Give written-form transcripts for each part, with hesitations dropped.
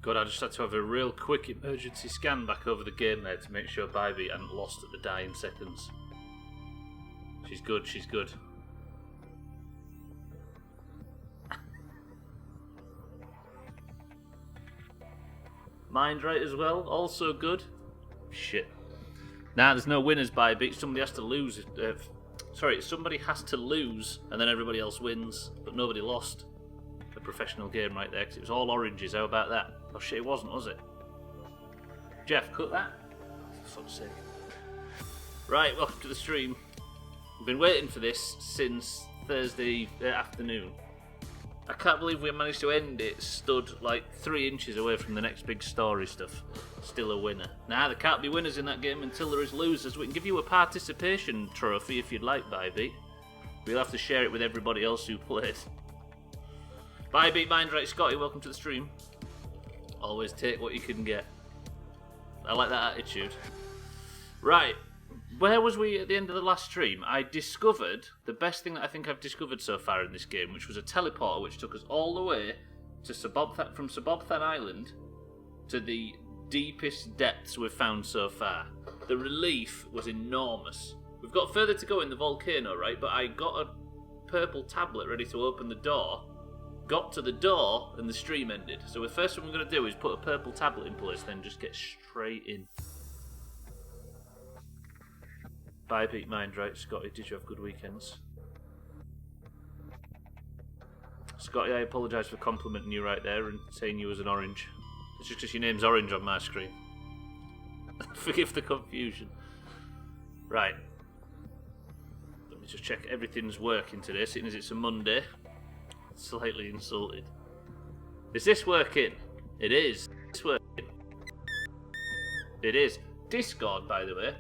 God, I just had to have a real quick emergency scan back over the game there to make sure Bybee hadn't lost at the dying seconds. She's good, she's good. Mind right as well, also good. Shit. Nah, there's no winners, Bybee. Somebody has to lose. Somebody has to lose and then everybody else wins, but nobody lost. A professional game right there, because it was all oranges. How about that? Oh shit, it wasn't, was it? Jeff, cut that. For fuck's sake. Right, welcome to the stream. We've been waiting for this since Thursday afternoon. I can't believe we managed to end it stood like 3 inches away from the next big story stuff. Still a winner. Nah, there can't be winners in that game until there is losers. We can give you a participation trophy if you'd like, Bybee. We'll have to share it with everybody else who played. Bybee, Mind Right, Scotty, welcome to the stream. Always take what you can get. I like that attitude. Right. Where was we at the end of the last stream? I discovered the best thing that I think I've discovered so far in this game, which was a teleporter which took us all the way to from Subnautica Island to the deepest depths we've found so far. The relief was enormous. We've got further to go in the volcano, right? But I got a purple tablet ready to open the door, got to the door, and the stream ended. So the first thing we're going to do is put a purple tablet in place, then just get straight in. Bybee, Mind Right, Scotty, did you have good weekends? Scotty, I apologise for complimenting you right there and saying you was an orange. It's just because your name's orange on my screen. Forgive the confusion. Right. Let me just check everything's working today, seeing as it's a Monday. Slightly insulted. Is this working? It is. It's working. It is. Discord, by the way,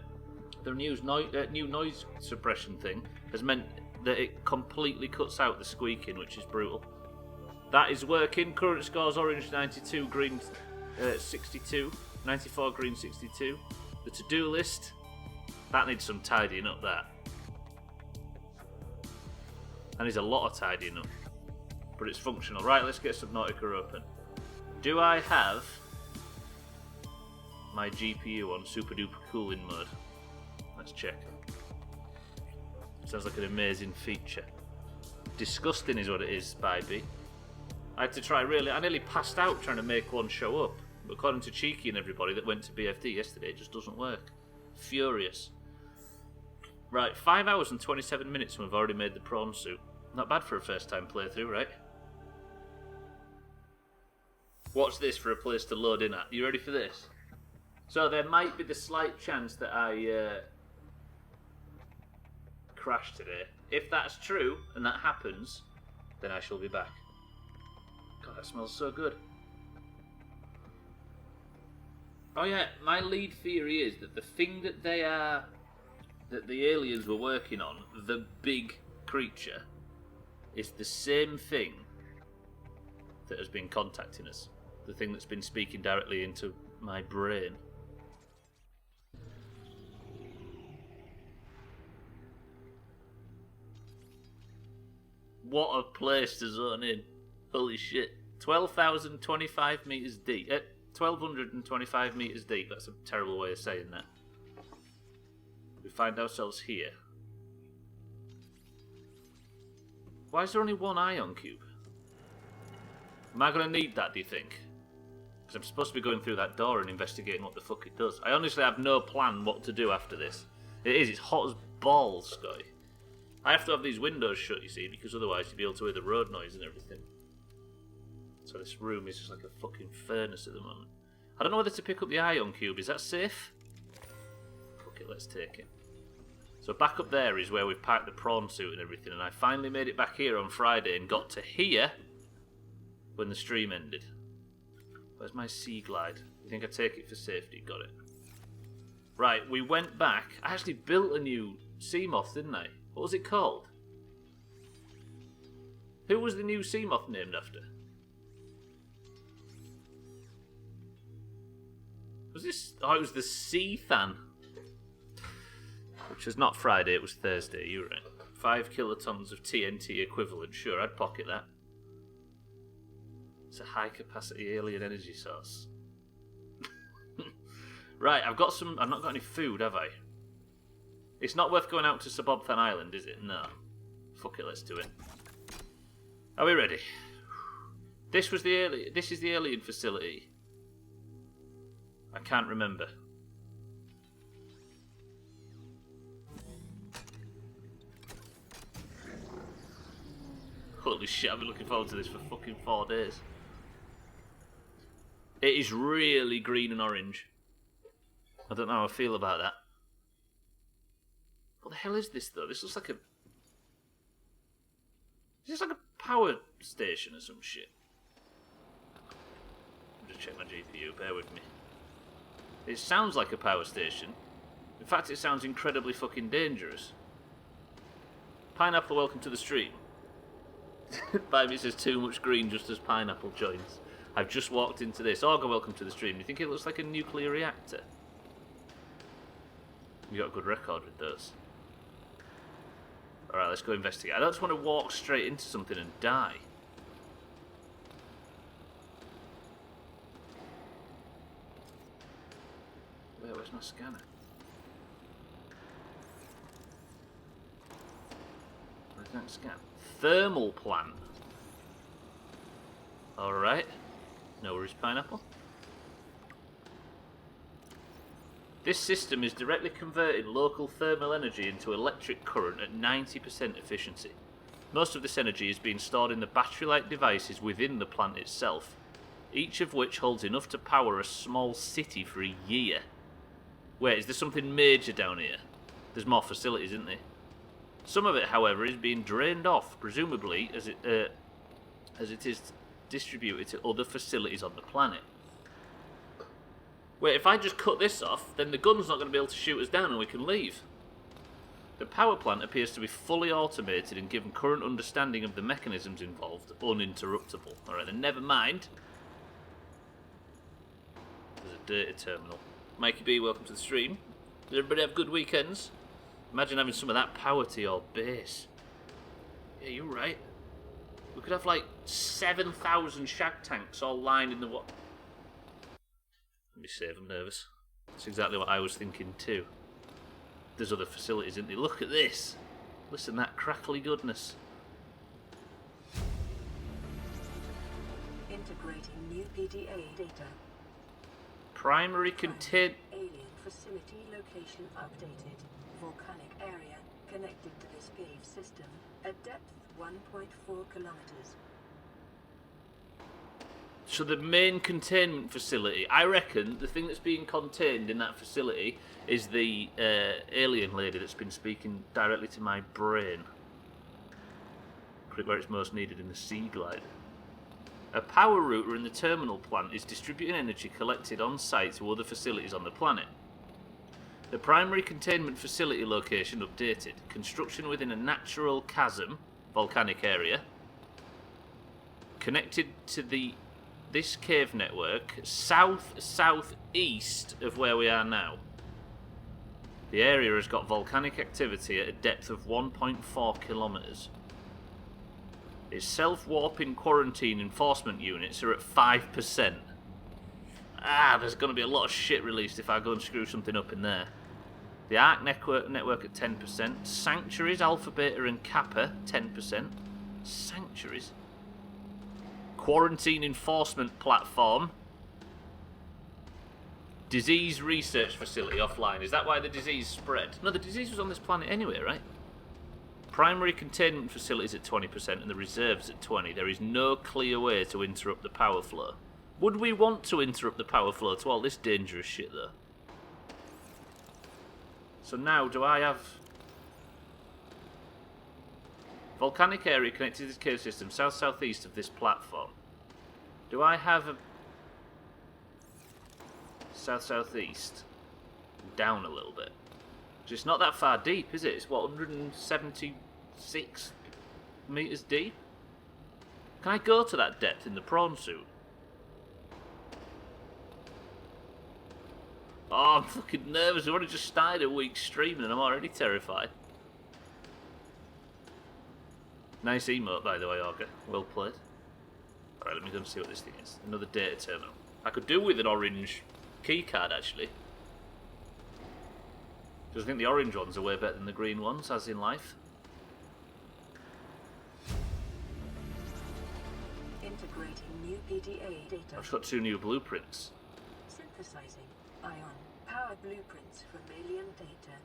the new noise suppression thing has meant that it completely cuts out the squeaking, which is brutal. That is working. Current scores: orange 92, green 62, 94, green 62. The to-do list, that needs some tidying up, that. That needs a lot of tidying up. But it's functional. Right, let's get Subnautica open. Do I have my GPU on super duper cooling mode? Let's check. Sounds like an amazing feature. Disgusting is what it is, Bybee. I had to try I nearly passed out trying to make one show up. But according to Cheeky and everybody that went to BFD yesterday, it just doesn't work. Furious. Right, 5 hours and 27 minutes and we've already made the prawn suit. Not bad for a first time playthrough, right? Watch this for a place to load in at. You ready for this? So there might be the slight chance that I crash today. If that's true and that happens, then I shall be back. God, that smells so good. Oh yeah, my lead theory is that the thing that the aliens were working on, the big creature, is the same thing that has been contacting us. The thing that's been speaking directly into my brain. What a place to zone in. Holy shit. 12,025 metres deep. 1,225 metres deep. That's a terrible way of saying that. We find ourselves here. Why is there only one ion cube? Am I going to need that, do you think? Because I'm supposed to be going through that door and investigating what the fuck it does. I honestly have no plan what to do after this. It's hot as balls, Scotty. I have to have these windows shut, you see, because otherwise you'd be able to hear the road noise and everything. So this room is just like a fucking furnace at the moment. I don't know whether to pick up the ion cube. Is that safe? Fuck it, let's take it. So back up there is where we've parked the prawn suit and everything, and I finally made it back here on Friday and got to here when the stream ended. Where's my sea glide? You think I take it for safety? Got it. Right, we went back. I actually built a new sea moth, didn't I? What was it called? Who was the new sea moth named after? Was this... Oh, it was the Sea Than. Which was not Friday, it was Thursday, you were right. 5 kilotons of TNT equivalent. Sure, I'd pocket that. It's a high-capacity alien energy source. Right, I've not got any food, have I? It's not worth going out to Subnautica Island, is it? No. Fuck it, let's do it. Are we ready? This is the alien facility. I can't remember. Holy shit, I've been looking forward to this for fucking 4 days. It is really green and orange. I don't know how I feel about that. What the hell is this, though? This looks like a... Is this like a power station or some shit? I'll just check my GPU, bear with me. It sounds like a power station. In fact, it sounds incredibly fucking dangerous. Pineapple, welcome to the stream. Bybee says too much green just as Pineapple joins. I've just walked into this. Augur, welcome to the stream. Do you think it looks like a nuclear reactor? You got a good record with those. Alright, let's go investigate. I don't just want to walk straight into something and die. Where's my scanner? Where's that scan? Thermal plant. Alright. No worries, Pineapple. This system is directly converting local thermal energy into electric current at 90% efficiency. Most of this energy is being stored in the battery-like devices within the plant itself, each of which holds enough to power a small city for a year. Wait, is there something major down here? There's more facilities, isn't there? Some of it, however, is being drained off, presumably as it is distributed to other facilities on the planet. Wait, if I just cut this off, then the gun's not going to be able to shoot us down and we can leave. The power plant appears to be fully automated and, given current understanding of the mechanisms involved, uninterruptible. Alright, then never mind. There's a data terminal. Mikey B, welcome to the stream. Does everybody have good weekends? Imagine having some of that power to your base. Yeah, you're right. We could have like 7,000 shag tanks all lined in the what? Let me save, I'm nervous. That's exactly what I was thinking too. There's other facilities, isn't there? Look at this. Listen to that crackly goodness. Integrating new PDA data. Primary contain... Alien facility location updated. Volcanic area connected to this cave system at depth 1.4 kilometers. So the main containment facility, I reckon the thing that's being contained in that facility is the alien lady that's been speaking directly to my brain. Put it where it's most needed, in the sea glider. A power router in the terminal plant is distributing energy collected on site to other facilities on the planet. The primary containment facility location updated. Construction within a natural chasm, volcanic area, connected to this cave network southeast of where we are now. The area has got volcanic activity at a depth of 1.4 kilometers. Its self-warping quarantine enforcement units are at 5%. There's going to be a lot of shit released if I go and screw something up in there. The Arc network at 10%. Sanctuaries, Alpha, Beta and Kappa, 10%. Sanctuaries? Quarantine enforcement platform. Disease research facility offline. Is that why the disease spread? No, the disease was on this planet anyway, right? Primary containment facilities at 20% and the reserves at 20%. There is no clear way to interrupt the power flow. Would we want to interrupt the power flow to all this dangerous shit, though? So now, do I have... Volcanic area connected to this cave system, south-southeast of this platform. Do I have a... south-southeast? Down a little bit. It's not that far deep, is it? It's what, 176 metres deep? Can I go to that depth in the prawn suit? Oh, I'm fucking nervous. I've already just started a week streaming and I'm already terrified. Nice emote, by the way, Augur. Well played. Alright, let me go and see what this thing is. Another data terminal. I could do with an orange key card, actually. Because I think the orange ones are way better than the green ones, as in life. Integrating new PDA data. I've just got 2 new blueprints. Synthesizing ion power blueprints from alien data.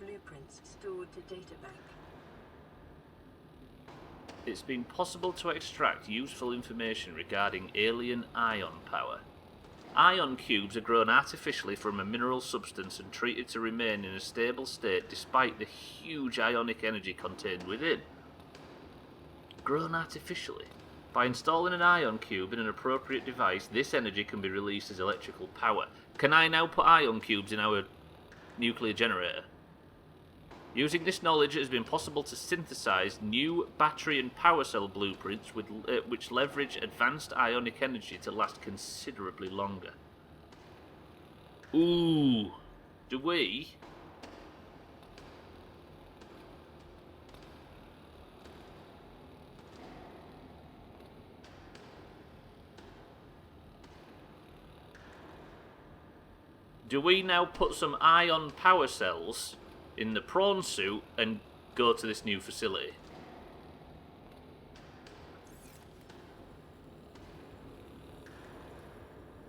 Blueprints stored to databank. It's been possible to extract useful information regarding alien ion power. Ion cubes are grown artificially from a mineral substance and treated to remain in a stable state despite the huge ionic energy contained within. Grown artificially. By installing an ion cube in an appropriate device, this energy can be released as electrical power. Can I now put ion cubes in our nuclear generator? Using this knowledge, it has been possible to synthesize new battery and power cell blueprints which leverage advanced ionic energy to last considerably longer. Ooh, do we? Do we now put some ion power cells in the prawn suit and go to this new facility?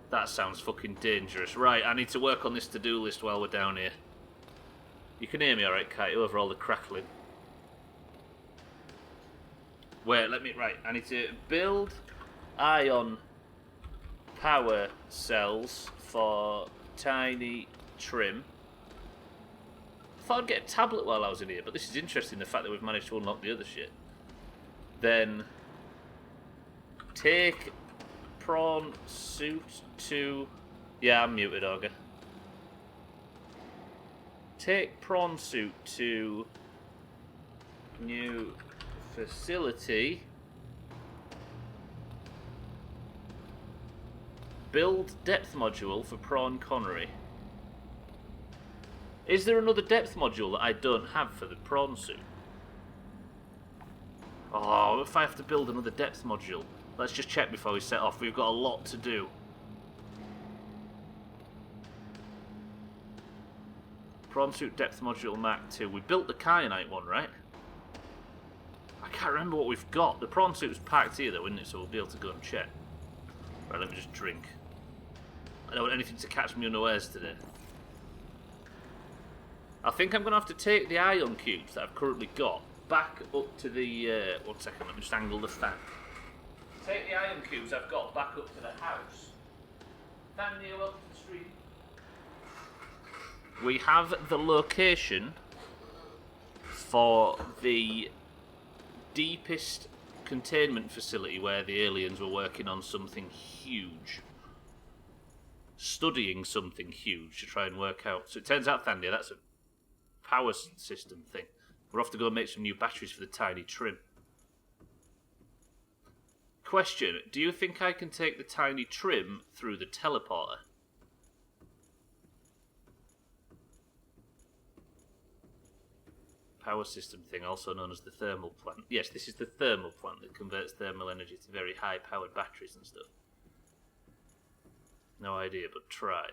That sounds fucking dangerous. Right, I need to work on this to-do list while we're down here. You can hear me alright, Kite, over all the crackling. Wait, right, I need to build ion power cells for tiny trim. I thought I'd get a tablet while I was in here, but this is interesting, the fact that we've managed to unlock the other shit. Then take prawn suit to... Yeah, I'm muted, Auger. Take prawn suit to new facility. Build depth module for prawn Connery. Is there another depth module that I don't have for the prawn suit? Oh, if I have to build another depth module. Let's just check before we set off. We've got a lot to do. Prawn suit depth module Mark II. We built the kyanite one, right? I can't remember what we've got. The prawn suit was packed here though, isn't it? So we'll be able to go and check. Right, let me just drink. I don't want anything to catch me unawares today. I think I'm going to have to take the ion cubes that I've currently got back up to the... one second, let me just angle the fan. Take the ion cubes I've got back up to the house. Fanny, welcome to the stream. We have the location for the deepest containment facility where the aliens were working on something huge. Studying something huge to try and work out. So it turns out, Thandia, that's a power system thing. We're off to go and make some new batteries for the tiny trim. Question, do you think I can take the tiny trim through the teleporter? Power system thing, also known as the thermal plant. Yes, this is the thermal plant that converts thermal energy to very high powered batteries and stuff. No idea, but try.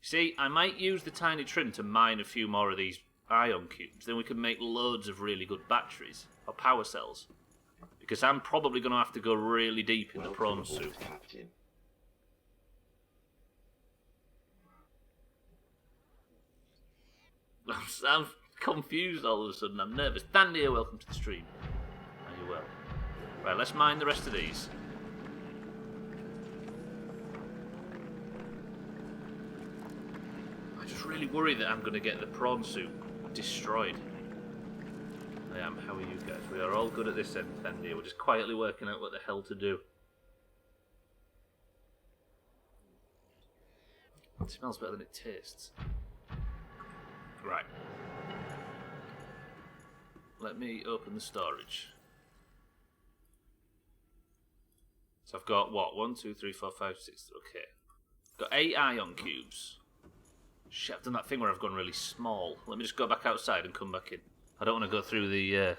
See, I might use the tiny trim to mine a few more of these ion cubes. Then we can make loads of really good batteries, or power cells. Because I'm probably going to have to go really deep in the prawn suit. Captain. I'm confused all of a sudden. I'm nervous. Thandia, welcome to the stream. Are you well? Right, let's mine the rest of these. I just really worry that I'm going to get the prawn suit destroyed. I am. How are you guys? We are all good at this end, Thandia. We're just quietly working out what the hell to do. It smells better than it tastes. Right. Let me open the storage. So I've got what? 1, 2, 3, 4, 5, 6. Okay. Got 8 ion cubes. Shit, I've done that thing where I've gone really small. Let me just go back outside and come back in. I don't want to go through the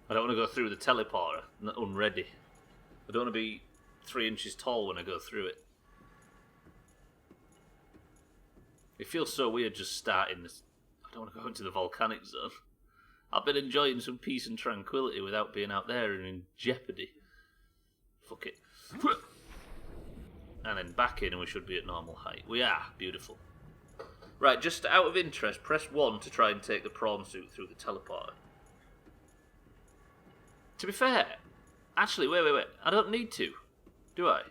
I don't want to go through the teleporter unready. I don't want to be 3 inches tall when I go through it. It feels so weird just starting this. I don't want to go into the volcanic zone. I've been enjoying some peace and tranquility without being out there and in jeopardy. Fuck it. And then back in and we should be at normal height. We are. Beautiful. Right, just out of interest, press 1 to try and take the prawn suit through the teleporter. To be fair, actually, wait. I don't need to, do I?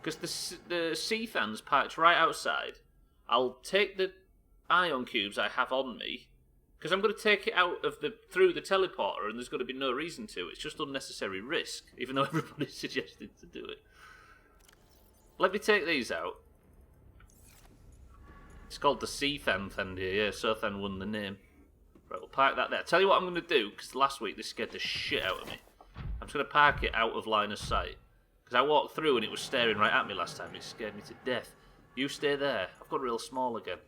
Because the sea fan's parked right outside. I'll take the ion cubes I have on me, because I'm going to take it out of through the teleporter, and there's going to be no reason to. It's just unnecessary risk, even though everybody's suggested to do it. Let me take these out. It's called the sea fan here. Yeah, Sothan won the name. Right, we'll park that there. Tell you what I'm going to do, because last week this scared the shit out of me. I'm just going to park it out of line of sight. Because I walked through and it was staring right at me last time. It scared me to death. You stay there. I've got real small again.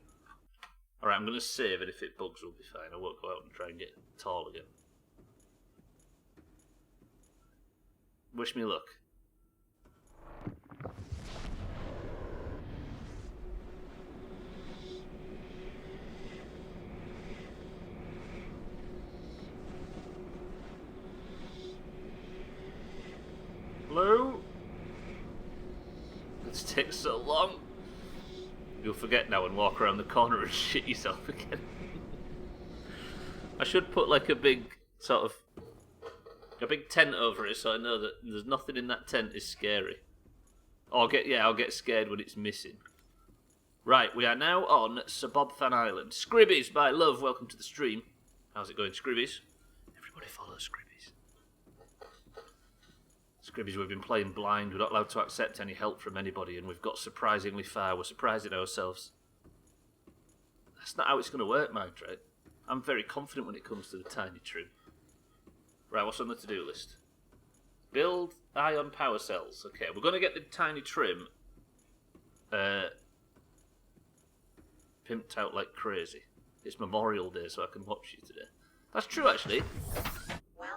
Alright, I'm going to save it. If it bugs, we'll be fine. I won't go out and try and get tall again. Wish me luck. Hello? This takes so long. You'll forget now and walk around the corner and shit yourself again. I should put like a big sort of a big tent over it so I know that there's nothing in that tent is scary. I'll get scared when it's missing. Right, we are now on Subnautica Island. Scribbies, my love, welcome to the stream. How's it going, Scribbies? Everybody follow Scribbies. Scribbies, we've been playing blind. We're not allowed to accept any help from anybody, and we've got surprisingly far. We're surprising ourselves. That's not how it's going to work, mind, right? I'm very confident when it comes to the tiny trim. Right, what's on the to-do list? Build ion power cells. Okay, we're going to get the tiny trim pimped out like crazy. It's Memorial Day, so I can watch you today. That's true, actually.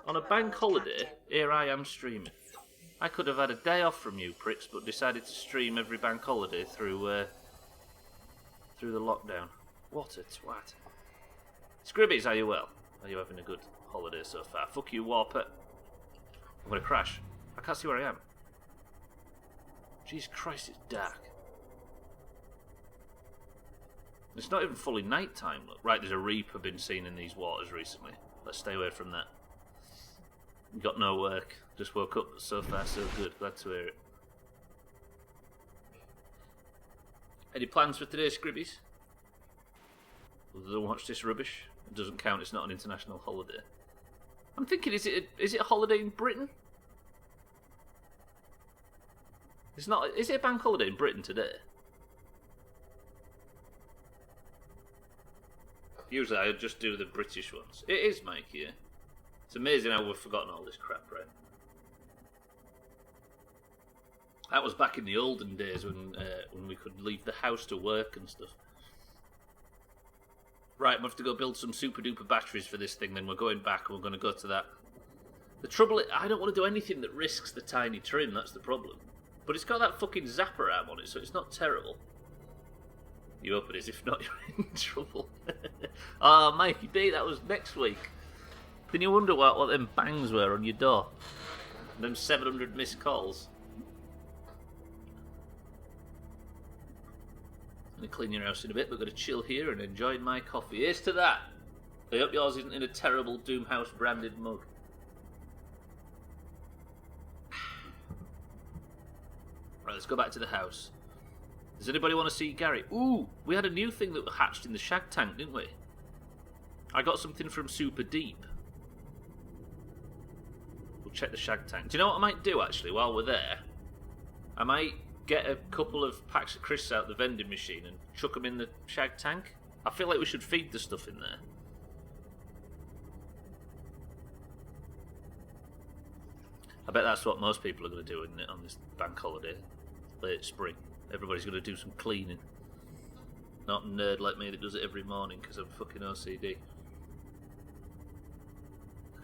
On a bank holiday, here I am streaming. I could have had a day off from you pricks, but decided to stream every bank holiday through the lockdown. What a twat. Scribbies, are you well? Are you having a good holiday so far? Fuck you, Warper. I'm going to crash. I can't see where I am. Jesus Christ, it's dark. It's not even fully night time. Look. Right, there's a reaper been seen in these waters recently. Let's stay away from that. Got no work. Just woke up. So far, so good. Glad to hear it. Any plans for today, Scribbies? Other than watch this rubbish? It doesn't count. It's not an international holiday. I'm thinking, is it a holiday in Britain? It's not. Is it a bank holiday in Britain today? Usually I just do the British ones. It is, Mike, yeah. It's amazing how we've forgotten all this crap, right? That was back in the olden days when we could leave the house to work and stuff. Right, we have to go build some super duper batteries for this thing, then we're going back and we're going to go to that. The trouble is, I don't want to do anything that risks the tiny trim, that's the problem. But it's got that fucking zapper arm on it, so it's not terrible. You hope it is, if not, you're in trouble. Ah, Mikey D, that was next week. Then you wonder what them bangs were on your door. Them 700 missed calls. I'm going to clean your house in a bit, but going to chill here and enjoy my coffee. Here's to that. I hope yours isn't in a terrible Doomhaus branded mug. Right, let's go back to the house. Does anybody want to see Gary? Ooh, we had a new thing that hatched in the shag tank, didn't we? I got something from Super Deep. We'll check the shag tank. Do you know what I might do, actually, while we're there? I might get a couple of packs of crisps out the vending machine and chuck them in the shag tank. I feel like we should feed the stuff in there. I bet that's what most people are going to do, isn't it, on this bank holiday, late spring. Everybody's going to do some cleaning. Not a nerd like me that does it every morning because I'm fucking OCD.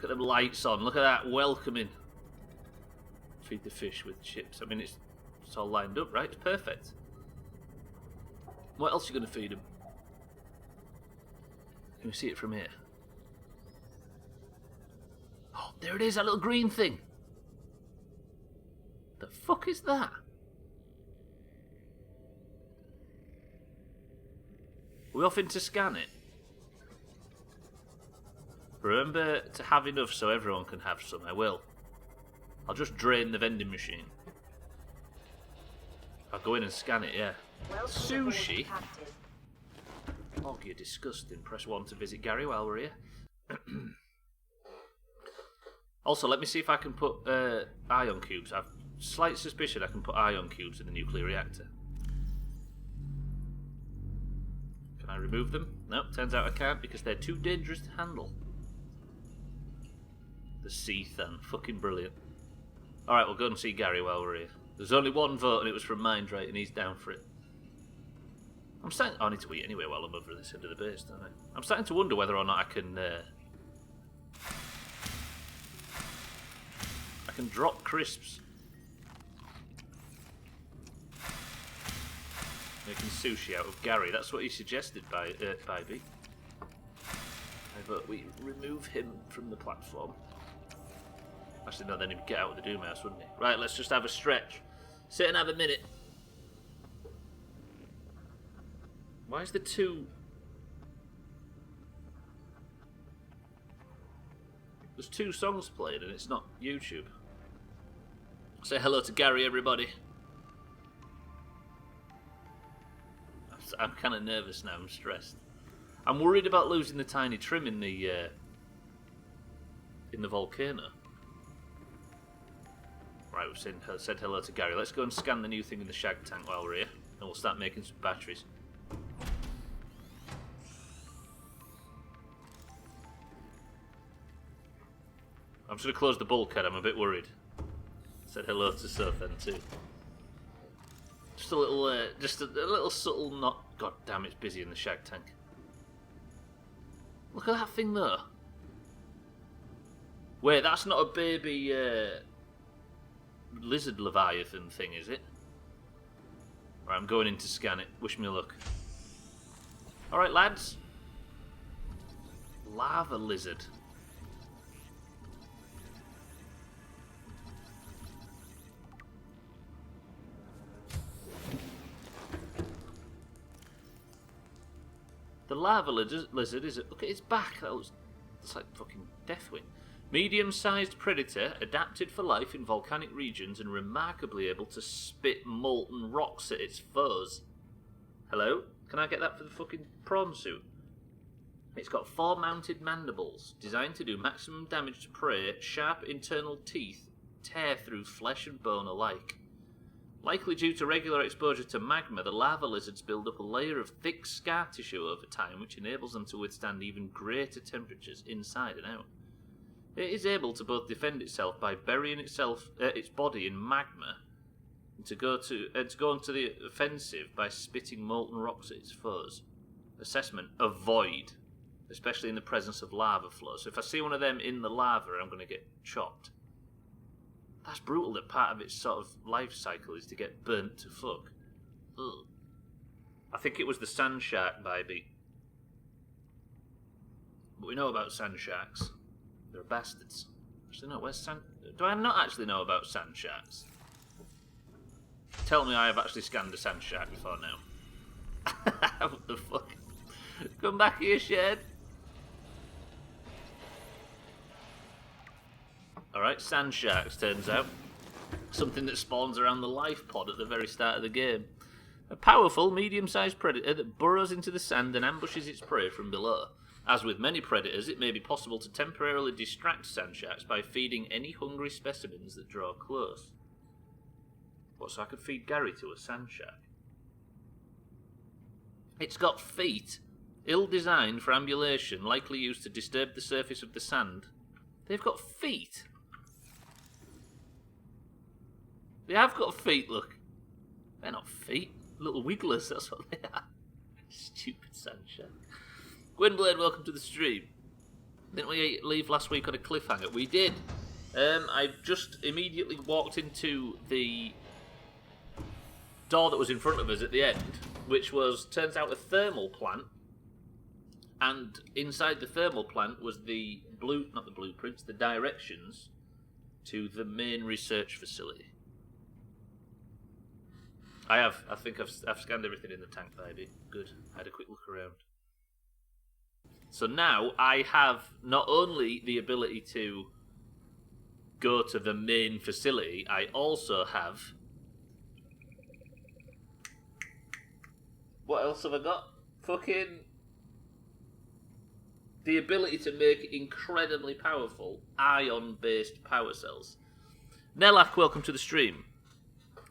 at them lights on. Look at that, welcoming. Feed the fish with chips. I mean, it's all lined up, right? It's perfect. What else are you going to feed them? Can we see it from here? Oh, there it is, that little green thing. The fuck is that? Are we off in to scan it? Remember to have enough so everyone can have some. I will. I'll just drain the vending machine. I'll go in and scan it, yeah. Sushi? Oh, you're disgusting. Press 1 to visit Gary while we're here. Also, let me see if I can put ion cubes. I've slight suspicion I can put ion cubes in the nuclear reactor. Can I remove them? No, turns out I can't because they're too dangerous to handle. The Seathan. Fucking brilliant. Alright, we'll go and see Gary while we're here. There's only one vote and it was from Mindrate and he's down for it. I'm starting... I need to eat anyway while I'm over this end of the base, don't I? I'm starting to wonder whether or not I can drop crisps. Making sushi out of Gary. That's what he suggested by B. But we remove him from the platform. Actually, no, then he'd get out of the Doomhaus, wouldn't he? Right, let's just have a stretch. Sit and have a minute. Why is the two... There's 2 songs played and it's not YouTube. Say hello to Gary, everybody. I'm kind of nervous now, I'm stressed. I'm worried about losing the tiny trim in the volcano. Right, we've said hello to Gary. Let's go and scan the new thing in the shag tank while we're here, and we'll start making some batteries. I'm just going to close the bulkhead, I'm a bit worried. Said hello to Sothan too. Just a little subtle knot. God damn, it's busy in the shag tank. Look at that thing there. Wait, that's not a baby lizard leviathan thing, is it? Right, I'm going in to scan it. Wish me luck. Alright, lads. Lava lizard. The lava lizard is... Look at its back. That's like fucking Deathwing. Medium-sized predator, adapted for life in volcanic regions and remarkably able to spit molten rocks at its foes. Hello? Can I get that for the fucking prawn suit? It's got 4 mounted mandibles, designed to do maximum damage to prey. Sharp internal teeth tear through flesh and bone alike. Likely due to regular exposure to magma, the lava lizards build up a layer of thick scar tissue over time, which enables them to withstand even greater temperatures inside and out. It is able to both defend itself by burying its body in magma, and to go onto the offensive by spitting molten rocks at its foes. Assessment: avoid, especially in the presence of lava flow. So if I see one of them in the lava, I'm going to get chopped. That's brutal that part of its sort of life cycle is to get burnt to fuck. Ugh. I think it was the sand shark baby. But we know about sand sharks. They're bastards. Actually, no, where's sand... Do I not actually know about sand sharks? Tell me I have actually scanned a sand shark before now. What the fuck? Come back here, Shed. Alright, sand sharks, turns out. Something that spawns around the life pod at the very start of the game. A powerful, medium-sized predator that burrows into the sand and ambushes its prey from below. As with many predators, it may be possible to temporarily distract sand sharks by feeding any hungry specimens that draw close. What, so I could feed Gary to a sand shark? It's got feet, ill-designed for ambulation, likely used to disturb the surface of the sand. They've got feet? They have got feet, look. They're not feet. Little wigglers, that's what they are. Stupid sand shark. Gwynblade, welcome to the stream. Didn't we leave last week on a cliffhanger? We did. I just immediately walked into the door that was in front of us at the end, which was, turns out, a thermal plant. And inside the thermal plant was the not the blueprints, the directions to the main research facility. I think I've scanned everything in the tank, baby. Good. I had a quick look around. So now I have not only the ability to go to the main facility, I also have... What else have I got? Fucking... the ability to make incredibly powerful ion-based power cells. Nelak, welcome to the stream.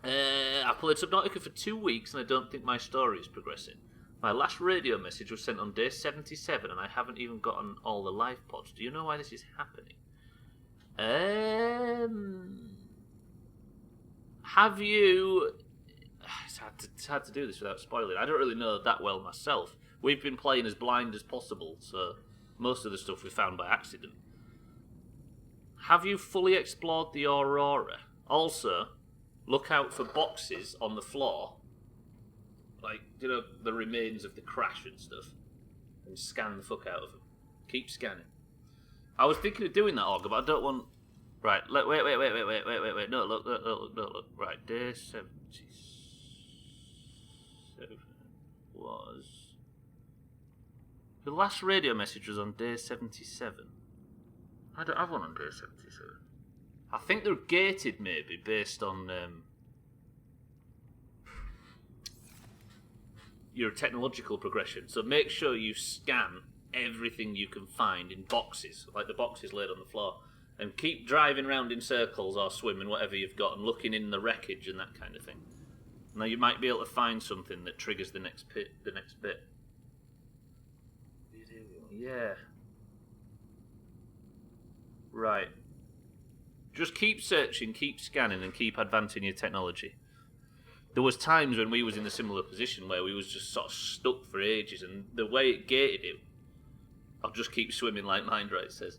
I've played Subnautica for 2 weeks and I don't think my story is progressing. My last radio message was sent on day 77 and I haven't even gotten all the life pods. Do you know why this is happening? Have you... It's hard to do this without spoiling. I don't really know that well myself. We've been playing as blind as possible, so most of the stuff we found by accident. Have you fully explored the Aurora? Also, look out for boxes on the floor, like, you know, the remains of the crash and stuff, and scan the fuck out of them. Keep scanning. I was thinking of doing that, Olga, but I don't want... Right, wait, no, look. Right, day 77 was... The last radio message was on day 77. I don't have one on day 77. I think they're gated, maybe, based on your technological progression. So make sure you scan everything you can find in boxes, like the boxes laid on the floor, and keep driving around in circles or swimming, whatever you've got, and looking in the wreckage and that kind of thing. Now you might be able to find something that triggers the next bit. Yeah. Right. Just keep searching, keep scanning, and keep advancing your technology. There was times when we was in a similar position where we was just sort of stuck for ages, and the way it gated it, I'll just keep swimming like Mindright says,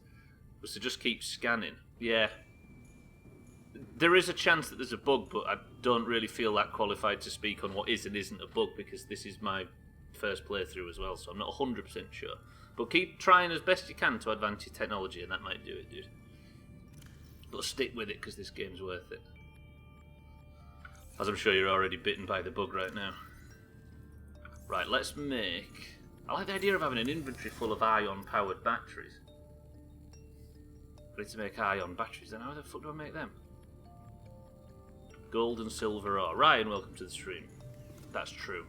was to just keep scanning. Yeah. There is a chance that there's a bug, but I don't really feel that qualified to speak on what is and isn't a bug, because this is my first playthrough as well, so I'm not 100% sure. But keep trying as best you can to advance your technology, and that might do it, dude. But stick with it, because this game's worth it. As I'm sure you're already bitten by the bug right now. Right, let's make... I like the idea of having an inventory full of ion-powered batteries. Ready to make ion batteries, then how the fuck do I make them? Gold and silver ore. Ryan, welcome to the stream. That's true.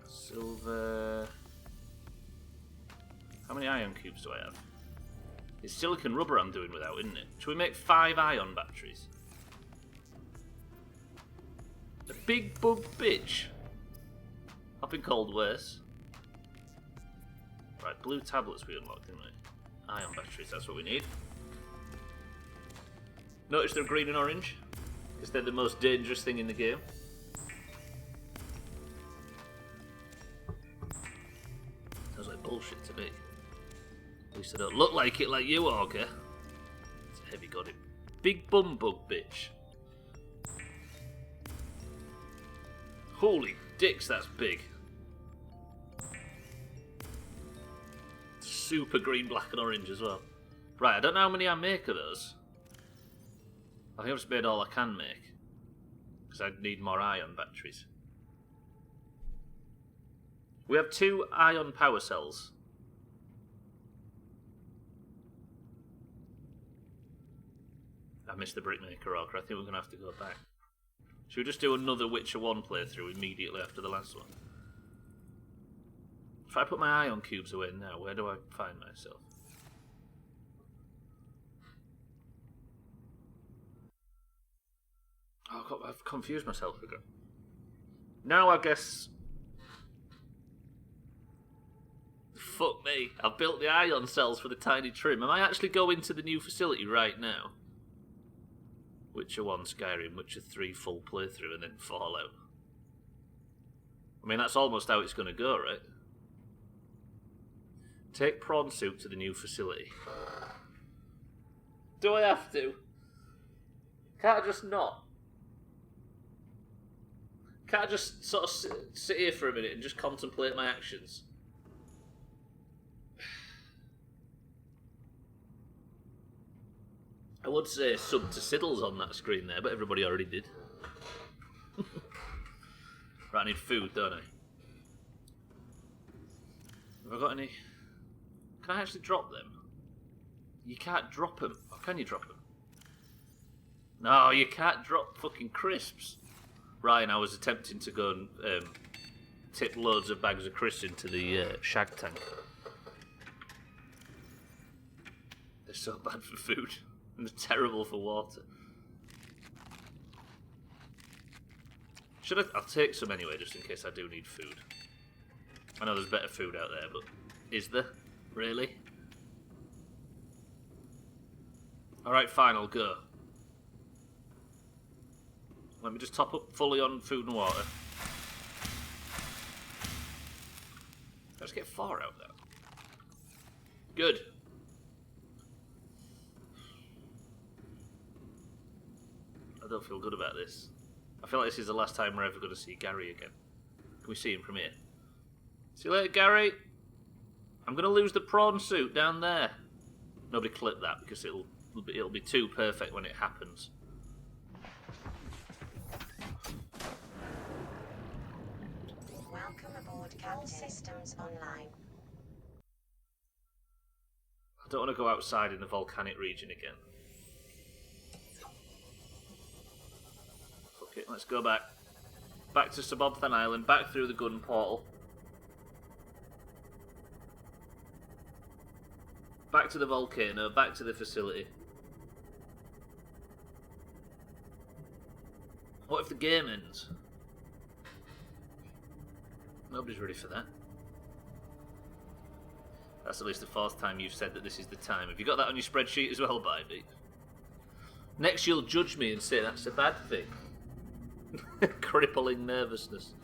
Silver... How many ion cubes do I have? It's silicon rubber I'm doing without, isn't it? Should we make 5 ion batteries? A big bug bitch. I've been called worse. Right, blue tablets we unlocked, didn't we? Ion batteries, that's what we need. Notice they're green and orange, because they're the most dangerous thing in the game. Sounds like bullshit to me. At least I don't look like it like you, Auger. It's a heavy goddamn big bum bug bitch. Holy dicks, that's big. Super green, black and orange as well. Right, I don't know how many I make of those. I think I've just made all I can make, because I need more ion batteries. We have 2 ion power cells. I missed the Brickmaker Orca. I think we're going to have to go back. Should we just do another Witcher 1 playthrough immediately after the last one? If I put my ion cubes away now, where do I find myself? Oh, I've confused myself again. Now I guess... Fuck me. I've built the ion cells for the tiny trim. Am I actually going to the new facility right now? Witcher 1 Skyrim, Witcher 3 full playthrough, and then Fallout. I mean, that's almost how it's going to go, right? Take prawn soup to the new facility. Do I have to? Can't I just not? Can't I just sort of sit here for a minute and just contemplate my actions? I would say sub to Siddles on that screen there, but everybody already did. Right, I need food, don't I? Have I got any... Can I actually drop them? You can't drop them. Or can you drop them? No, you can't drop fucking crisps. Ryan, I was attempting to go and tip loads of bags of crisps into the shag tank. They're so bad for food. And they're terrible for water. Should I? I'll take some anyway, just in case I do need food. I know there's better food out there, but is there? Really? Alright, fine, I'll go. Let me just top up fully on food and water. Let's get 4 out there. Good. I don't feel good about this. I feel like this is the last time we're ever going to see Gary again. Can we see him from here? See you later, Gary. I'm going to lose the prawn suit down there. Nobody clip that because it'll be too perfect when it happens. Welcome aboard Camp Systems Online. I don't want to go outside in the volcanic region again. Fuck it, let's go back. Back to Subnautica Island, back through the gun portal. Back to the volcano, back to the facility. What if the game ends? Nobody's ready for that. That's at least the 4th time you've said that this is the time. Have you got that on your spreadsheet as well, Bybee? Next you'll judge me and say that's a bad thing. Crippling nervousness.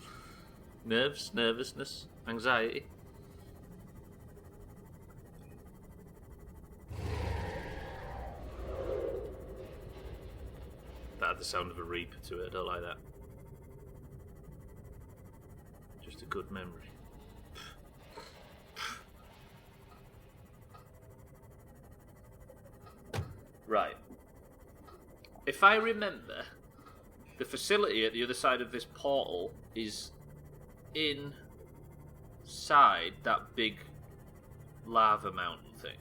Nerves, nervousness, anxiety. That had the sound of a reaper to it, I don't like that. Just a good memory. Right. If I remember, the facility at the other side of this portal is inside that big lava mountain thing.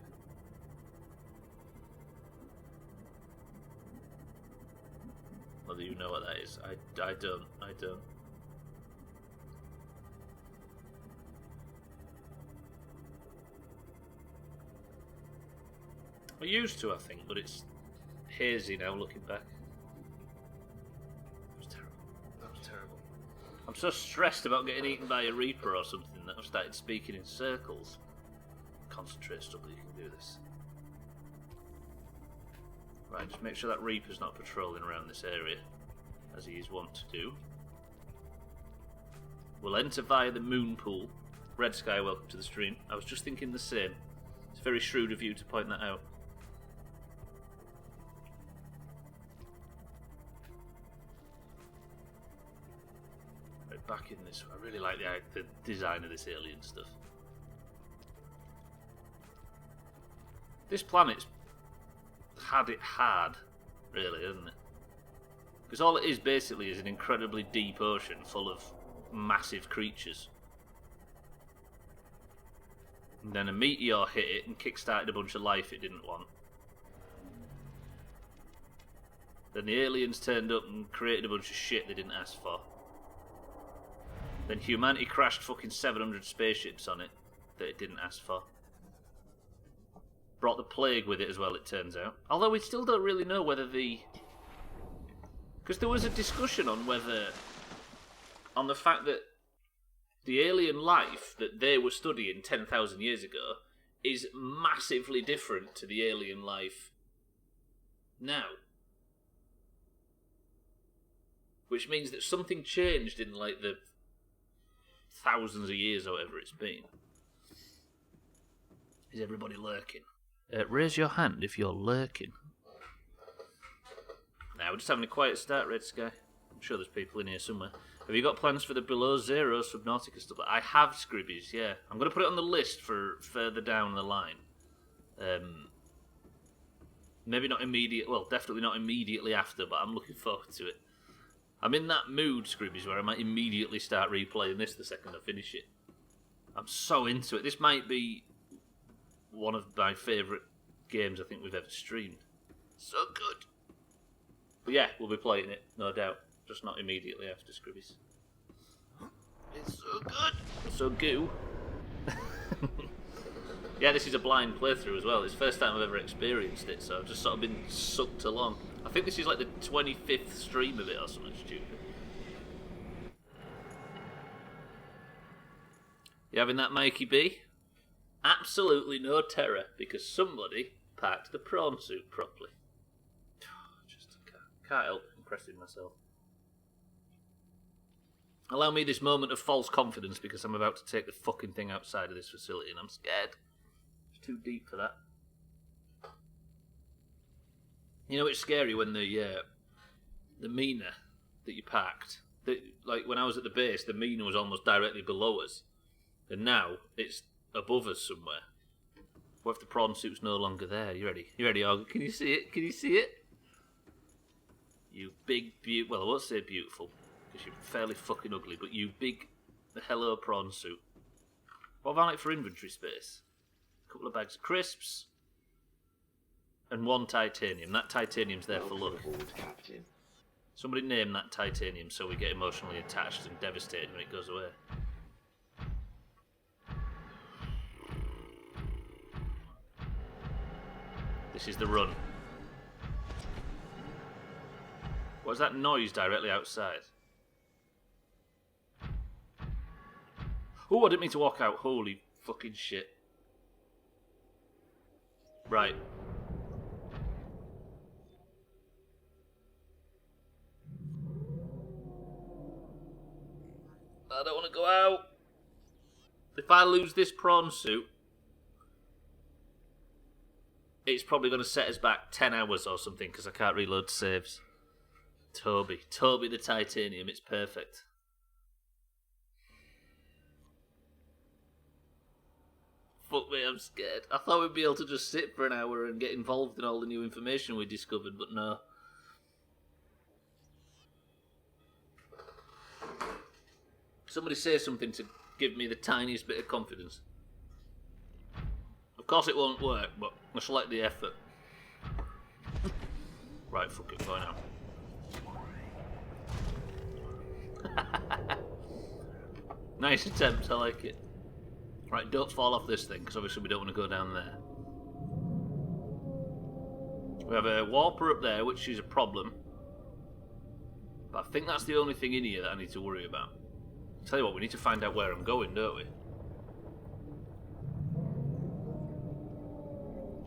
Whether you know what that is, I don't. I used to, I think, but it's hazy now looking back. That was terrible. That was terrible. I'm so stressed about getting eaten by a reaper or something that I've started speaking in circles. Concentrate, Stubbler, you can do this. Right, just make sure that reaper's not patrolling around this area, as he is wont to do. We'll enter via the moon pool. Red Sky, welcome to the stream. I was just thinking the same. It's very shrewd of you to point that out. Right, back in this. I really like the design of this alien stuff. This planet's had it hard, really, hasn't it? Because all it is basically is an incredibly deep ocean full of massive creatures. And then a meteor hit it and kick-started a bunch of life it didn't want. Then the aliens turned up and created a bunch of shit they didn't ask for. Then humanity crashed fucking 700 spaceships on it that it didn't ask for. Brought the plague with it as well, it turns out. Although we still don't really know whether the... Because there was a discussion on whether... on the fact that the alien life that they were studying 10,000 years ago is massively different to the alien life now. Which means that something changed in like the thousands of years or whatever it's been. Is everybody lurking? Raise your hand if you're lurking. Now we're just having a quiet start, Red Sky. I'm sure there's people in here somewhere. Have you got plans for the below zero Subnautica stuff? I have, Scribbies, yeah. I'm going to put it on the list for further down the line. Maybe not immediate, well, definitely not immediately after, but I'm looking forward to it. I'm in that mood, Scribbies, where I might immediately start replaying this the second I finish it. I'm so into it. This might be one of my favourite games I think we've ever streamed. So good. But yeah, we'll be playing it, no doubt. Just not immediately after Scribbies. It's so good. So goo. Yeah, this is a blind playthrough as well. It's the first time I've ever experienced it, so I've just sort of been sucked along. I think this is like the 25th stream of it or something stupid. You having that, Mikey B? Absolutely no terror, because somebody packed the prawn suit properly. Just can't help impressing myself. Allow me this moment of false confidence because I'm about to take the fucking thing outside of this facility and I'm scared. It's too deep for that. You know, it's scary when the mina that you packed, like when I was at the base, the mina was almost directly below us, and now it's above us somewhere. What if the prawn suit's no longer there? You ready? You ready, Og? Can you see it? Can you see it? You big, well, I won't say beautiful, because you're fairly fucking ugly, but you big hello prawn suit. What have I like for inventory space? A couple of bags of crisps. And one titanium. That titanium's there for luck. Somebody name that titanium so we get emotionally attached and devastated when it goes away. This is the run. What is that noise directly outside? Oh, I didn't mean to walk out. Holy fucking shit. Right. I don't want to go out. If I lose this prawn suit, it's probably going to set us back 10 hours or something because I can't reload saves. Toby the titanium, it's perfect. Fuck me, I'm scared. I thought we'd be able to just sit for an hour and get involved in all the new information we discovered, but no. Somebody say something to give me the tiniest bit of confidence. Of course it won't work, but I select the effort. Right, fuck it, going out. Nice attempt, I like it. Right, don't fall off this thing, because obviously we don't want to go down there. We have a warper up there, which is a problem. But I think that's the only thing in here that I need to worry about. Tell you what, we need to find out where I'm going, don't we?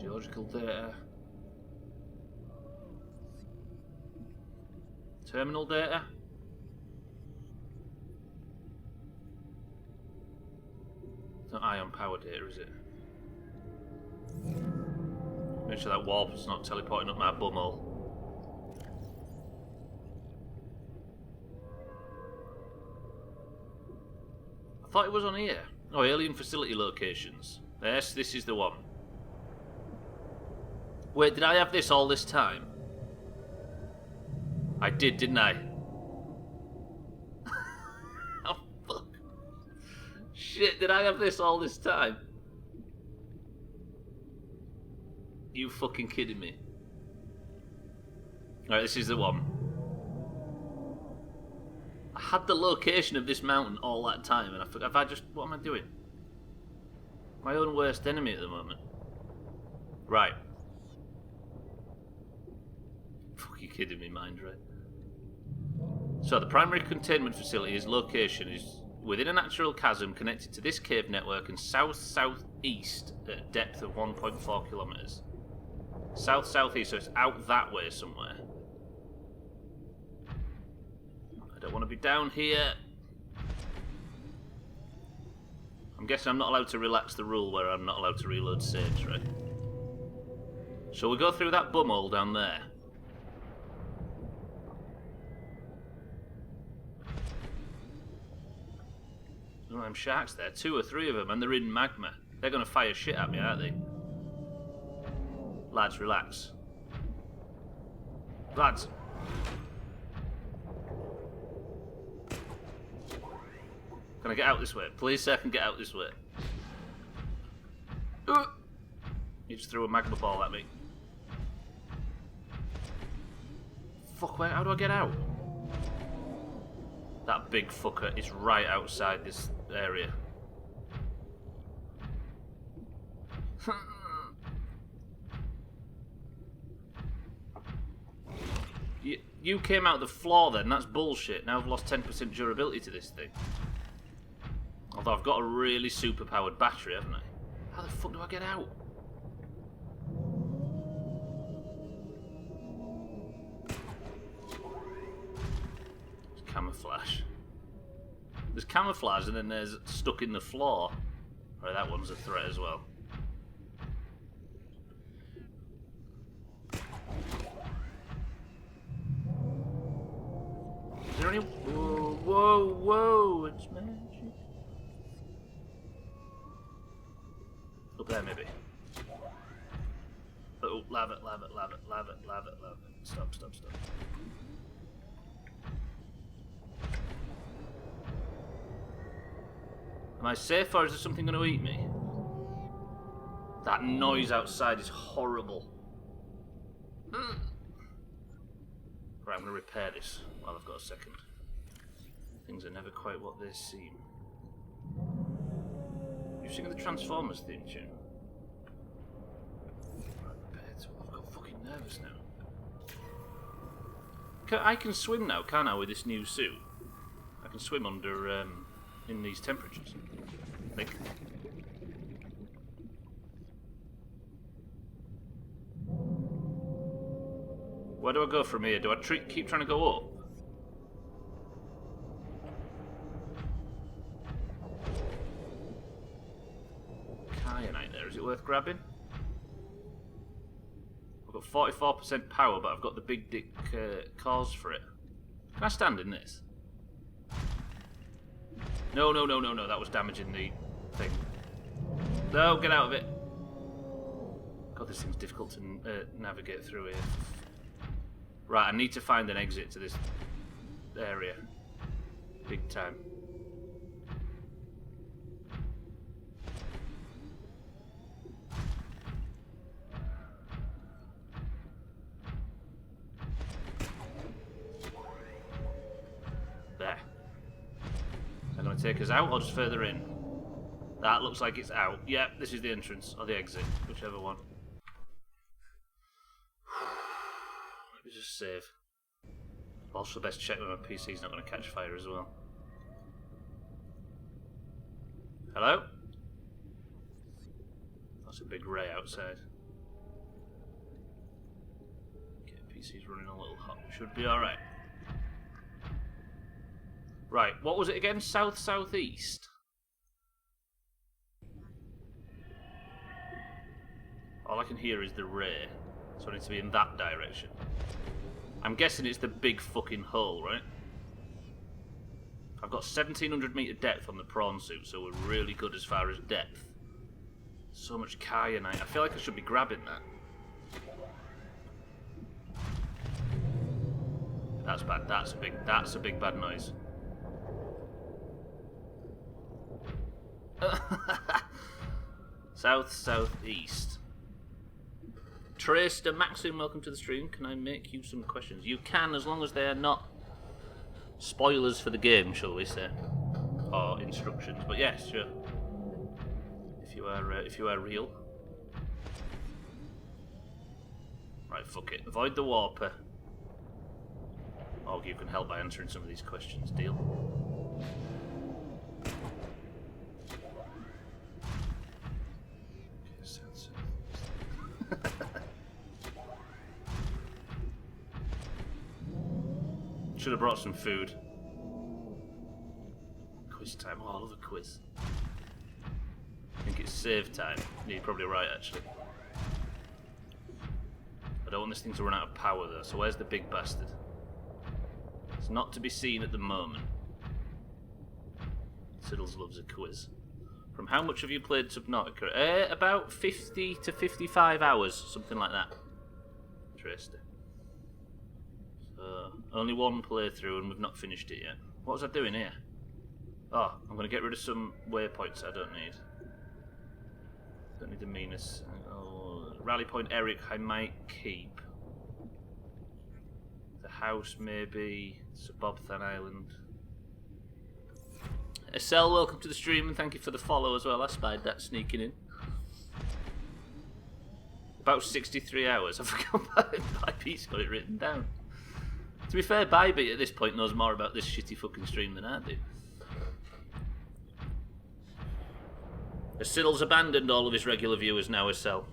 Geological data. Terminal data. It's not ion power data, is it? Make sure that warp's not teleporting up my bumhole. I thought it was on here. Oh, alien facility locations. Yes, this is the one. Wait, did I have this all this time? I did, didn't I? Oh, fuck. Shit, did I have this all this time? You fucking kidding me? Alright, this is the one. I had the location of this mountain all that time, and I forgot. What am I doing? My own worst enemy at the moment. Right. Fuck, you kidding me, mind, right? So the primary containment facility's location is within a natural chasm connected to this cave network and south-southeast at a depth of 1.4 kilometers. South-southeast, so it's out that way somewhere. I don't want to be down here. I'm guessing I'm not allowed to relax the rule where I'm not allowed to reload saves, right? Shall we go through that bumhole down there? Oh, them sharks there. 2 or 3 of them, and they're in magma. They're going to fire shit at me, aren't they? Lads, relax. Lads. Can I get out this way? Please say I can get out this way. He just threw a magma ball at me. Fuck, where? How do I get out? That big fucker is right outside this area. You came out the floor then, that's bullshit. Now I've lost 10% durability to this thing. Although I've got a really super powered battery, haven't I? How the fuck do I get out? There's camouflage. There's camouflage and then there's stuck in the floor. Right, that one's a threat as well. Is there any... Whoa, whoa, whoa, it's magic. Up there, maybe. Oh, lava, lava, lava, lava, lava, lava. Stop, stop, stop. Am I safe or is there something going to eat me? That noise outside is horrible. Right, I'm going to repair this while I've got a second. Things are never quite what they seem. You're singing the Transformers theme tune. Right, repair tool. I've got fucking nervous now. I can swim now, can't I, with this new suit? I can swim under, in these temperatures. I think. Where do I go from here? Do I keep trying to go up? Kyanite there. Is it worth grabbing? I've got 44% power, but I've got the big dick cause for it. Can I stand in this? No, no, no, no, no. That was damaging the thing. No, get out of it. God, this thing's difficult to navigate through here. Right, I need to find an exit to this area. Big time. There. Is that going to take us out or just further in? That looks like it's out. Yeah, this is the entrance or the exit, whichever one. Just save. Also, best check that my PC's not going to catch fire as well. Hello? That's a big ray outside. Okay, PC's running a little hot. Should be alright. Right, what was it again? South, southeast? All I can hear is the ray. So I need to be in that direction. I'm guessing it's the big fucking hole, right? I've got 1700 meter depth on the prawn suit, so we're really good as far as depth. So much kyanite. I feel like I should be grabbing that. That's bad. That's a big bad noise. South, southeast. Trace to Maxim, welcome to the stream. Can I make you some questions? You can, as long as they are not spoilers for the game, shall we say, or instructions. But yes, sure. If you are real. Right, fuck it. Avoid the warper. Or you can help by answering some of these questions. Deal. Should have brought some food. Quiz time. Oh, I love a quiz. save time. Yeah, you're probably right, actually. I don't want this thing to run out of power, though, so where's the big bastard? It's not to be seen at the moment. Siddles loves a quiz. From how much have you played Subnautica? About 50 to 55 hours, something like that. Interesting. So, only one playthrough and we've not finished it yet. What was I doing here? Oh, I'm going to get rid of some waypoints I don't need. Don't need the meanest. Oh, Rally Point Eric I might keep. The house maybe. Subobthan Island. Estelle, welcome to the stream and thank you for the follow as well. I spied that sneaking in. About 63 hours. I forgot Bybeat's got it written down. To be fair, Bybeat at this point knows more about this shitty fucking stream than I do. Siddle's abandoned all of his regular viewers now, Estelle.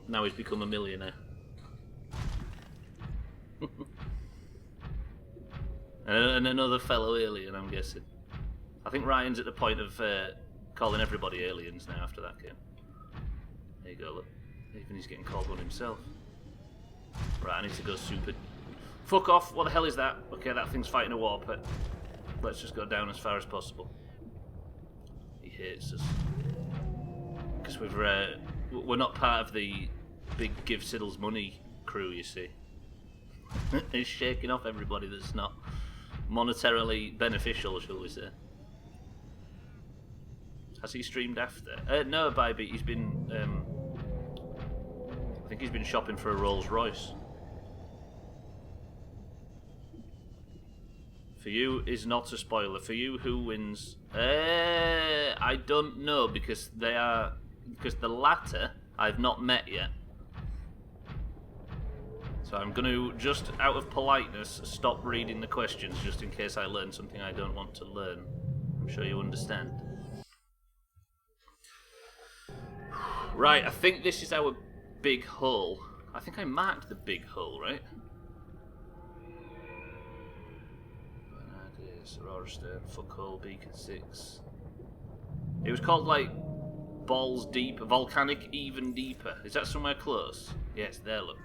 Now he's become a millionaire. And another fellow alien, I'm guessing. I think Ryan's at the point of calling everybody aliens now after that game. There you go, look. Even he's getting called one himself. Right, I need to go super... Fuck off, what the hell is that? Okay, that thing's fighting a warp. Let's just go down as far as possible. He hates us. Because we're not part of the big give Siddles money crew, you see. He's shaking off everybody that's not monetarily beneficial, shall we say. Has he streamed after? No, Bybeat. He's been. I think he's been shopping for a Rolls Royce. For you is not a spoiler. For you, who wins? I don't know because the latter I've not met yet. So I'm going to, just out of politeness, stop reading the questions just in case I learn something I don't want to learn. I'm sure you understand. Right, I think this is our big hull. I think I marked the big hull, right? Aurora Stern, fuck hull, beacon 6. It was called, like, Balls Deep, Volcanic Even Deeper. Is that somewhere close? Yeah, it's there, look.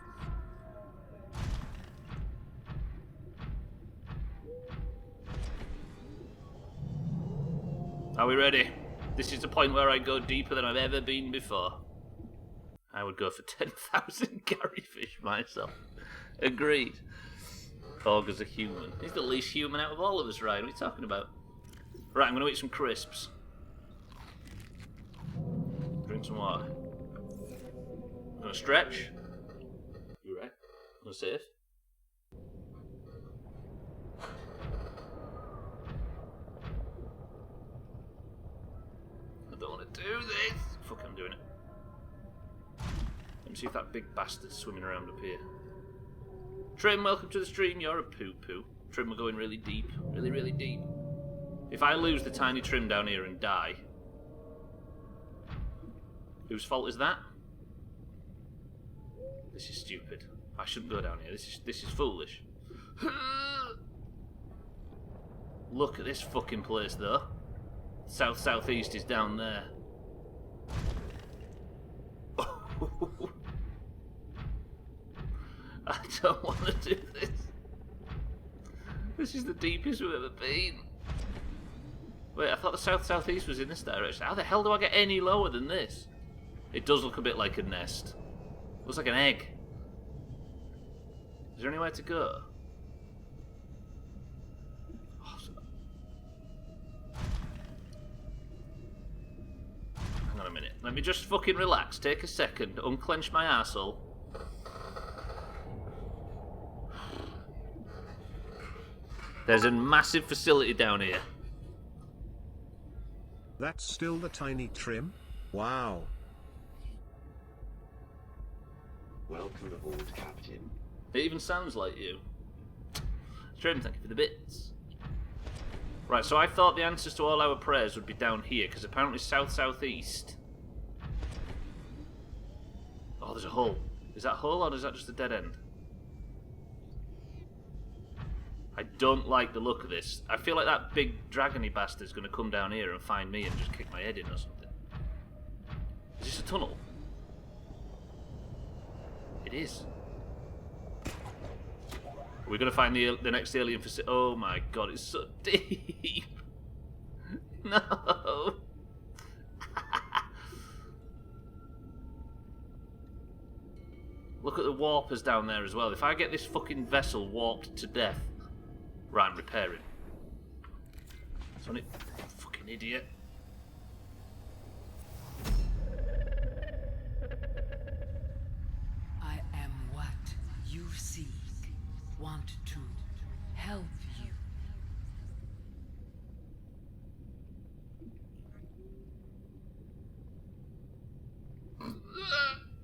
Are we ready? This is the point where I go deeper than I've ever been before. I would go for 10,000 Garyfish myself. Agreed. Augur's a human. He's the least human out of all of us, Ryan. What are you talking about? Right, I'm going to eat some crisps. Drink some water. I'm going to stretch. You right? I'm going to safe. I don't want to do this. Fuck, I'm doing it. Let me see if that big bastard's swimming around up here. Trim, welcome to the stream. You're a poo-poo. Trim, we're going really deep. Really, really deep. If I lose the tiny Trim down here and die, whose fault is that? This is stupid. I shouldn't go down here. This is foolish. Look at this fucking place, though. South-southeast is down there. I don't want to do this. This is the deepest we've ever been. Wait, I thought the south-southeast was in this direction. How the hell do I get any lower than this? It does look a bit like a nest. Looks like an egg. Is there anywhere to go? Oh, hang on a minute. Let me just fucking relax. Take a second. Unclench my arsehole. There's a massive facility down here. That's still the tiny Trim? Wow. Welcome aboard, Captain. It even sounds like you. Trim, thank you for the bits. Right, so I thought the answers to all our prayers would be down here, because apparently south-southeast. Oh, there's a hole. Is that a hole, or is that just a dead end? I don't like the look of this. I feel like that big dragony bastard's going to come down here and find me and just kick my head in or something. Is this a tunnel? It is. We're gonna find the next alien facility. Oh my god, it's so deep. No. Look at the warpers down there as well. If I get this fucking vessel warped to death, right, I'm repairing. It's on it, fucking idiot. I am what you seek. Want to help you.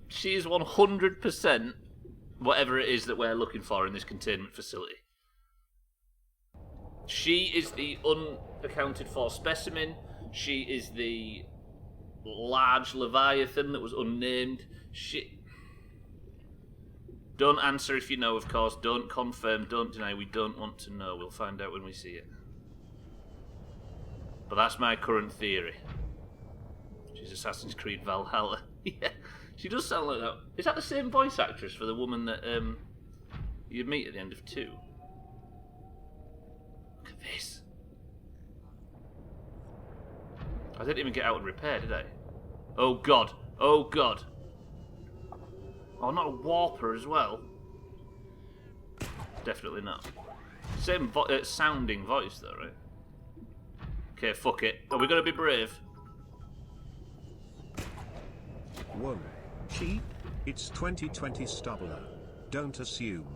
She is 100% whatever it is that we're looking for in this containment facility. She is the unaccounted for specimen. She is the large leviathan that was unnamed. Don't answer if you know, of course. Don't confirm, don't deny. We don't want to know. We'll find out when we see it. But that's my current theory. She's Assassin's Creed Valhalla. Yeah, she does sound like that. Is that the same voice actress for the woman that you'd meet at the end of 2? Look at this. I didn't even get out and repair, did I? Oh god. Oh god. Oh, not a warper as well. Definitely not. Same sounding voice though, right? Okay, fuck it. Are we gonna be brave? Whoa. Cheap? It's 2020 Stubbler. Don't assume.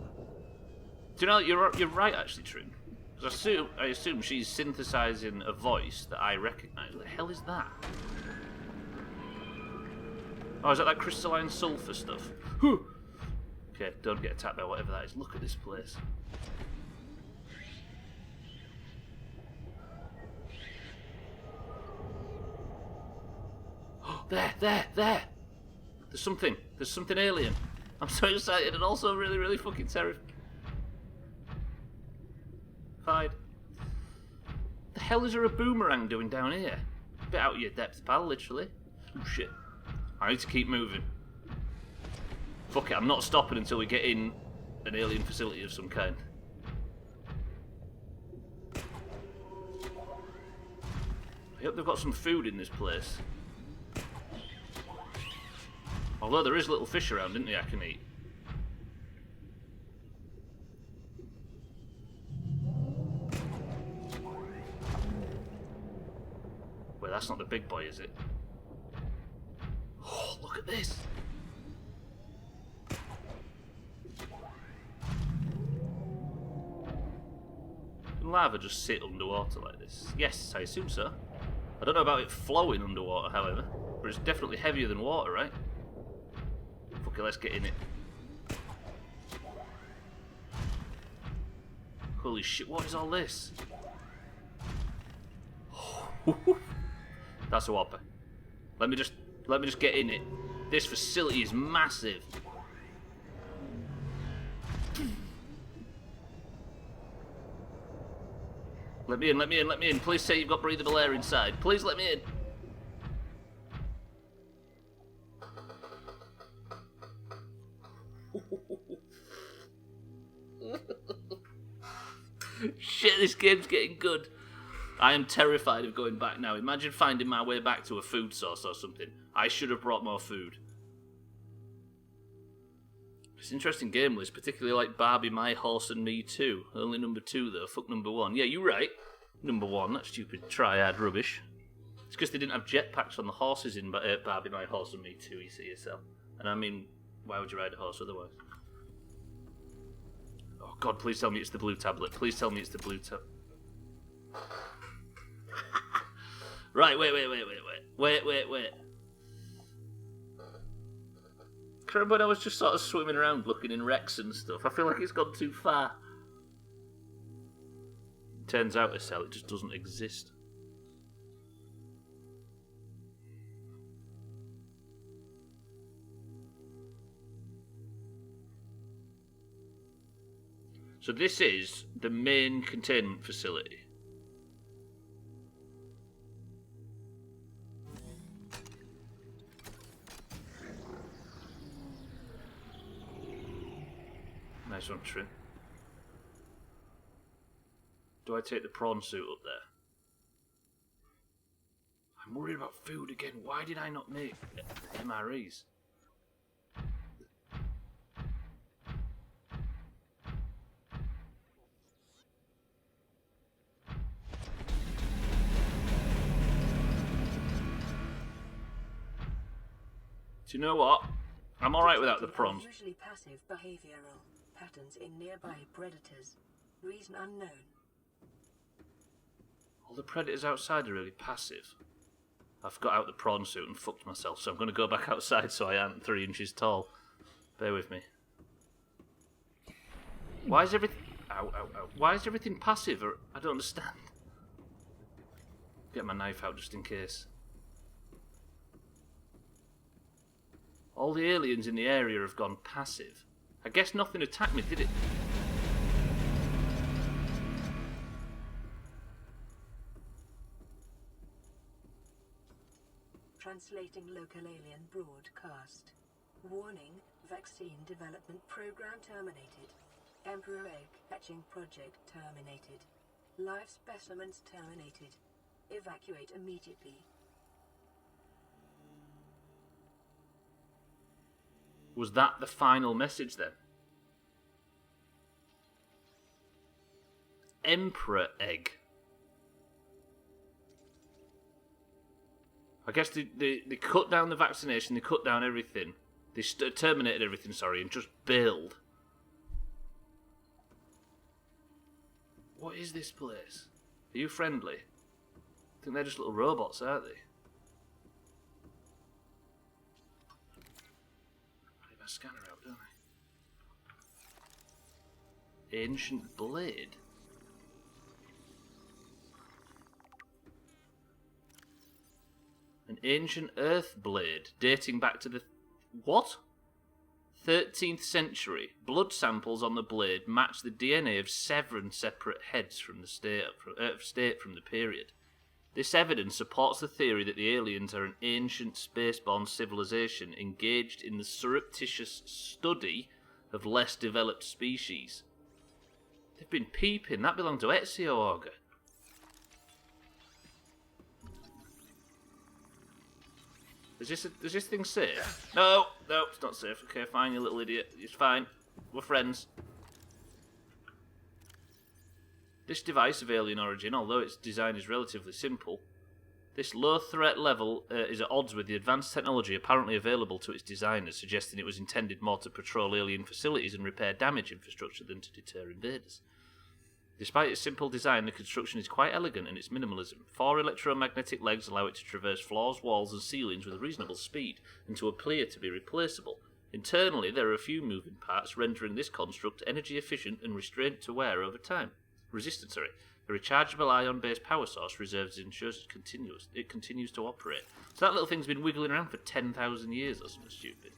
Do you know, you're right actually, Trin. Because I assume she's synthesizing a voice that I recognise. What the hell is that? Oh, is that crystalline sulfur stuff? Whew. Okay, don't get attacked by whatever that is. Look at this place. Oh, there! There's something alien. I'm so excited and also really, really fucking terrified. The hell is there a boomerang doing down here? Bit out of your depth, pal, literally. Oh shit. I need to keep moving. Fuck it, I'm not stopping until we get in an alien facility of some kind. I hope they've got some food in this place. Although there is little fish around, isn't there, I can eat. Well, that's not the big boy, is it? Oh, look at this! Can lava just sit underwater like this? Yes, I assume so. I don't know about it flowing underwater, however, but it's definitely heavier than water, right? Okay, let's get in it. Holy shit, what is all this? That's a whopper. Let me just get in it. This facility is massive. Let me in. Please say you've got breathable air inside. Please let me in. Shit, this game's getting good. I am terrified of going back now. Imagine finding my way back to a food source or something. I should have brought more food. It's an interesting game list, particularly like Barbie, My Horse and Me Too. Only number 2 though, fuck number 1. Yeah, you're right. Number 1, that stupid triad rubbish. It's because they didn't have jetpacks on the horses in Barbie, My Horse and Me Too, you see yourself. And I mean, why would you ride a horse otherwise? Oh god, please tell me it's the blue tablet. Please tell me it's the blue tablet. Right, wait. Remember when I was just sort of swimming around looking in wrecks and stuff? I feel like it's gone too far. Turns out, Estelle, it just doesn't exist. So this is the main containment facility. Nice one, Trin. Do I take the prawn suit up there? I'm worried about food again. Why did I not make MREs? Do you know what? I'm alright without the prawns. Usually passive behavioral patterns in nearby predators. Reason unknown. All the predators outside are really passive. I've got out the prawn suit and fucked myself, so I'm going to go back outside so I aren't 3 inches tall. Bear with me. Why is everything... Ow, ow, ow. Why is everything passive? Or... I don't understand. Get my knife out just in case. All the aliens in the area have gone passive. I guess nothing attacked me, did it? Translating local alien broadcast. Warning, vaccine development program terminated. Emperor egg hatching project terminated. Live specimens terminated. Evacuate immediately. Was that the final message then? Emperor egg. I guess they cut down the vaccination, they cut down everything. They terminated everything, sorry, and just bailed. What is this place? Are you friendly? I think they're just little robots, aren't they? I need my scanner out, don't I? Ancient blade. An ancient earth blade dating back to the... What? 13th century. Blood samples on the blade match the DNA of 7 separate heads from the state from the period. This evidence supports the theory that the aliens are an ancient spaceborne civilization engaged in the surreptitious study of less developed species. They've been peeping. That belonged to Ezio Auger. Is this thing safe? No, it's not safe. Okay, fine, you little idiot. It's fine. We're friends. This device of alien origin, although its design is relatively simple, this low threat level is at odds with the advanced technology apparently available to its designers, suggesting it was intended more to patrol alien facilities and repair damaged infrastructure than to deter invaders. Despite its simple design, the construction is quite elegant in its minimalism. 4 electromagnetic legs allow it to traverse floors, walls and ceilings with a reasonable speed, and to appear to be replaceable. Internally, there are a few moving parts, rendering this construct energy efficient and restrained to wear over time. Resistant. A rechargeable ion-based power source reserves ensures it continues to operate. So that little thing's been wiggling around for 10,000 years or something stupid.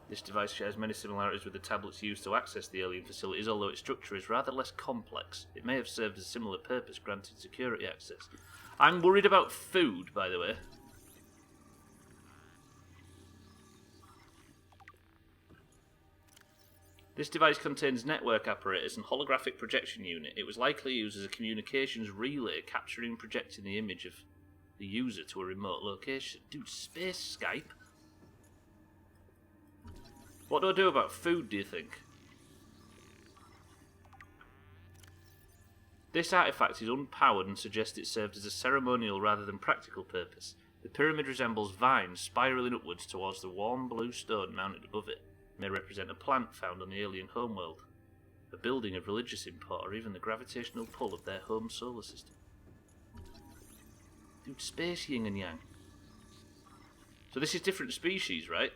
This device shares many similarities with the tablets used to access the alien facilities, although its structure is rather less complex. It may have served a similar purpose, granting security access. I'm worried about food, by the way. This device contains network apparatus and holographic projection unit. It was likely used as a communications relay, capturing and projecting the image of the user to a remote location. Dude, space Skype? What do I do about food, do you think? This artifact is unpowered and suggests it served as a ceremonial rather than practical purpose. The pyramid resembles vines spiralling upwards towards the warm blue stone mounted above it. It may represent a plant found on the alien homeworld, a building of religious import, or even the gravitational pull of their home solar system. Dude, space yin and yang. So this is different species, right?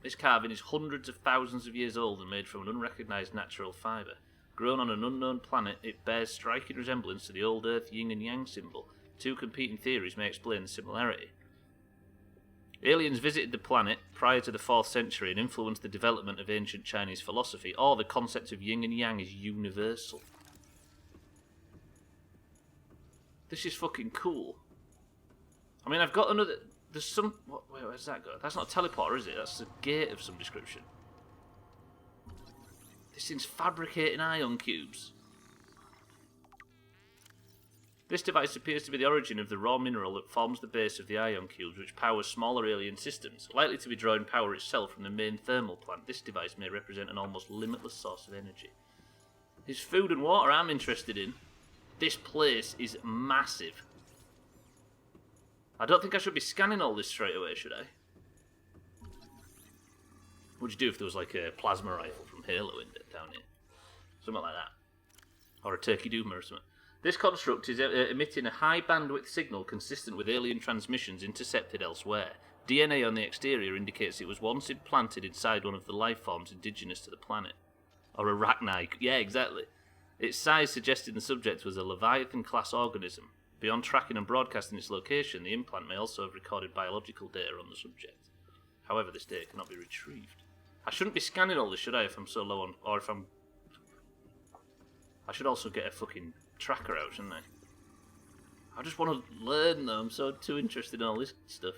This carving is hundreds of thousands of years old and made from an unrecognised natural fibre. Grown on an unknown planet, it bears striking resemblance to the old Earth yin and yang symbol. 2 competing theories may explain the similarity. Aliens visited the planet prior to the 4th century and influenced the development of ancient Chinese philosophy, or the concept of yin and yang is universal. This is fucking cool. I mean, I've got another... There's some... Wait, where's that go? That's not a teleporter, is it? That's a gate of some description. This thing's fabricating ion cubes. This device appears to be the origin of the raw mineral that forms the base of the ion cubes, which powers smaller alien systems. Likely to be drawing power itself from the main thermal plant, this device may represent an almost limitless source of energy. There's food and water I'm interested in. This place is massive. I don't think I should be scanning all this straight away, should I? What'd you do if there was like a plasma rifle from Halo in it down here? Something like that. Or a turkey doomer or something. This construct is emitting a high bandwidth signal consistent with alien transmissions intercepted elsewhere. DNA on the exterior indicates it was once implanted inside one of the life forms indigenous to the planet. Or arachni. Yeah, exactly. Its size suggesting the subject was a Leviathan-class organism. Beyond tracking and broadcasting its location, the implant may also have recorded biological data on the subject. However, this data cannot be retrieved. I shouldn't be scanning all this, should I, if I'm so low on... Or if I'm... I should also get a fucking tracker out, shouldn't I? I just want to learn, though. I'm so too interested in all this stuff.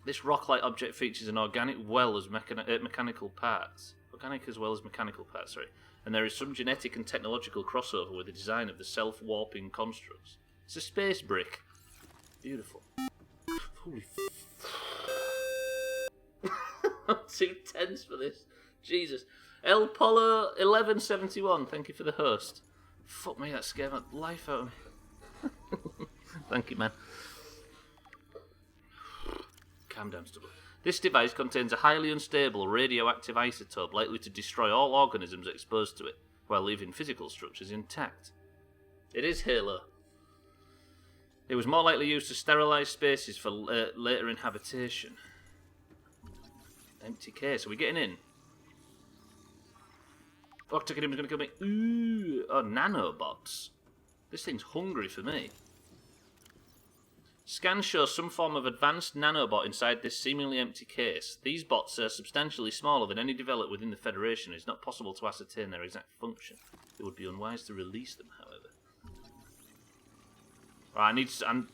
This rock-like object features an organic well as mechanical parts. Organic as well as mechanical parts, sorry. And there is some genetic and technological crossover with the design of the self-warping constructs. It's a space brick. Beautiful. Holy I'm too tense for this. Jesus. El Polo 1171, thank you for the host. Fuck me, that scared my life out of me. Thank you, man. Calm down, Stubbler. This device contains a highly unstable radioactive isotope likely to destroy all organisms exposed to it, while leaving physical structures intact. It is Halo. It was more likely used to sterilise spaces for later inhabitation. Empty case. Are we getting in? Octocadim's going to kill me. Ooh, oh, nanobots. This thing's hungry for me. Scans show some form of advanced nanobot inside this seemingly empty case. These bots are substantially smaller than any developed within the Federation. It's not possible to ascertain their exact function. It would be unwise to release them, however. Right, I'm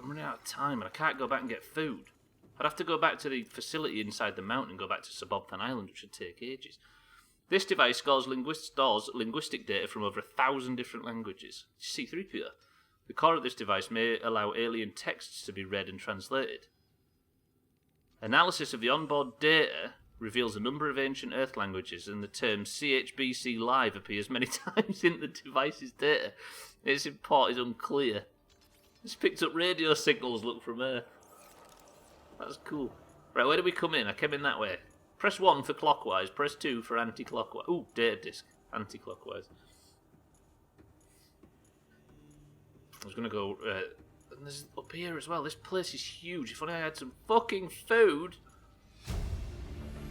running out of time and I can't go back and get food. I'd have to go back to the facility inside the mountain and go back to Subnautica Island, which would take ages. This device stores linguistic data from over 1,000 different languages. C3PO. The core of this device may allow alien texts to be read and translated. Analysis of the onboard data reveals a number of ancient Earth languages, and the term CHBC Live appears many times in the device's data. Its import is unclear. It's picked up radio signals, look, from Earth. That's cool. Right, where do we come in? I came in that way. Press 1 for clockwise, press 2 for anti-clockwise. Ooh, data disk. Anti-clockwise. I was going to go... and there's up here as well. This place is huge. If only I had some fucking food.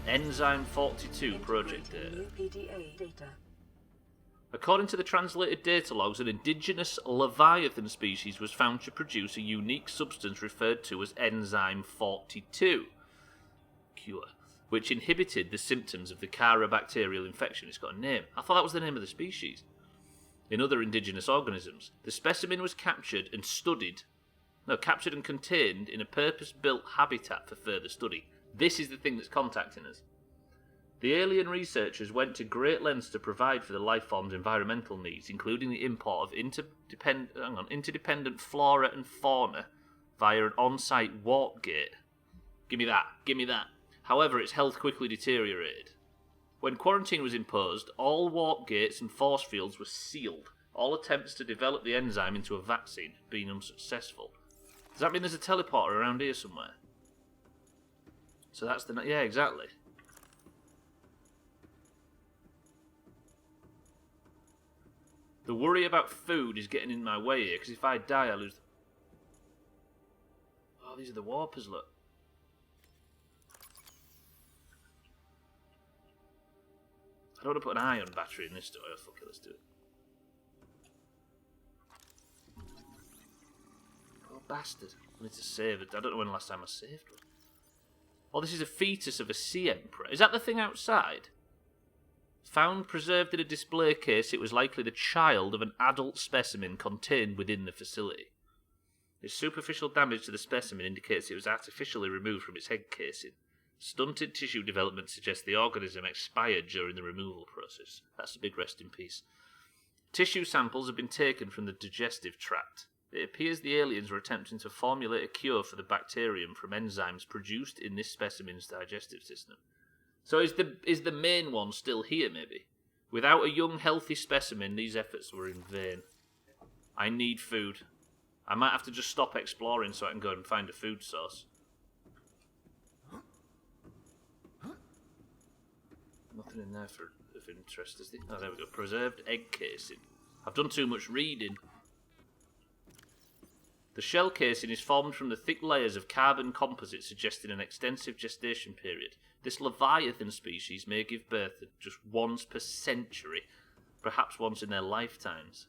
Enzyme 42 project data. PDA data. According to the translated data logs, an indigenous Leviathan species was found to produce a unique substance referred to as Enzyme 42, cure, which inhibited the symptoms of the carabacterial infection. It's got a name. I thought that was the name of the species. In other indigenous organisms, the specimen was captured and contained in a purpose-built habitat for further study. This is the thing that's contacting us. The alien researchers went to great lengths to provide for the life form's environmental needs, including the import of interdependent flora and fauna via an on-site warp gate. Give me that. However, its health quickly deteriorated. When quarantine was imposed, all warp gates and force fields were sealed. All attempts to develop the enzyme into a vaccine have been unsuccessful. Does that mean there's a teleporter around here somewhere? So that's the... Yeah, exactly. The worry about food is getting in my way here, because if I die, I lose... Oh, these are the warpers, look. I don't want to put an ion battery in this door. Oh, fuck it, let's do it. Oh, bastard. I need to save it. I don't know when the last time I saved one. Oh, this is a fetus of a sea emperor. Is that the thing outside? Found preserved in a display case, it was likely the child of an adult specimen contained within the facility. Its superficial damage to the specimen indicates it was artificially removed from its head casing. Stunted tissue development suggests the organism expired during the removal process. That's a big rest in peace. Tissue samples have been taken from the digestive tract. It appears the aliens were attempting to formulate a cure for the bacterium from enzymes produced in this specimen's digestive system. So is the main one still here, maybe? Without a young, healthy specimen, these efforts were in vain. I need food. I might have to just stop exploring so I can go and find a food source. Nothing in there of interest, is there? Oh, there we go. Preserved egg casing. I've done too much reading. The shell casing is formed from the thick layers of carbon composite, suggesting an extensive gestation period. This Leviathan species may give birth just once per century, perhaps once in their lifetimes.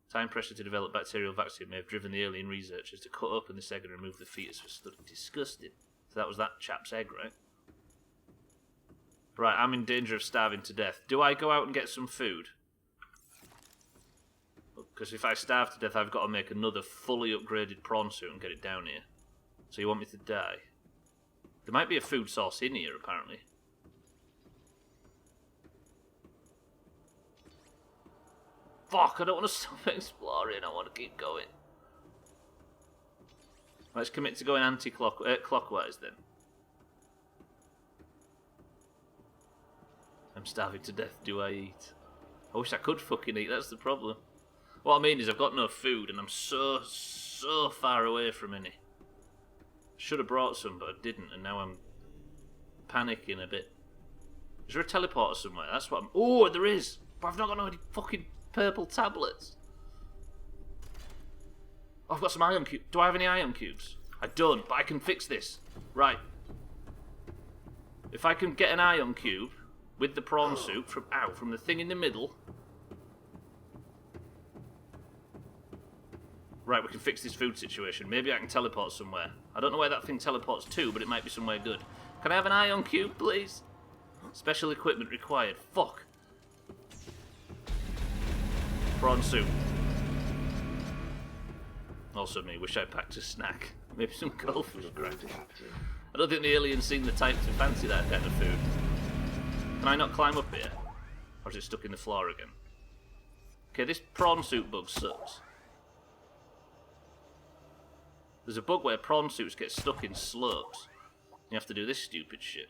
Time pressure to develop bacterial vaccine may have driven the alien researchers to cut open this egg and remove the fetus for study. Disgusting. So that was that chap's egg, right? Right, I'm in danger of starving to death. Do I go out and get some food? Because if I starve to death, I've got to make another fully upgraded prawn suit and get it down here. So you want me to die? There might be a food source in here, apparently. Fuck, I don't want to stop exploring. I want to keep going. Let's commit to going clockwise then. I'm starving to death. Do I eat? I wish I could fucking eat. That's the problem. What I mean is I've got no food and I'm so far away from any. Should have brought some, but I didn't, and now I'm panicking a bit. Is there a teleporter somewhere? That's what I'm... Oh, there is! But I've not got any fucking purple tablets. Oh, I've got some ion cubes. Do I have any ion cubes? I don't, but I can fix this. Right. If I can get an ion cube with the prawn suit from the thing in the middle... Right, we can fix this food situation. Maybe I can teleport somewhere. I don't know where that thing teleports to, but it might be somewhere good. Can I have an ion cube, please? Special equipment required. Fuck. Prawn soup. Also me, wish I packed a snack. Maybe some goldfish grind. I don't think the aliens seem the type to fancy that kind of food. Can I not climb up here? Or is it stuck in the floor again? Okay, this prawn soup bug sucks. There's a bug where prawn suits get stuck in slopes. You have to do this stupid shit.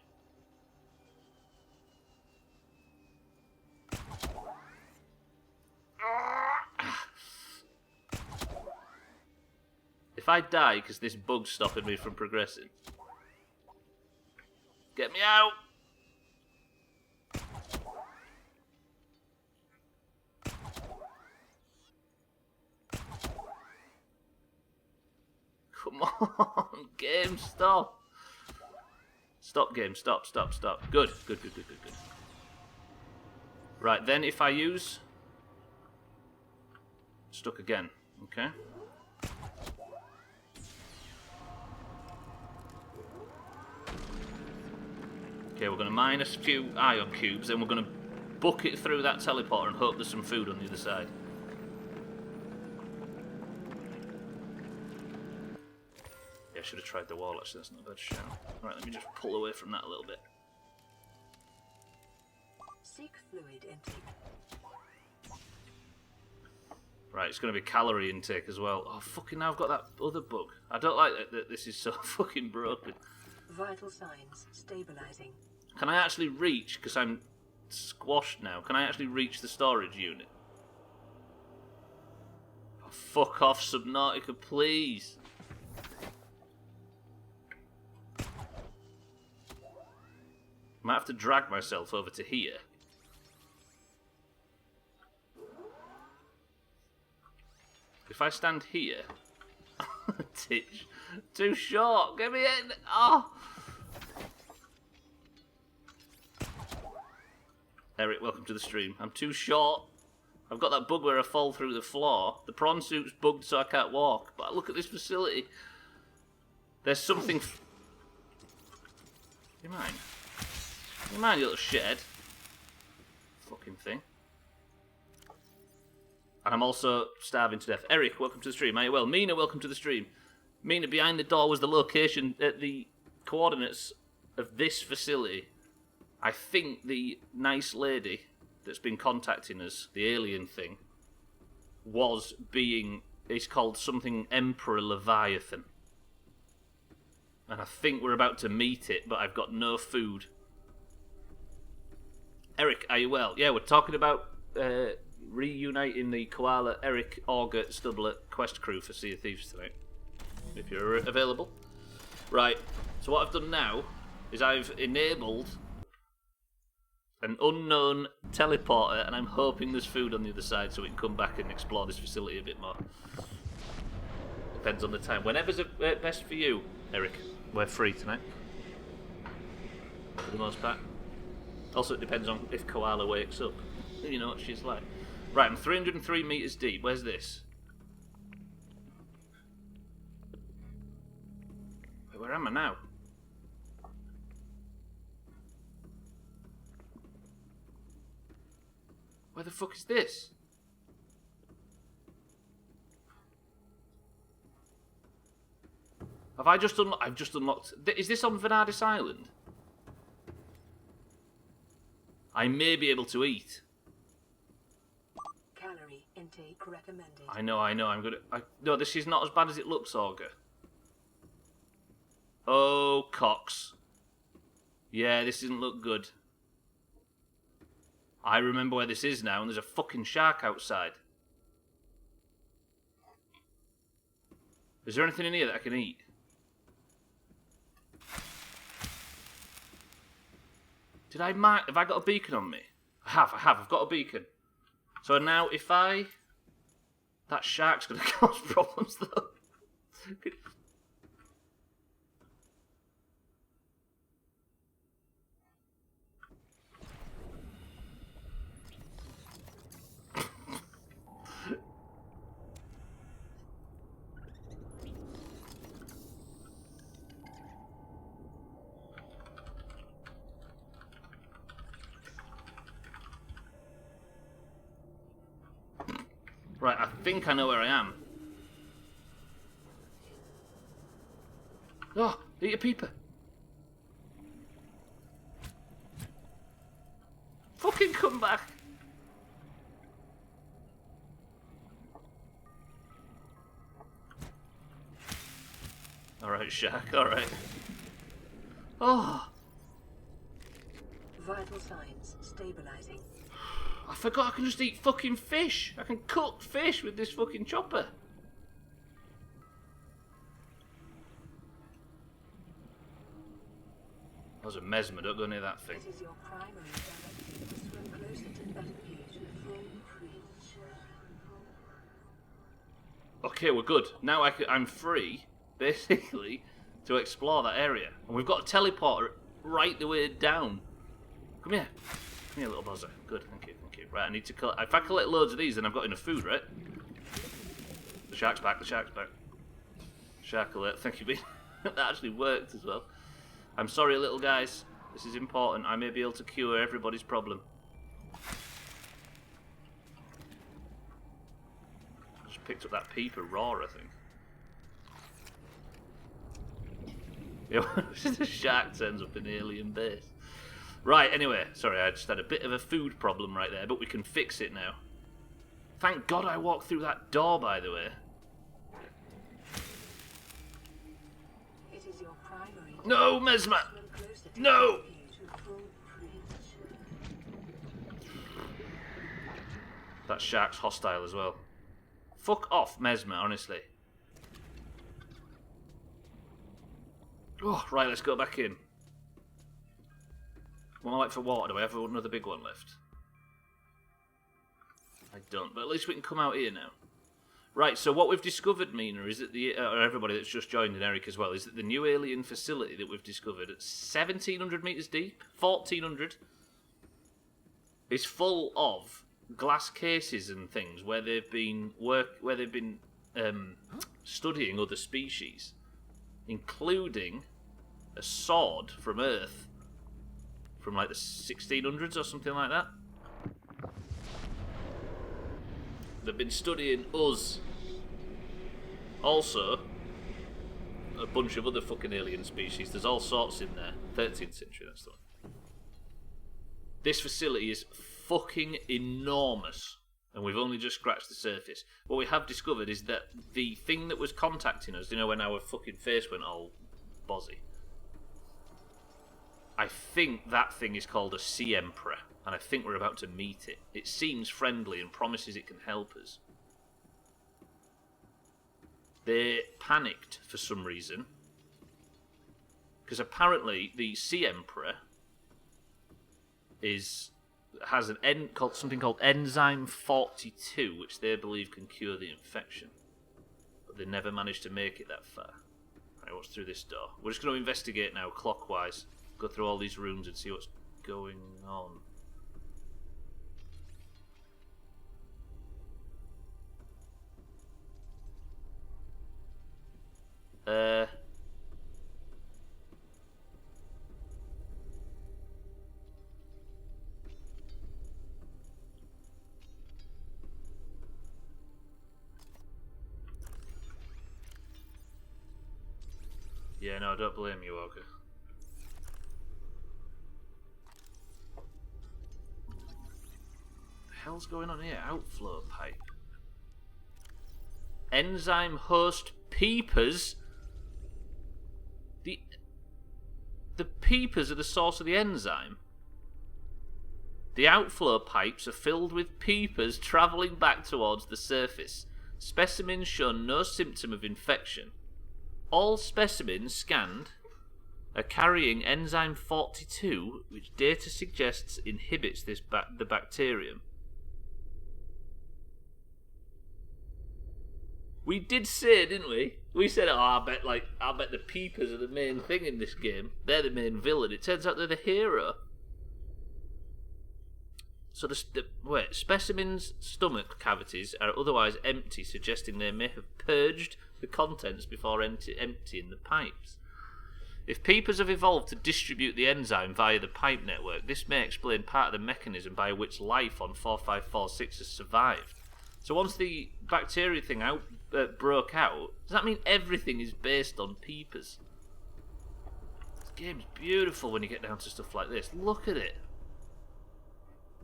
If I die because this bug's stopping me from progressing, get me out! Come on, game, stop. Stop, game, stop. Good. Right, then if I use... Stuck again, okay. Okay, we're going to mine a few ion cubes, then we're going to book it through that teleporter and hope there's some food on the other side. I should have tried the wall, actually, that's not a bad shout. Alright, let me just pull away from that a little bit. Seek fluid intake. Right, it's going to be calorie intake as well. Oh, fucking now I've got that other bug. I don't like that this is so fucking broken. Vital signs stabilizing. Can I actually reach, because I'm squashed now, can I actually reach the storage unit? Oh, fuck off, Subnautica, please. I might have to drag myself over to here. If I stand here... Titch. Too short. Get me in. Oh. Eric, welcome to the stream. I'm too short. I've got that bug where I fall through the floor. The prawn suit's bugged so I can't walk. But look at this facility. There's something... You mind? You mind, you little shithead? Fucking thing. And I'm also starving to death. Eric, welcome to the stream. Well, Mina, welcome to the stream. Mina, behind the door was the location at the coordinates of this facility. I think the nice lady that's been contacting us, the alien thing, it's called something Emperor Leviathan. And I think we're about to meet it, but I've got no food. Eric, are you well? Yeah, we're talking about reuniting the Koala, Eric, Auger, Stubbler quest crew for Sea of Thieves tonight. If you're available. Right, so what I've done now is I've enabled an unknown teleporter, and I'm hoping there's food on the other side so we can come back and explore this facility a bit more. Depends on the time. Whenever's best for you, Eric. We're free tonight, for the most part. Also, it depends on if Koala wakes up. You know what she's like. Right, I'm 303 meters deep. Where's this? Where am I now? Where the fuck is this? Have I just unlocked? I've just unlocked. Is this on Vanadis Island? I may be able to eat. Calorie intake recommended. I know. I'm gonna. No, this is not as bad as it looks, Auger. Oh, Cox. Yeah, this doesn't look good. I remember where this is now, and there's a fucking shark outside. Is there anything in here that I can eat? Did I mark? Have I got a beacon on me? I have. I've got a beacon. So now if that shark's going to cause problems though. Right, I think I know where I am. Oh, eat a peeper. Fucking come back. Alright, shark, alright. Oh. Vital signs stabilizing. I forgot I can just eat fucking fish. I can cook fish with this fucking chopper. That was a mesmer, don't go near that thing. It is your primary directive to swim closer to that view to full creature. Okay, we're good. Now I'm free, basically, to explore that area. And we've got a teleporter right the way down. Come here. Come here, little buzzer. Good, thank you. Right, I need to collect. If I collect loads of these, then I've got enough food, right? The shark's back. Shark alert. Thank you, Ben. That actually worked as well. I'm sorry, little guys. This is important. I may be able to cure everybody's problem. Just picked up that peeper raw, I think. Yeah, the shark turns up in the alien base. Right, anyway, sorry, I just had a bit of a food problem right there, but we can fix it now. Thank God I walked through that door, by the way. It is your primary. No, Mesmer! No! That shark's hostile as well. Fuck off, Mesmer, honestly. Oh, right, let's go back in. What am I like for water? Do I have another big one left? I don't, but at least we can come out here now. Right, so what we've discovered, Mina, is that or everybody that's just joined, and Eric as well, is that the new alien facility that we've discovered at 1,700 metres deep, 1,400, is full of glass cases and things where they've been studying other species, including a sword from Earth from like the 1600s or something like that. They've been studying us. Also, a bunch of other fucking alien species. There's all sorts in there. 13th century, that's the one. This facility is fucking enormous. And we've only just scratched the surface. What we have discovered is that the thing that was contacting us, you know, when our fucking face went all bozzy, I think that thing is called a Sea Emperor, and I think we're about to meet it. It seems friendly and promises it can help us. They panicked for some reason, because apparently the Sea Emperor has something called enzyme 42, which they believe can cure the infection, but they never managed to make it that far. Right, what's through this door? We're just going to investigate now, clockwise. Go through all these rooms and see what's going on. Yeah, no, don't blame you, Walker. The hell's going on here? Outflow pipe. Enzyme host peepers. The peepers are the source of the enzyme. The outflow pipes are filled with peepers travelling back towards the surface. Specimens show no symptom of infection. All specimens scanned are carrying enzyme 42, which data suggests inhibits the bacterium. We did say, didn't we? We said, "Oh, I bet the peepers are the main thing in this game. They're the main villain." It turns out they're the hero. So specimens' stomach cavities are otherwise empty, suggesting they may have purged the contents before emptying the pipes. If peepers have evolved to distribute the enzyme via the pipe network, this may explain part of the mechanism by which life on 4546 has survived. So once the bacteria thing broke out, does that mean everything is based on peepers? This game's beautiful when you get down to stuff like this. Look at it.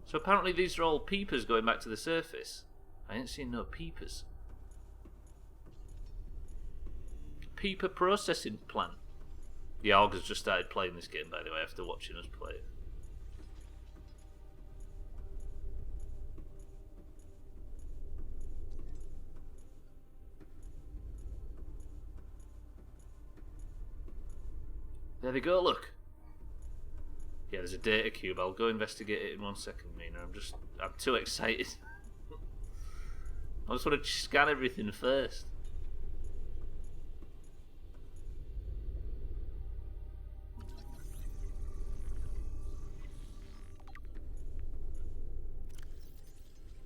So apparently these are all peepers going back to the surface. I ain't seen no peepers. Peeper processing plant. The Augur's just started playing this game, by the way, after watching us play it. There they go, look. Yeah, there's a data cube. I'll go investigate it in 1 second, Mina. I'm too excited. I just want to scan everything first.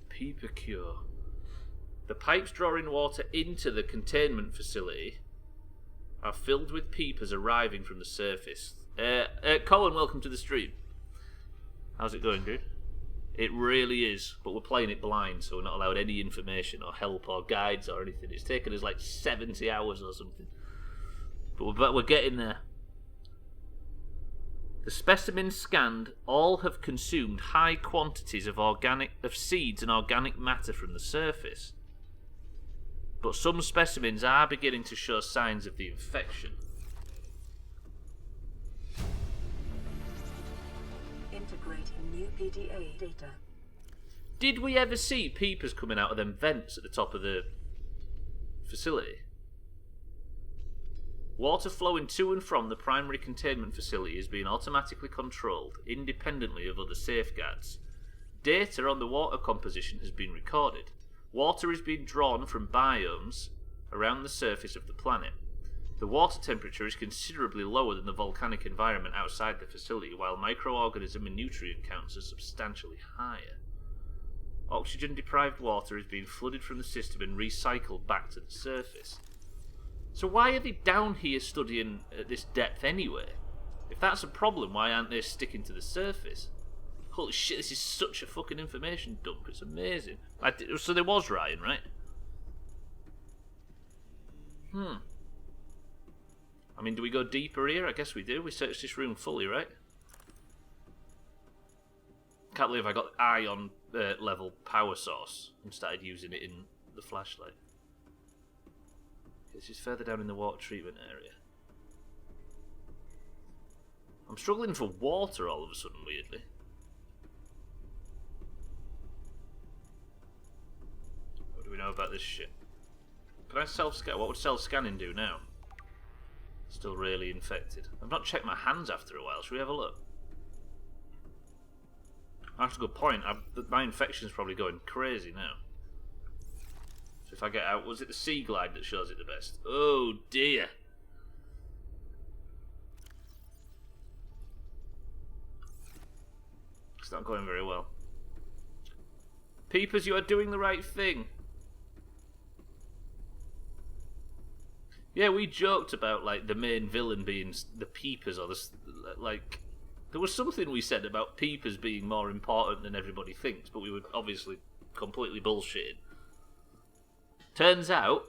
Peeper cure. The pipes drawing water into the containment facility are filled with peepers arriving from the surface. Colin, welcome to the stream. How's it going, dude? It really is, but we're playing it blind, so we're not allowed any information or help or guides or anything. It's taken us like 70 hours or something. But we're getting there. The specimens scanned all have consumed high quantities of seeds and organic matter from the surface. But some specimens are beginning to show signs of the infection. Integrating new PDA data. Did we ever see peepers coming out of them vents at the top of the facility? Water flowing to and from the primary containment facility is being automatically controlled, independently of other safeguards. Data on the water composition has been recorded. Water is being drawn from biomes around the surface of the planet. The water temperature is considerably lower than the volcanic environment outside the facility, while microorganism and nutrient counts are substantially higher. Oxygen-deprived water is being flooded from the system and recycled back to the surface. So why are they down here studying at this depth anyway? If that's a problem, why aren't they sticking to the surface? Holy shit, this is such a fucking information dump. It's amazing. So there was Ryan, right? I mean, do we go deeper here? I guess we do. We searched this room fully, right? Can't believe I got ion level power source and started using it in the flashlight. This is further down in the water treatment area. I'm struggling for water all of a sudden, weirdly. What do we know about this shit? Can I self-scan? What would self-scanning do now? Still really infected. I've not checked my hands after a while. Should we have a look? That's a good point. My infection's probably going crazy now. So if I get out... Was it the Sea Glide that shows it the best? Oh dear. It's not going very well. Peepers, you are doing the right thing. Yeah, we joked about like the main villain being the Peepers, or the like. There was something we said about Peepers being more important than everybody thinks, but we were obviously completely bullshitting. Turns out,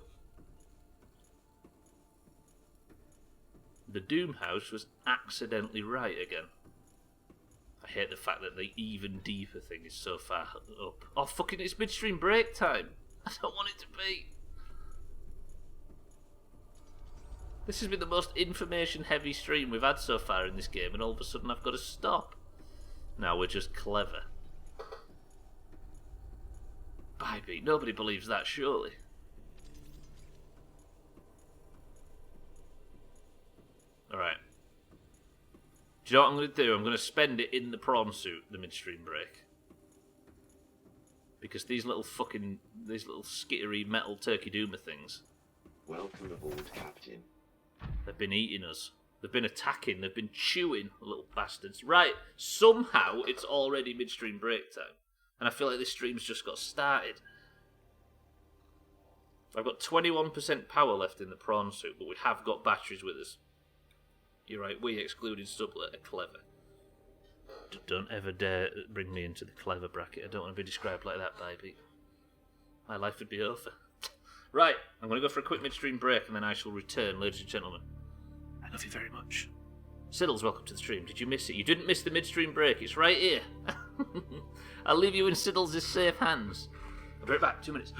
the Doomhaus was accidentally right again. I hate the fact that the even deeper thing is so far up. Oh, fucking, it's midstream break time. I don't want it to be. This has been the most information-heavy stream we've had so far in this game, and all of a sudden I've got to stop. Now we're just clever. Baby, nobody believes that, surely. Alright. Do you know what I'm going to do? I'm going to spend it in the prawn suit, the midstream break. Because these little skittery metal turkey doomer things. Welcome aboard, Captain. They've been eating us. They've been attacking. They've been chewing, the little bastards. Right, somehow it's already midstream break time. And I feel like this stream's just got started. I've got 21% power left in the prawn suit, but we have got batteries with us. You're right, we, excluding Stubbler, are clever. Don't ever dare bring me into the clever bracket. I don't want to be described like that, baby. My life would be over. Right, I'm going to go for a quick midstream break and then I shall return, ladies and gentlemen. I love you very much. Siddles, welcome to the stream. Did you miss it? You didn't miss the midstream break. It's right here. I'll leave you in Siddles' safe hands. I'll be right back. 2 minutes.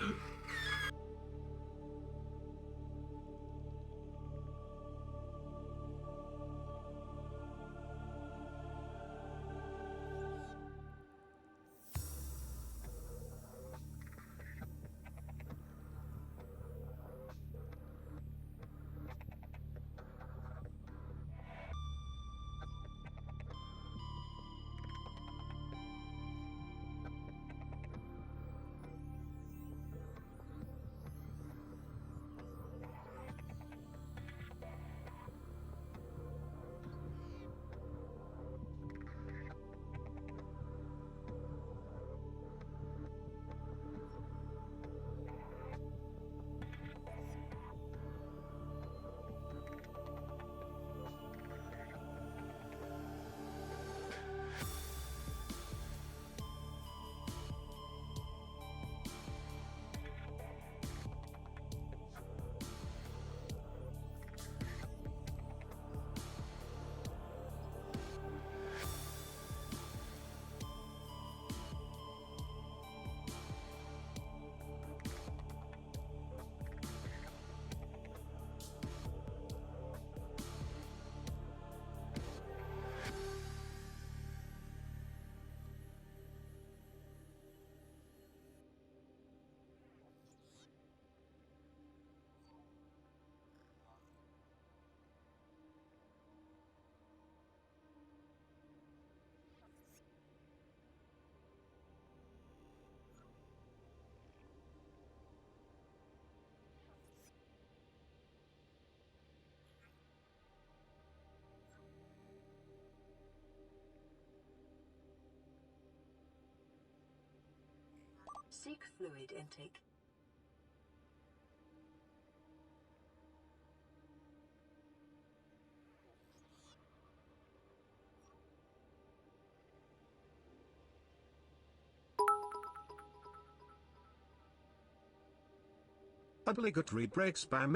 Seek fluid intake. Obligatory breaks by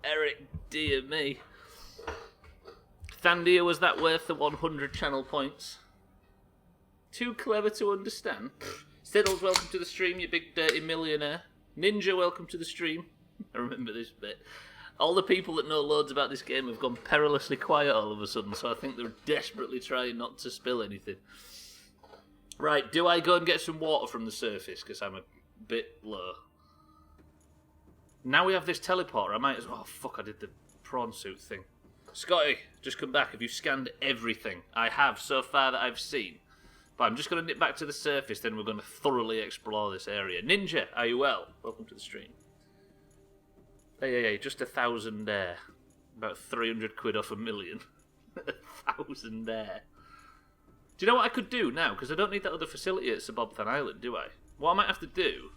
Eric, dear me. Thandia, was that worth the 100 channel points? Too clever to understand. Siddles, welcome to the stream, you big dirty millionaire. Ninja, welcome to the stream. I remember this bit. All the people that know loads about this game have gone perilously quiet all of a sudden, so I think they're desperately trying not to spill anything. Right, do I go and get some water from the surface, because I'm a bit low. Now we have this teleporter, I might as well... Oh, fuck, I did the prawn suit thing. Scotty, just come back. Have you scanned everything? I have, so far that I've seen. But I'm just going to nip back to the surface, then we're going to thoroughly explore this area. Ninja, are you well? Welcome to the stream. Hey, just 1,000 there. About 300 quid off a million. 1,000 there. Do you know what I could do now? Because I don't need that other facility at Subnautica Island, do I? What I might have to do...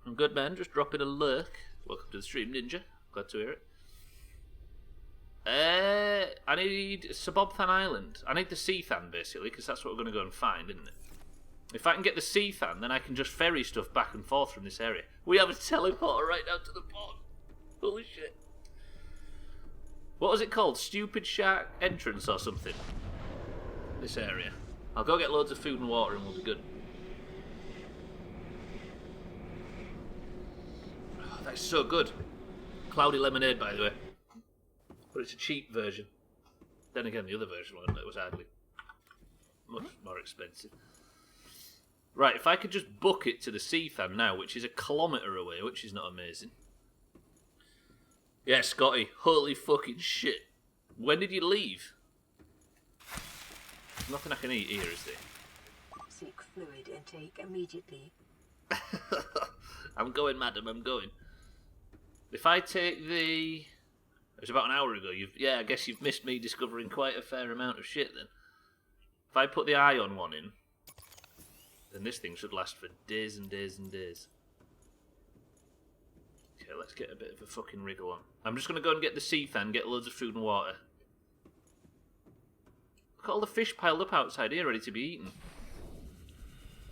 I'm good, man. Just dropping a lurk. Welcome to the stream, Ninja. Glad to hear it. I need Subnautica Island. I need the Seathan, basically, because that's what we're going to go and find, isn't it? If I can get the Seathan, then I can just ferry stuff back and forth from this area. We have a teleporter right down to the pond. Holy shit. What was it called? Stupid Shark Entrance or something? This area. I'll go get loads of food and water and we'll be good. Oh, that's so good. Cloudy lemonade, by the way. But it's a cheap version. Then again, the other version was hardly much more expensive. Right, if I could just book it to the Seathan now, which is 1 kilometre away, which is not amazing. Yeah, Scotty, holy fucking shit. When did you leave? There's nothing I can eat here, is there? Seek fluid intake immediately. I'm going, madam, I'm going. If I take the... It was about an hour ago. Yeah, I guess you've missed me discovering quite a fair amount of shit then. If I put the ion one in, then this thing should last for days and days and days. Okay, let's get a bit of a fucking wriggle on. I'm just going to go and get the Seathan, get loads of food and water. Look at all the fish piled up outside here, ready to be eaten.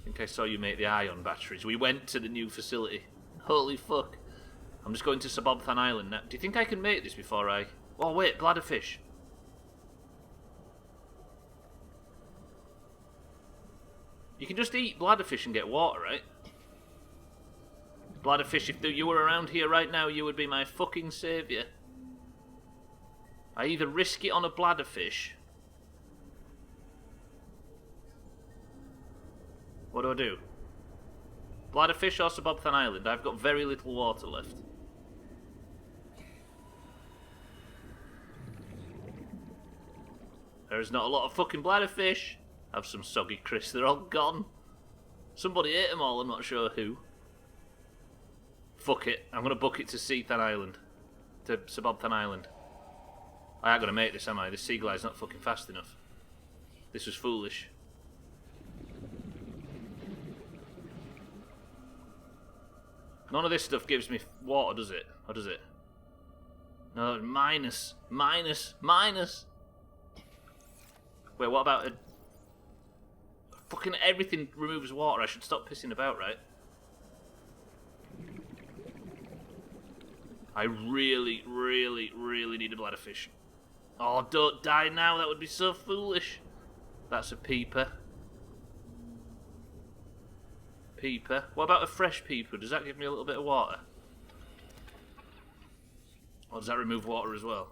I think I saw you make the ion batteries. We went to the new facility. Holy fuck. I'm just going to Subnautica Island now. Do you think I can make this before I... Oh wait, bladderfish. You can just eat bladderfish and get water, right? Bladderfish, if you were around here right now, you would be my fucking saviour. I either risk it on a bladderfish... What do I do? Bladderfish or Subnautica Island? I've got very little water left. There's not a lot of fucking bladderfish. Have some soggy crisps, they're all gone. Somebody ate them all, I'm not sure who. Fuck it, I'm going to book it to Seathan Island. To Subnautica Island. I ain't going to make this, am I? This sea glide's not fucking fast enough. This was foolish. None of this stuff gives me water, does it? Or does it? No, minus. Wait, what about a... Fucking everything removes water. I should stop pissing about, right? I really, really, really need a bladderfish. Oh, don't die now. That would be so foolish. That's a peeper. Peeper. What about a fresh peeper? Does that give me a little bit of water? Or does that remove water as well?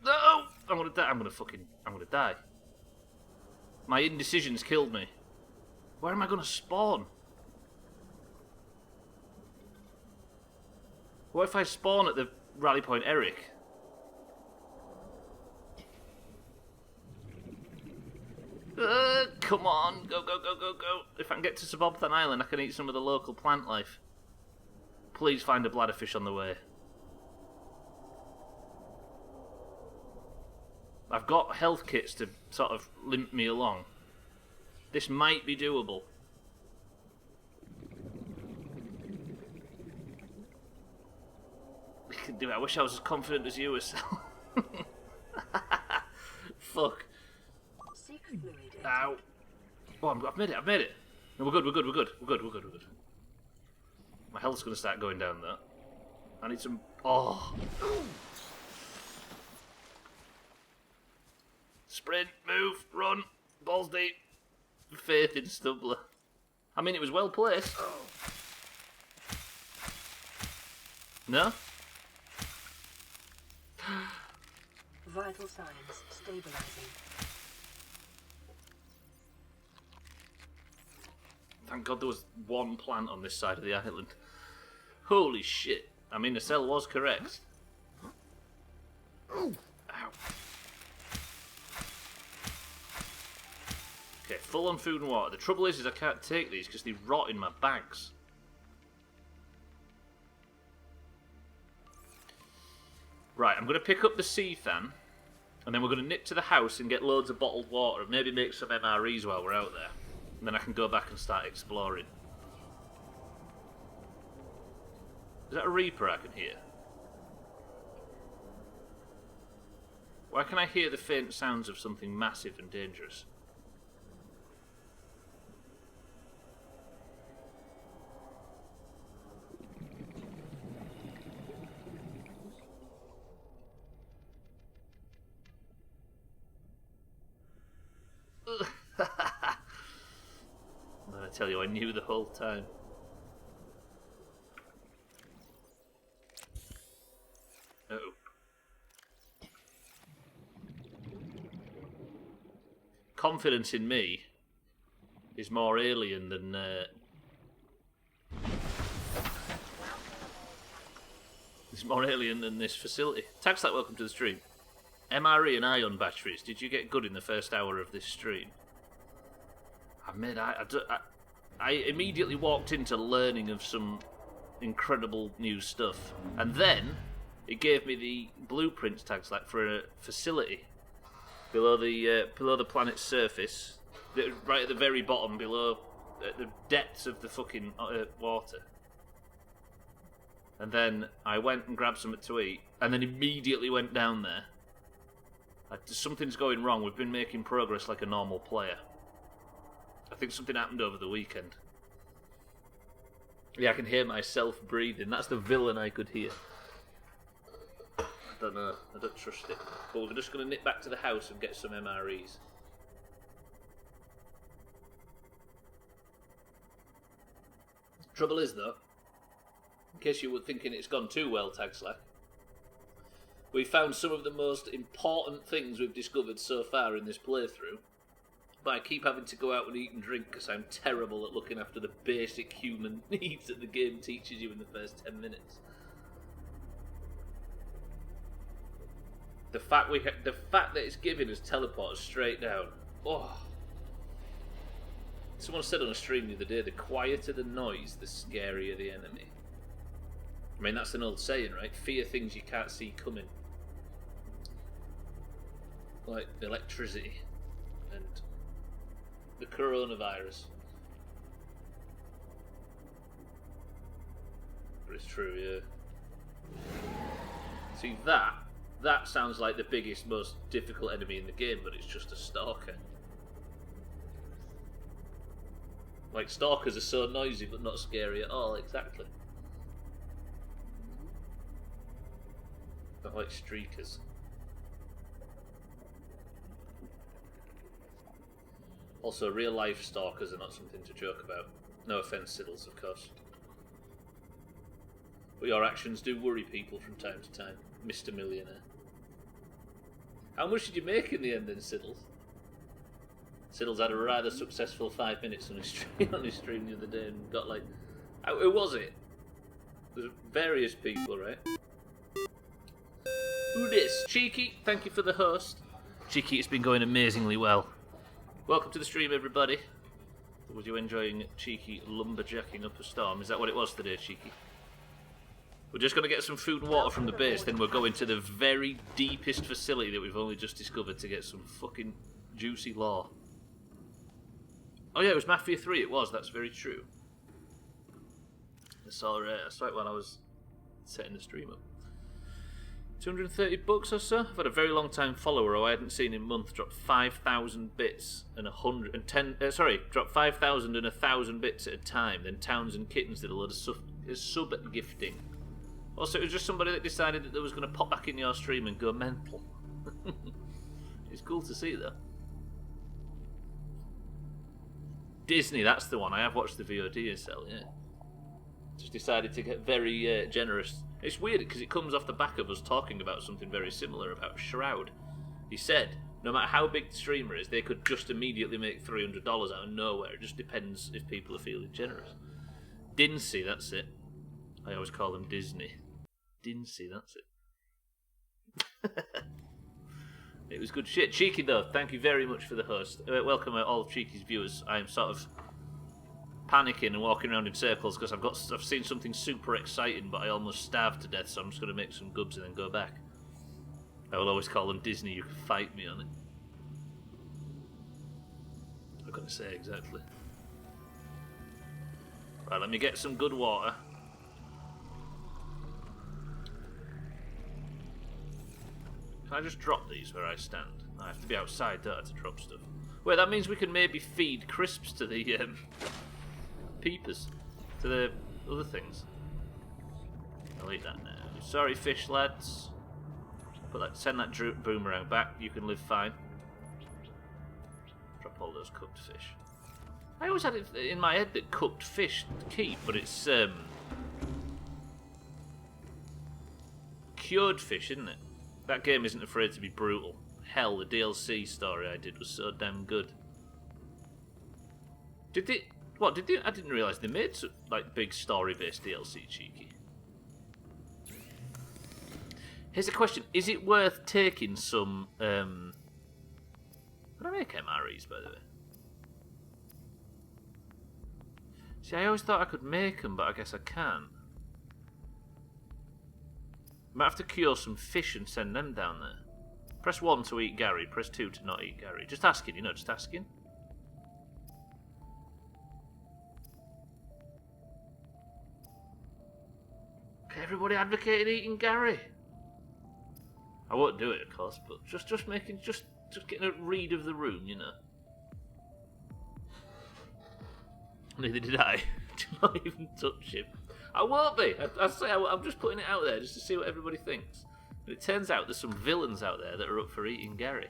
No! I'm gonna die. I'm gonna die. My indecision's killed me. Where am I gonna spawn? What if I spawn at the rally point Eric? Come on, go, go, go, go, go. If I can get to Subnautica Island, I can eat some of the local plant life. Please find a bladderfish on the way. I've got health kits to sort of limp me along. This might be doable. We can do it. I wish I was as confident as you were, Sal. Fuck. Ow. Oh, I've made it. No, we're good. My health's going to start going down, though. I need some... Oh. Sprint, move, run, balls deep. Faith in Stubbler. I mean, it was well placed. No? Vital signs stabilizing. Thank God there was one plant on this side of the island. Holy shit. I mean, the cell was correct. Ow. Okay, full on food and water. The trouble is I can't take these because they rot in my bags. Right, I'm going to pick up the sea fan, and then we're going to nip to the house and get loads of bottled water and maybe make some MREs while we're out there. And then I can go back and start exploring. Is that a Reaper I can hear? Why can I hear the faint sounds of something massive and dangerous? I tell you, I knew the whole time. Uh-oh. Confidence in me is more alien than it's more alien than this facility. Taxlight, welcome to the stream. MRE and ion batteries. Did you get good in the first hour of this stream? I immediately walked into learning of some incredible new stuff, and then it gave me the blueprints tags like for a facility below the planet's surface, right at the very bottom, below at the depths of the fucking water. And then I went and grabbed something to eat, and then immediately went down there. Something's going wrong. We've been making progress like a normal player. I think something happened over the weekend. Yeah, I can hear myself breathing. That's the villain I could hear. I don't know. I don't trust it. But we're just going to nip back to the house and get some MREs. Trouble is, though, in case you were thinking it's gone too well, Tagslack, we found some of the most important things we've discovered so far in this playthrough. But I keep having to go out and eat and drink because I'm terrible at looking after the basic human needs that the game teaches you in the first 10 minutes. The fact that it's giving us teleporters straight down. Oh. Someone said on a stream the other day, the quieter the noise, the scarier the enemy. I mean, that's an old saying, right? Fear things you can't see coming. Like electricity and the coronavirus. But it's true, yeah. See, that sounds like the biggest, most difficult enemy in the game, but it's just a stalker. Like, stalkers are so noisy but not scary at all, exactly. Not like streakers. Also, real life stalkers are not something to joke about. No offence, Siddles, of course. But your actions do worry people from time to time, Mr. Millionaire. How much did you make in the end then, Siddles? Siddles had a rather successful 5 minutes on his stream the other day and got like... Who was it? There's various people, right? Who this? Cheeky, thank you for the host. Cheeky, it's been going amazingly well. Welcome to the stream, everybody. Was you enjoying Cheeky lumberjacking up a storm? Is that what it was today, Cheeky? We're just going to get some food and water from the base, then we're going to the very deepest facility that we've only just discovered to get some fucking juicy lore. Oh yeah, it was Mafia 3, it was, that's very true. I saw it when I was setting the stream up. 230 bucks or so. I've had a very long time follower who I hadn't seen in months drop 5,000 bits and drop 5,000 and 1,000 bits at a time. Then Towns and Kittens did a load of sub gifting. Also, it was just somebody that decided that they was going to pop back in your stream and go mental. It's cool to see though. Disney, that's the one. I have watched the VOD yourself, yeah. Just decided to get very generous. It's weird because it comes off the back of us talking about something very similar about Shroud. He said, no matter how big the streamer is, they could just immediately make $300 out of nowhere. It just depends if people are feeling generous. Dinsey, that's it. I always call them Disney. Dinsey, that's it. It was good shit. Cheeky though, thank you very much for the host. Welcome all of Cheeky's viewers. I'm sort of panicking and walking around in circles because I've seen something super exciting, but I almost starved to death, so I'm just going to make some gubs and then go back. I will always call them Disney. You can fight me on it. I'm going to say exactly. Right, let me get some good water. Can I just drop these where I stand? I have to be outside, don't I, to drop stuff. Wait, that means we can maybe feed crisps to the peepers, to the other things. I'll eat that now. Sorry, fish lads. Send that boomerang back. You can live fine. Drop all those cooked fish. I always had it in my head that cooked fish keep, but it's cured fish, isn't it? That game isn't afraid to be brutal. Hell, the DLC story I did was so damn good. Did it? What did they? I didn't realise they made like big story-based DLC, Cheeky. Here's a question: is it worth taking some? Can I make MREs, by the way? See, I always thought I could make them, but I guess I can't. Might have to cure some fish and send them down there. Press 1 to eat Gary. Press 2 to not eat Gary. Just asking, you know, just asking. Okay, everybody advocating eating Gary. I won't do it, of course, but just getting a read of the room, you know. Neither did I. Do not even touch him. I won't be. I'm just putting it out there just to see what everybody thinks. And it turns out there's some villains out there that are up for eating Gary.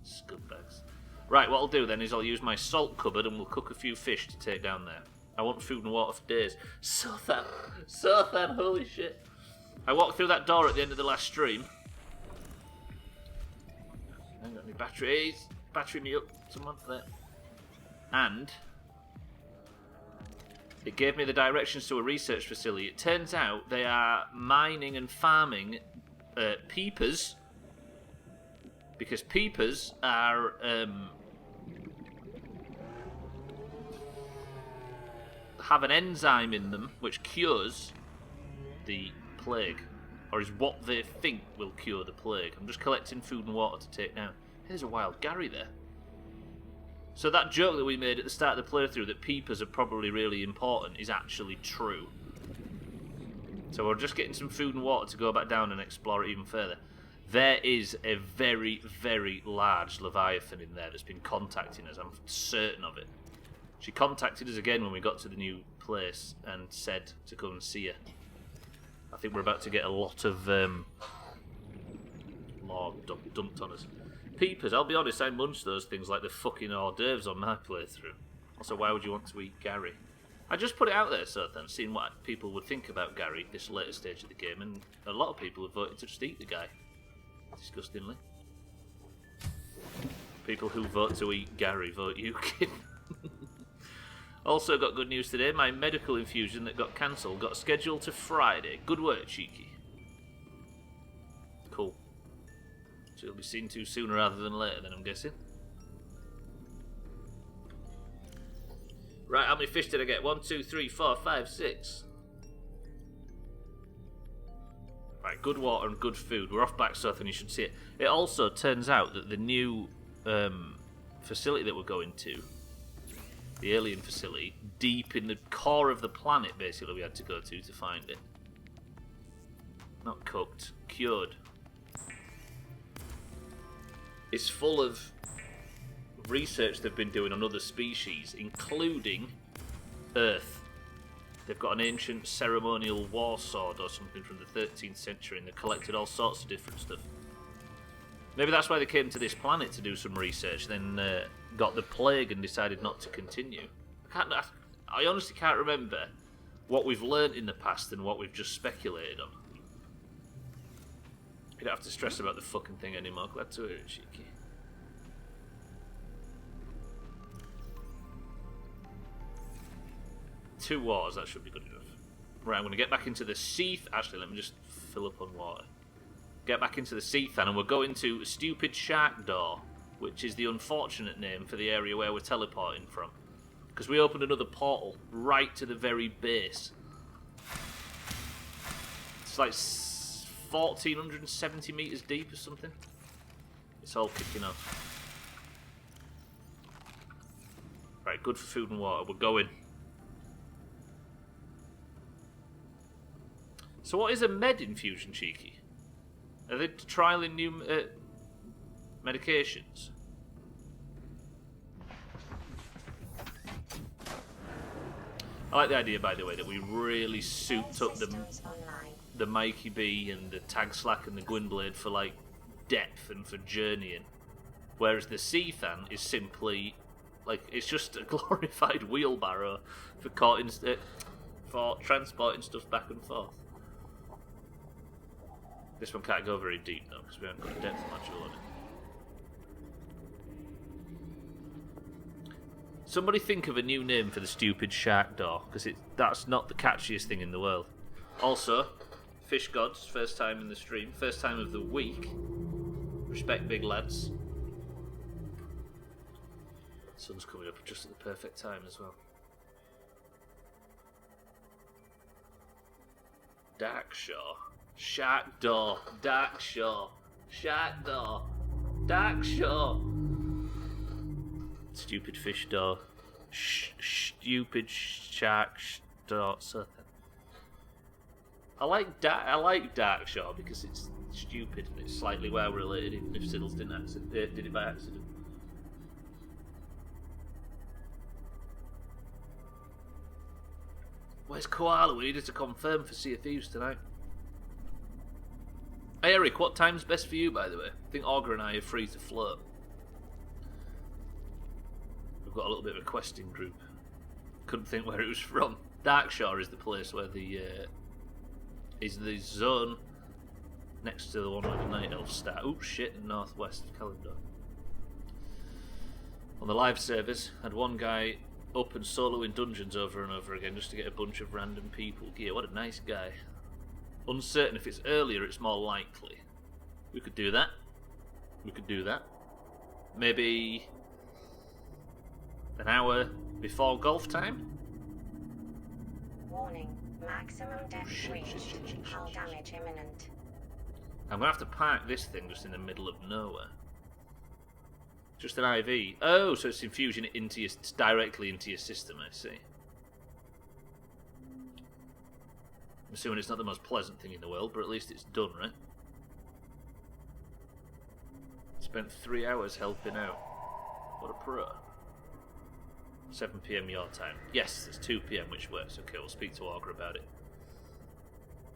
Scumbags. Right, what I'll do then is I'll use my salt cupboard and we'll cook a few fish to take down there. I want food and water for days. Sothan, holy shit. I walked through that door at the end of the last stream. I haven't got any batteries. Battery me up, someone there. And it gave me the directions to a research facility. It turns out they are mining and farming peepers, because peepers are have an enzyme in them which cures the plague, or is what they think will cure the plague. I'm just collecting food and water to take down. There's a wild Gary there. So that joke that we made at the start of the playthrough that peepers are probably really important is actually true. So we're just getting some food and water to go back down and explore it even further. There is a very, very large Leviathan in there that's been contacting us. I'm certain of it. She contacted us again when we got to the new place and said to come and see her. I think we're about to get a lot of lore dumped on us. Peepers, I'll be honest, I munch those things like the fucking hors d'oeuvres on my playthrough. Also, why would you want to eat Gary? I just put it out there, so then, seeing what people would think about Gary this later stage of the game, and a lot of people have voted to just eat the guy. Disgustingly. People who vote to eat Gary vote you, kid. Also got good news today, my medical infusion that got cancelled got scheduled to Friday. Good work, Cheeky. Cool. So you'll be seen to sooner rather than later then, I'm guessing. Right, how many fish did I get? 1, 2, 3, 4, 5, 6. Right, good water and good food. We're off back south and you should see it. It also turns out that the new facility that we're going to, the alien facility, deep in the core of the planet, basically, we had to go to find it. Not cooked, cured. It's full of research they've been doing on other species, including Earth. They've got an ancient ceremonial war sword or something from the 13th century, and they collected all sorts of different stuff. Maybe that's why they came to this planet to do some research, then got the plague and decided not to continue. I honestly can't remember what we've learnt in the past and what we've just speculated on. You don't have to stress about the fucking thing anymore. Glad to hear it, Cheeky. Two waters, that should be good enough. Right, I'm going to get back into the sea. Actually, let me just fill up on water. Get back into the sea then, and we're going to Stupid Shark Door, which is the unfortunate name for the area where we're teleporting from. Because we opened another portal right to the very base. It's like 1,470 metres deep or something. It's all kicking off. Right, good for food and water. We're going. So what is a med infusion, Cheeky? Are they trialling new medications? I like the idea, by the way, that we really souped up the Mikey B and the Tag Slack and the Gwynblade for, like, depth and for journeying. Whereas the Seathan is simply, like, it's just a glorified wheelbarrow for transporting stuff back and forth. This one can't go very deep, though, because we haven't got a depth module on it. Somebody think of a new name for the stupid shark door, because that's not the catchiest thing in the world. Also, Fish Gods, first time in the stream, first time of the week. Respect, big lads. Sun's coming up just at the perfect time as well. Darkshore. Shark door. Darkshore. Shark door. Darkshore. Stupid fish door. Stupid shark door. Something. I like Darkshore because it's stupid and it's slightly well related, even if Siddles did it by accident. Where's Koala? We needed to confirm for Sea of Thieves tonight. Hey Eric, what time's best for you, by the way? I think Augur and I are free to float. We've got a little bit of a questing group. Couldn't think where it was from. Darkshore is the place where is the zone next to the one where the Night Elves start. Oh shit, northwest of Calendar. On the live servers, had one guy up and soloing dungeons over and over again just to get a bunch of random people gear. What a nice guy. Uncertain if it's earlier, it's more likely. We could do that. We could do that. Maybe an hour before golf time? Warning, maximum depth reached. Hull damage imminent. I'm going to have to park this thing just in the middle of nowhere. Just an IV. Oh, so it's infusing it directly into your system, I see. I'm assuming it's not the most pleasant thing in the world, but at least it's done, right? Spent 3 hours helping out. What a pro. 7 PM your time. Yes, it's 2 PM, which works. Okay, we'll speak to Augur about it.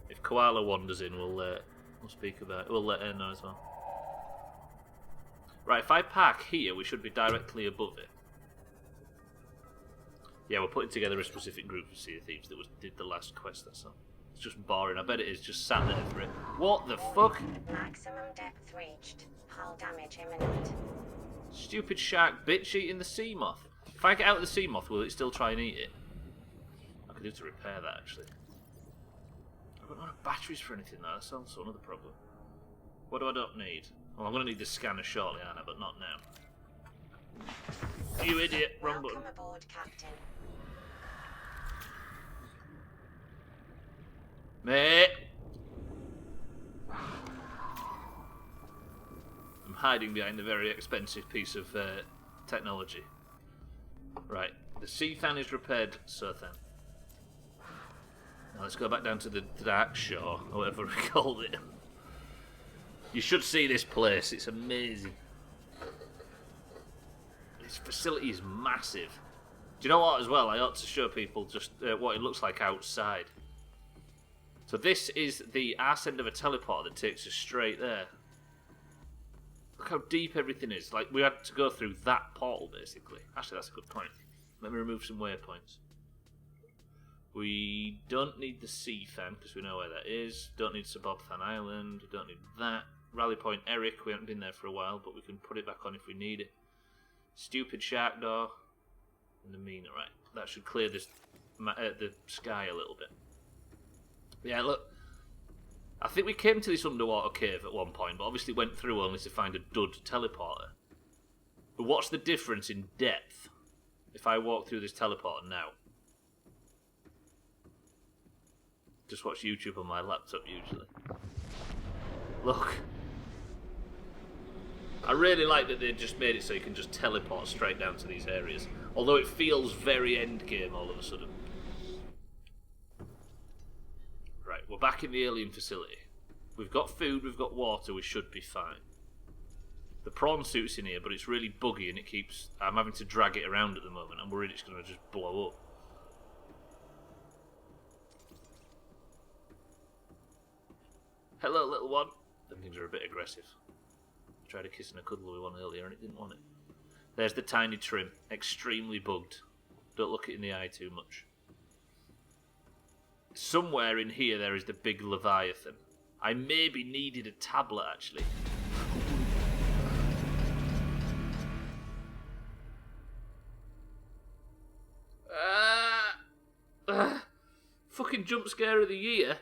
If Koala wanders in, we'll speak about it. We'll let her know as well. Right, if I park here, we should be directly above it. Yeah, we're putting together a specific group of Sea of Thieves that did the last quest, that's all. It's just boring. I bet it is just sat there for it. What the fuck? Maximum depth reached. Hull damage imminent. Stupid shark bitch eating the sea moth. If I get out of the sea moth, will it still try and eat it? I could do to repair that, actually. I've got no batteries for anything though, that's also another problem. What do I not need? Well, I'm going to need the scanner shortly, aren't I? But not now. You idiot, wrong button. Welcome aboard, Captain. Mate! I'm hiding behind a very expensive piece of technology. Right, the sea fan is repaired, so then. Now let's go back down to the dark shore, or whatever we called it. You should see this place, it's amazing. This facility is massive. Do you know what as well? I ought to show people just what it looks like outside. So this is the arse end of a teleporter that takes us straight there. Look how deep everything is. Like, we had to go through that portal, basically. Actually, that's a good point. Let me remove some waypoints. We don't need the sea fan, because we know where that is. Don't need Subnautica Island. We don't need that. Rally Point Eric, we haven't been there for a while, but we can put it back on if we need it. Stupid shark door. And the Mina, right. That should clear this, the sky a little bit. Yeah, look. I think we came to this underwater cave at one point, but obviously went through only to find a dud teleporter. But what's the difference in depth if I walk through this teleporter now? Just watch YouTube on my laptop usually. Look. I really like that they just made it so you can just teleport straight down to these areas. Although it feels very endgame all of a sudden. Right, we're back in the alien facility. We've got food, we've got water, we should be fine. The prawn suit's in here, but it's really buggy and it keeps... I'm having to drag it around at the moment. I'm worried it's going to just blow up. Hello, little one. Them things are a bit aggressive. I tried a kiss and a cuddle with one earlier and it didn't want it. There's the tiny trim. Extremely bugged. Don't look it in the eye too much. Somewhere in here there is the big Leviathan. I maybe needed a tablet actually. Fucking jump scare of the year.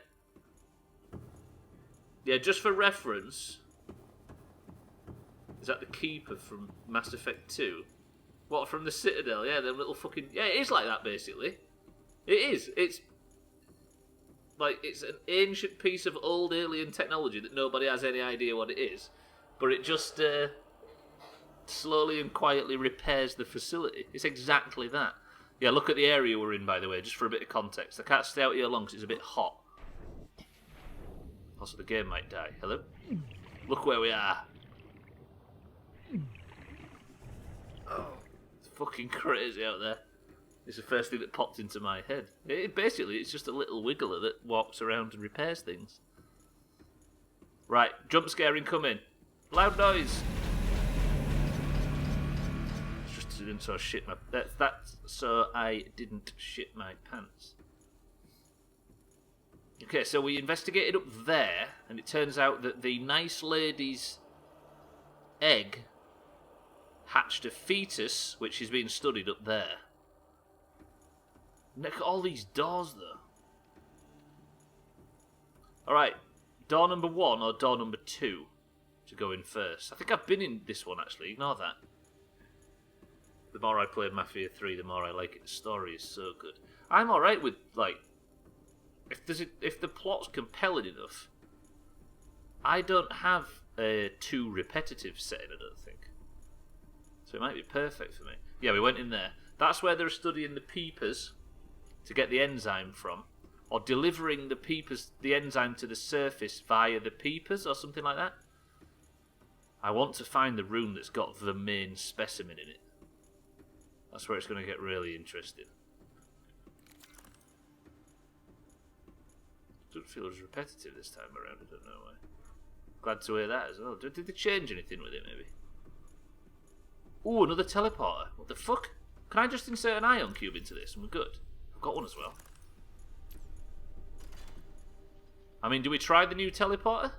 Yeah, just for reference. Is that the Keeper from Mass Effect 2? What, from the Citadel? Yeah, them little fucking... Yeah, it is like that, basically. It is. It's... Like, it's an ancient piece of old alien technology that nobody has any idea what it is. But it just slowly and quietly repairs the facility. It's exactly that. Yeah, look at the area we're in, by the way, just for a bit of context. I can't stay out here long because it's a bit hot. Also, the game might die. Hello? Look where we are. Oh, it's fucking crazy out there. It's the first thing that popped into my head. Basically, it's just a little wiggler that walks around and repairs things. Right, jump scare incoming. Loud noise. It's just so I shit my... That's so I didn't shit my pants. Okay, so we investigated up there, and it turns out that the nice lady's egg hatched a fetus, which is being studied up there. Look at all these doors, though. Alright, door number 1 or door number 2 to go in first. I think I've been in this one, actually. Ignore that. The more I played Mafia 3, the more I like it. The story is so good. I'm alright with, like... If the plot's compelling enough, I don't have a too repetitive setting, I don't think. So it might be perfect for me. Yeah, we went in there. That's where they're studying the peepers to get the enzyme from. Or delivering the enzyme to the surface via the peepers or something like that. I want to find the room that's got the main specimen in it. That's where it's going to get really interesting. Doesn't feel as repetitive this time around, I don't know why. Glad to hear that as well. Did they change anything with it, maybe? Ooh, another teleporter. What the fuck? Can I just insert an ion cube into this and we're good? I've got one as well. I mean, do we try the new teleporter?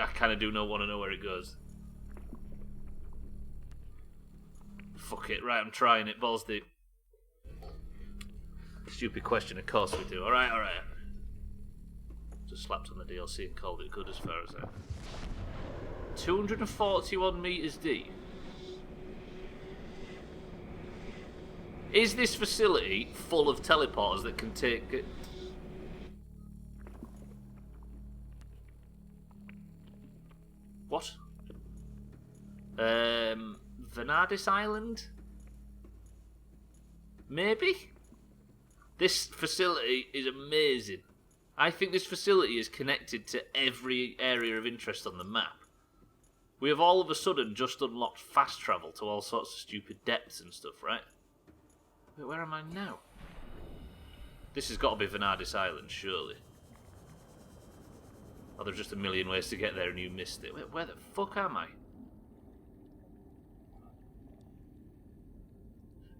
I kind of do not want to know where it goes. Fuck it. Right, I'm trying it. Balls deep. Stupid question, of course we do. Alright, alright. Just slapped on the DLC and called it good as far as that. 241 metres deep. Is this facility full of teleporters that can take... What? Vanadis Island? Maybe? This facility is amazing. I think this facility is connected to every area of interest on the map. We have all of a sudden just unlocked fast travel to all sorts of stupid depths and stuff, right? Wait, where am I now? This has got to be Vanadis Island, surely. Oh, there's just a million ways to get there and you missed it. Wait, where the fuck am I?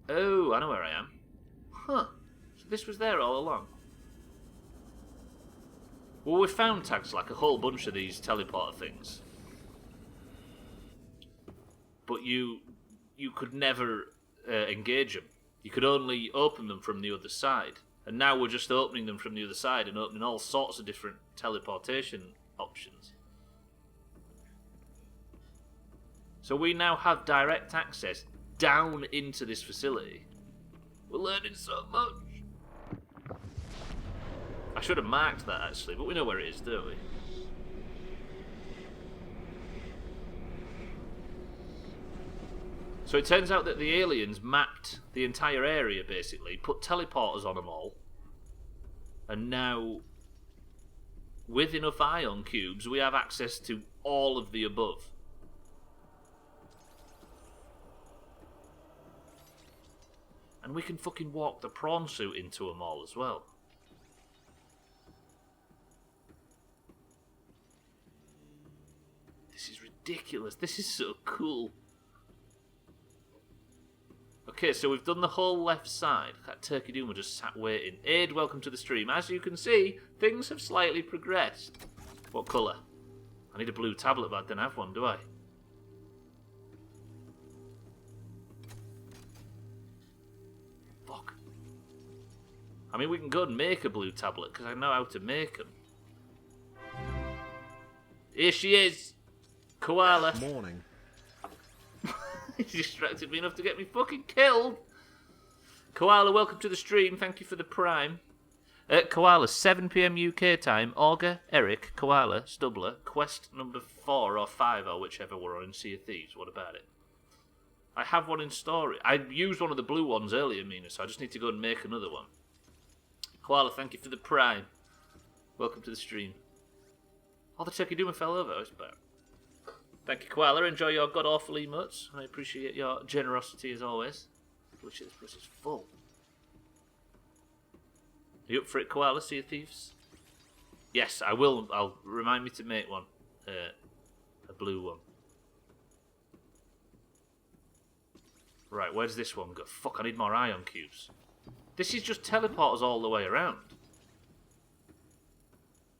Oh, I know where I am. Huh. So this was there all along. Well, we found tags like a whole bunch of these teleporter things. But you could never engage them. You could only open them from the other side. And now we're just opening them from the other side and opening all sorts of different teleportation options. So we now have direct access down into this facility. We're learning so much. I should have marked that actually, but we know where it is, don't we? So it turns out that the aliens mapped the entire area, basically, put teleporters on them all, and now, with enough ion cubes, we have access to all of the above. And we can fucking walk the prawn suit into them all as well. This is ridiculous. This is so cool. Okay, so we've done the whole left side. That Turkey Doomer just sat waiting. Aid, welcome to the stream. As you can see, things have slightly progressed. What colour? I need a blue tablet, but I don't have one, do I? Fuck. I mean, we can go and make a blue tablet, because I know how to make them. Here she is! Koala. Morning. He distracted me enough to get me fucking killed. Koala, welcome to the stream. Thank you for the prime. Koala, 7 PM UK time. Auger, Eric, Koala, Stubbler, quest number 4 or 5 or whichever we're on in Sea of Thieves. What about it? I have one in story. I used one of the blue ones earlier, Mina, so I just need to go and make another one. Koala, thank you for the prime. Welcome to the stream. Oh, the Turkey Doomer fell over. Oh, it's back. Thank you, Koala. Enjoy your god-awful emotes. I appreciate your generosity as always. Holy shit, this place is full. Are you up for it, Koala? Sea of Thieves? Yes, I will. I'll remind me to make one. A blue one. Right, where does this one go? Fuck, I need more ion cubes. This is just teleporters all the way around.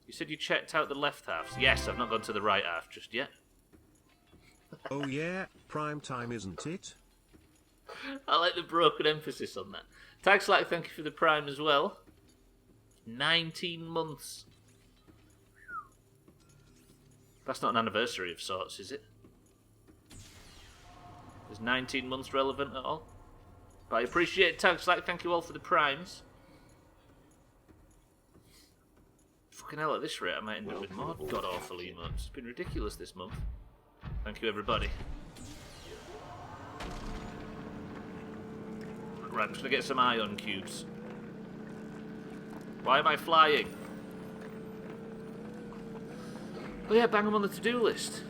You said you checked out the left halves. Yes, I've not gone to the right half just yet. Oh yeah, prime time, isn't it? I like the broken emphasis on that. Tag Slack, thank you for the prime as well. 19 months. That's not an anniversary of sorts, is it? Is 19 months relevant at all? But I appreciate Tag Slack, thank you all for the primes. Fucking hell, at this rate I might end up with more god-awful emotes. It's been ridiculous this month. Thank you, everybody. Right, I'm just going to get some ion cubes. Why am I flying? Oh yeah, bang them on the to-do list.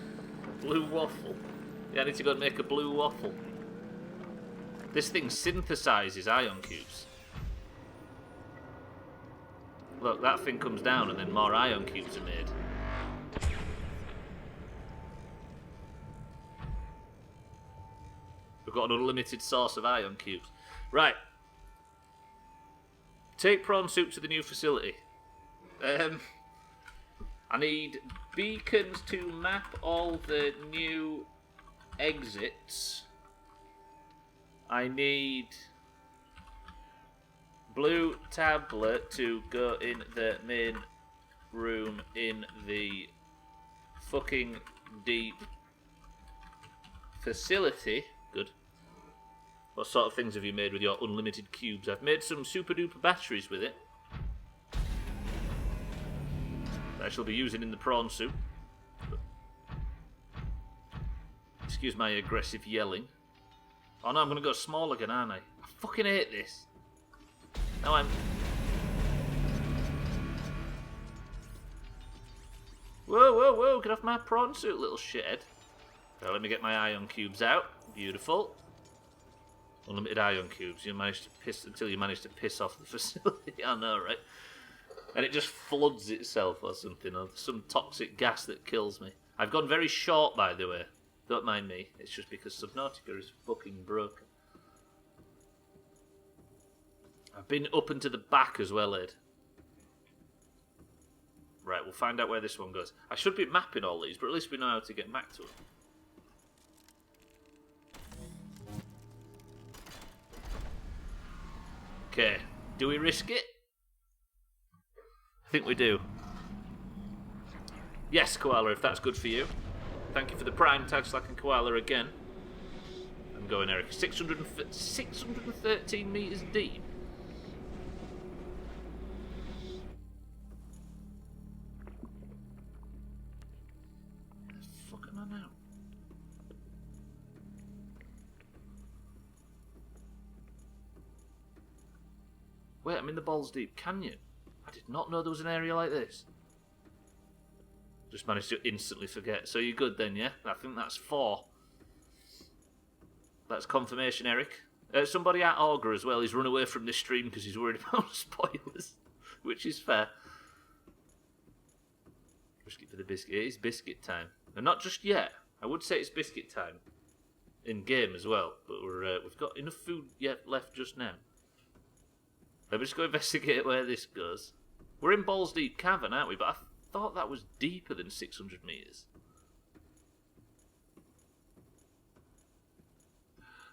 Blue waffle. Yeah, I need to go and make a blue waffle. This thing synthesizes ion cubes. Look, that thing comes down and then more ion cubes are made. We've got an unlimited source of ion cubes. Right. Take prawn soup to the new facility. I need beacons to map all the new exits. I need blue tablet to go in the main room in the fucking deep facility. Good. What sort of things have you made with your unlimited cubes? I've made some super duper batteries with it that I shall be using in the prawn soup. Excuse my aggressive yelling. Oh no, I'm gonna go small again, aren't I? I fucking hate this. Now I'm... Whoa, whoa, whoa, get off my prawn suit, little shithead. Now let me get my ion cubes out. Beautiful. Unlimited ion cubes. You managed to piss until you managed to piss off the facility. I know, right? And it just floods itself or something, or some toxic gas that kills me. I've gone very short, by the way. Don't mind me. It's just because Subnautica is fucking broken. I've been up and to the back as well, Ed. Right, we'll find out where this one goes. I should be mapping all these, but at least we know how to get back to them. Okay, do we risk it? I think we do. Yes, Koala, if that's good for you. Thank you for the prime tag, Slack and Koala again. I'm going, Eric. 613 metres deep. Where the fuck am I now? Wait, I'm in the Balls Deep Canyon. I did not know there was an area like this. Just managed to instantly forget. So you're good then, yeah? I think that's 4. That's confirmation, Eric. Somebody at Augur as well. He's run away from this stream because he's worried about spoilers, which is fair. Risk it for the biscuit. It is biscuit time. And not just yet. I would say it's biscuit time. In game as well. But we've got enough food yet left just now. Let me just go investigate where this goes. We're in Balls Deep Cavern, aren't we? But I thought that was deeper than 600 metres.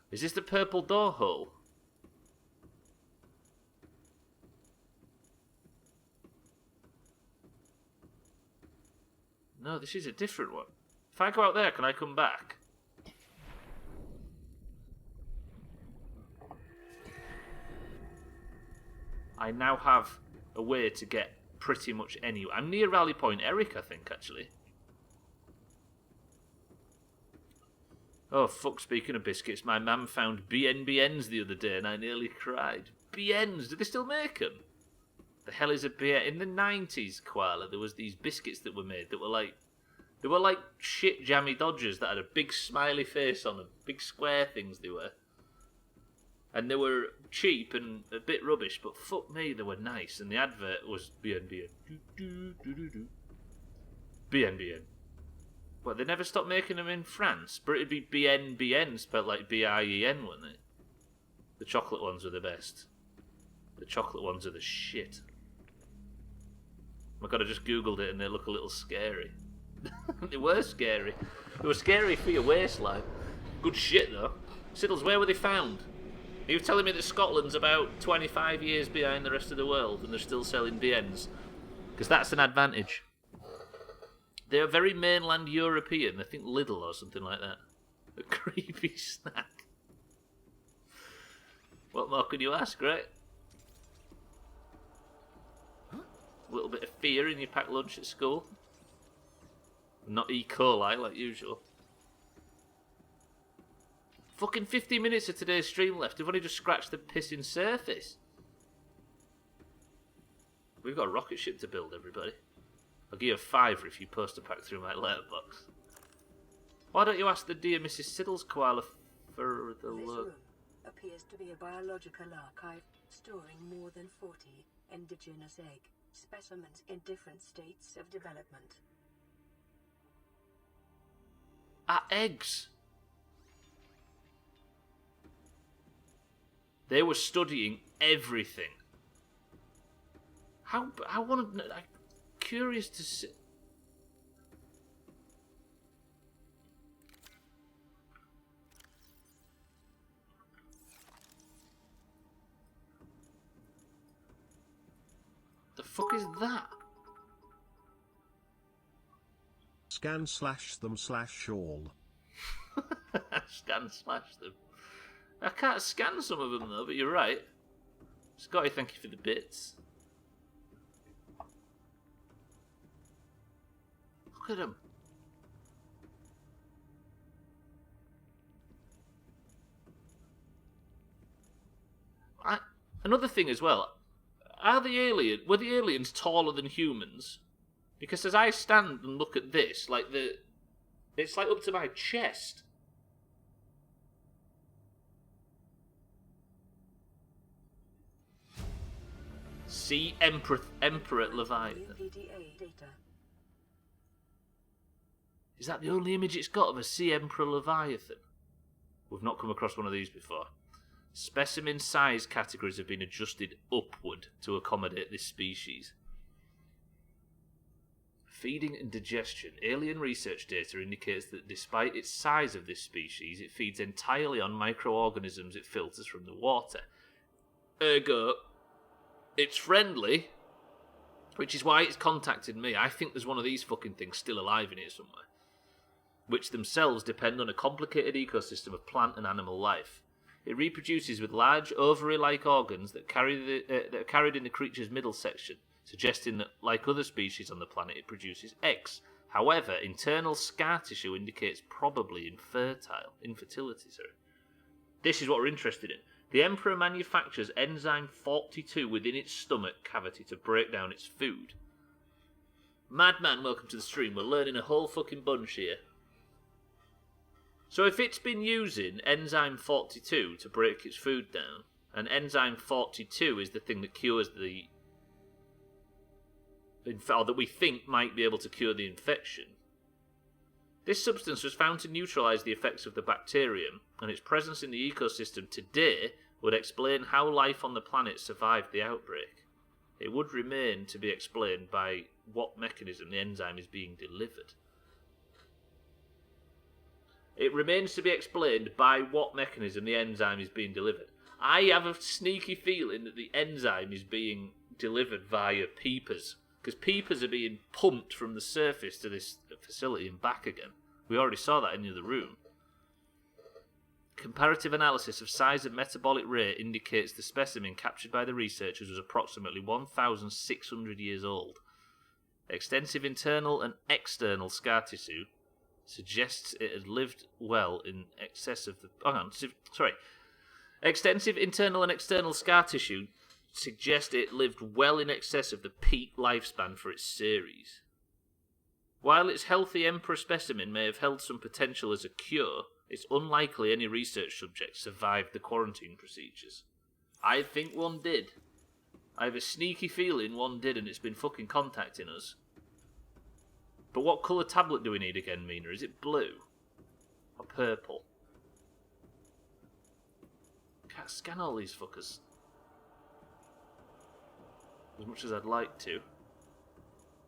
Is this the purple door hole? No, this is a different one. If I go out there, can I come back? I now have a way to get pretty much anywhere. I'm near Rally Point Eric, I think, actually. Oh, fuck, speaking of biscuits, my mum found BNBNs the other day and I nearly cried. BNs? Do they still make them? The hell is a BN? In the 90s, Koala, there was these biscuits that were made that were like... They were like shit jammy Dodgers that had a big smiley face on them. Big square things they were. And they were cheap and a bit rubbish, but fuck me, they were nice. And the advert was BNBN. BNBN. Well, they never stopped making them in France. But it'd be BNBN, spelled like B-I-E-N, wouldn't it? The chocolate ones are the best. The chocolate ones are the shit. Oh my god, I just googled it and they look a little scary. They were scary. They were scary for your waistline. Good shit, though. Siddles, where were they found? Are you telling me that Scotland's about 25 years behind the rest of the world and they're still selling BNs? Because that's an advantage. They're very mainland European. I think Lidl or something like that. A creepy snack. What more can you ask, right? A little bit of fear in your packed lunch at school. Not E. coli like usual. Fucking 50 minutes of today's stream left. We've only just scratched the pissing surface. We've got a rocket ship to build, everybody. I'll give you a £5 if you post a pack through my letterbox. Why don't you ask the dear Mrs. Siddles Koala for the This look? room appears to be a biological archive storing more than 40 indigenous egg specimens in different states of development. Are eggs? They were studying everything. I'm curious to see. The fuck is that? Scan slash them slash all. Scan slash them. I can't scan some of them though, but you're right. Scotty, thank you for the bits. Look at them. Another thing as well. Were the aliens taller than humans? Because as I stand and look at this, it's like up to my chest. Sea Emperor Leviathan. UPDA data. Is that the only image it's got of a Sea Emperor Leviathan? We've not come across one of these before. Specimen size categories have been adjusted upward to accommodate this species. Feeding and digestion. Alien research data indicates that despite its size of this species, it feeds entirely on microorganisms it filters from the water. Ergo, it's friendly, which is why it's contacted me. I think there's one of these fucking things still alive in here somewhere, which themselves depend on a complicated ecosystem of plant and animal life. It reproduces with large ovary-like organs that are carried in the creature's middle section, suggesting that, like other species on the planet, it produces eggs. However, internal scar tissue indicates probably infertility. This is what we're interested in. The Emperor manufactures enzyme 42 within its stomach cavity to break down its food. Madman, welcome to the stream. We're learning a whole fucking bunch here. So if it's been using enzyme 42 to break its food down, and enzyme 42 is the thing that cures or that we think might be able to cure the infection, this substance was found to neutralise the effects of the bacterium, and its presence in the ecosystem today would explain how life on the planet survived the outbreak. It would remain to be explained by what mechanism the enzyme is being delivered. It remains to be explained by what mechanism the enzyme is being delivered. I have a sneaky feeling that the enzyme is being delivered via peepers, because peepers are being pumped from the surface to this facility and back again. We already saw that in the other room. Comparative analysis of size and metabolic rate indicates the specimen captured by the researchers was approximately 1,600 years old. Extensive internal and external scar tissue suggests it had lived well in excess of the... Extensive internal and external scar tissue suggests it lived well in excess of the peak lifespan for its series. While its healthy Emperor specimen may have held some potential as a cure, it's unlikely any research subject survived the quarantine procedures. I think one did. I have a sneaky feeling one did, and it's been fucking contacting us. But what colour tablet do we need again, Mina? Is it blue? Or purple? Can't scan all these fuckers. As much as I'd like to.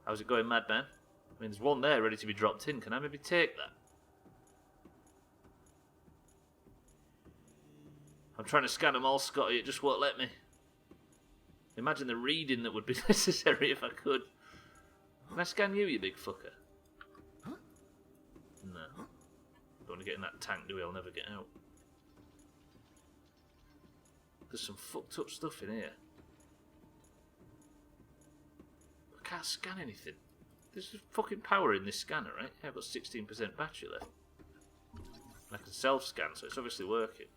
How's it going, Madman? I mean, there's one there ready to be dropped in. Can I maybe take that? I'm trying to scan them all, Scotty. It just won't let me. Imagine the reading that would be necessary if I could. Can I scan you, you big fucker? No. Don't want to get in that tank, do we? I'll never get out. There's some fucked up stuff in here. I can't scan anything. There's fucking power in this scanner, right? Yeah, I've got 16% battery left. And I can self-scan, so it's obviously working.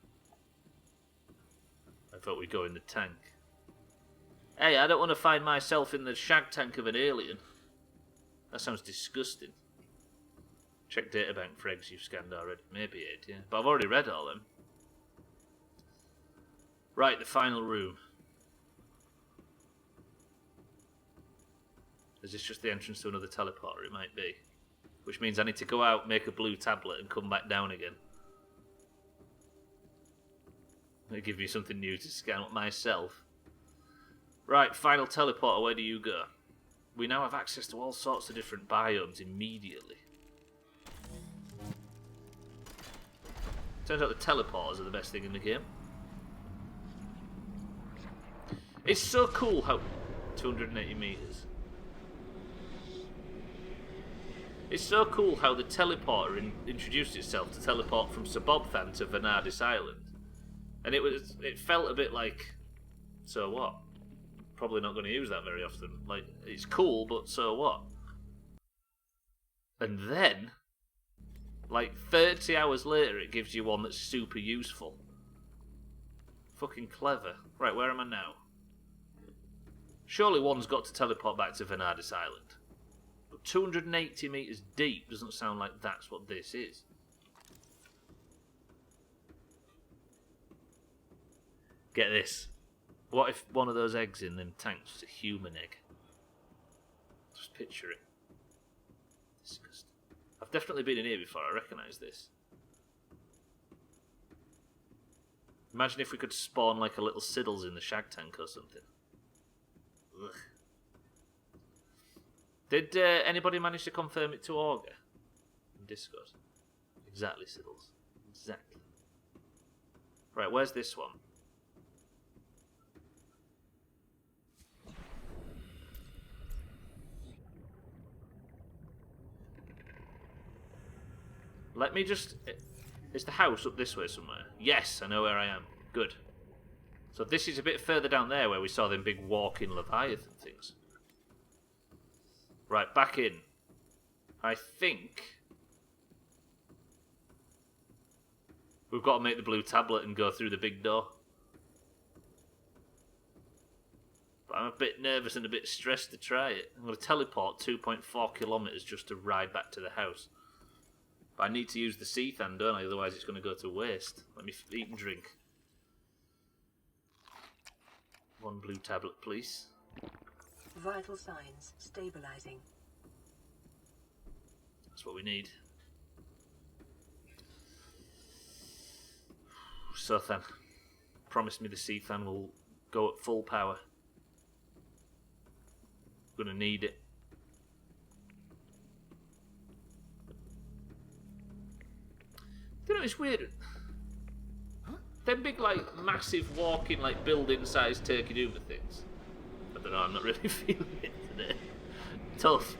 I thought we'd go in the tank. Hey, I don't want to find myself in the shag tank of an alien. That sounds disgusting. Check databank for eggs you've scanned already. Maybe 8, yeah. But I've already read all them. Right, the final room. Is this just the entrance to another teleporter? It might be. Which means I need to go out, make a blue tablet, and come back down again. It'll give me something new to scan up myself. Right, final teleporter, where do you go? We now have access to all sorts of different biomes immediately. Turns out the teleporters are the best thing in the game. It's so cool how... 280 meters. It's so cool how the teleporter introduced itself to teleport from Subnautica to Vanadis Island. And it felt a bit like, so what? Probably not going to use that very often. Like, it's cool, but so what? And then, like 30 hours later, it gives you one that's super useful. Fucking clever. Right, where am I now? Surely one's got to teleport back to Vanadis Island. But 280 meters deep doesn't sound like that's what this is. Get this. What if one of those eggs in them tanks was a human egg? Just picture it. Disgusting. I've definitely been in here before, I recognise this. Imagine if we could spawn like a little Siddles in the shag tank or something. Ugh. Did anybody manage to confirm it to Augur? In Discord? Exactly, Siddles. Exactly. Right, where's this one? Let me just... Is the house up this way somewhere? Yes, I know where I am. Good. So this is a bit further down there where we saw them big walking Leviathan things. Right, back in. I think... we've got to make the blue tablet and go through the big door. But I'm a bit nervous and a bit stressed to try it. I'm going to teleport 2.4 kilometres just to ride back to the house. But I need to use the sea fan, don't I? Otherwise it's going to go to waste. Let me eat and drink. One blue tablet, please. Vital signs stabilizing. That's what we need. So then, promise me the sea fan will go at full power. Gonna need it. You know, it's weird. Them big, like, massive walking, like, building-sized Turkey Doomer things. I don't know, I'm not really feeling it today. Tough.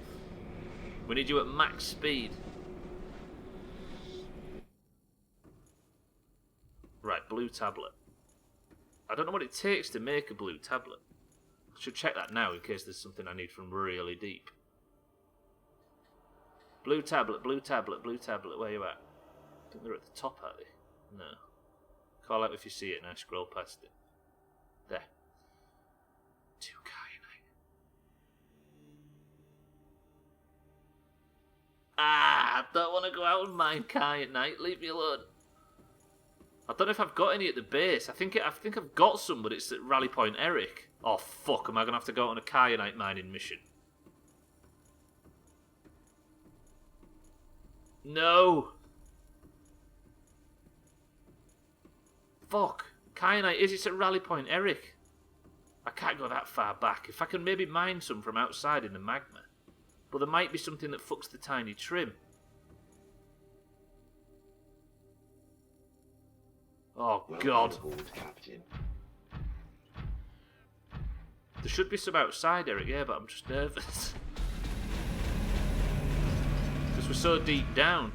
We need you at max speed. Right, blue tablet. I don't know what it takes to make a blue tablet. I should check that now in case there's something I need from really deep. Blue tablet, blue tablet, blue tablet, where you at? I think they're at the top, are they? No. Call out if you see it and I scroll past it. There. 2 kyanite. I don't want to go out and mine kyanite. Leave me alone. I don't know if I've got any at the base. I think I've got some, but it's at Rally Point Eric. Oh fuck! Am I gonna have to go on a kyanite mining mission? No. Fuck. Kyanite is it's at Rally Point Eric. I can't go that far back. If I can maybe mine some from outside in the magma. But there might be something that fucks the tiny trim. Oh god. Aboard, Captain. There should be some outside, Eric, yeah, but I'm just nervous. Because we're so deep down.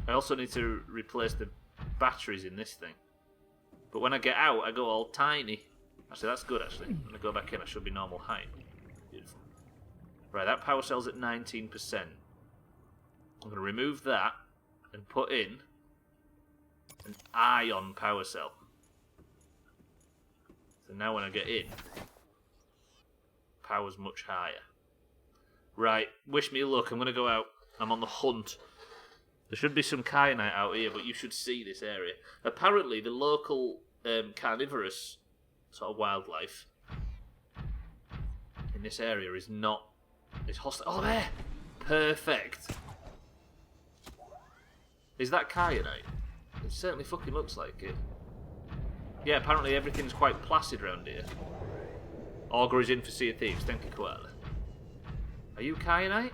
I also need to replace the batteries in this thing. But when I get out, I go all tiny. Actually, that's good, actually. When I go back in, I should be normal height. Beautiful. Right, that power cell's at 19%. I'm going to remove that and put in an ion power cell. So now when I get in, power's much higher. Right, wish me luck. I'm going to go out. I'm on the hunt. There should be some kyanite out here, but you should see this area. Apparently, the local carnivorous sort of wildlife in this area is not... It's hostile. Oh, there! Perfect! Is that kyanite? It certainly fucking looks like it. Yeah, apparently everything's quite placid around here. Augur is in for Sea of Thieves. Thank you, Koala. Are you kyanite?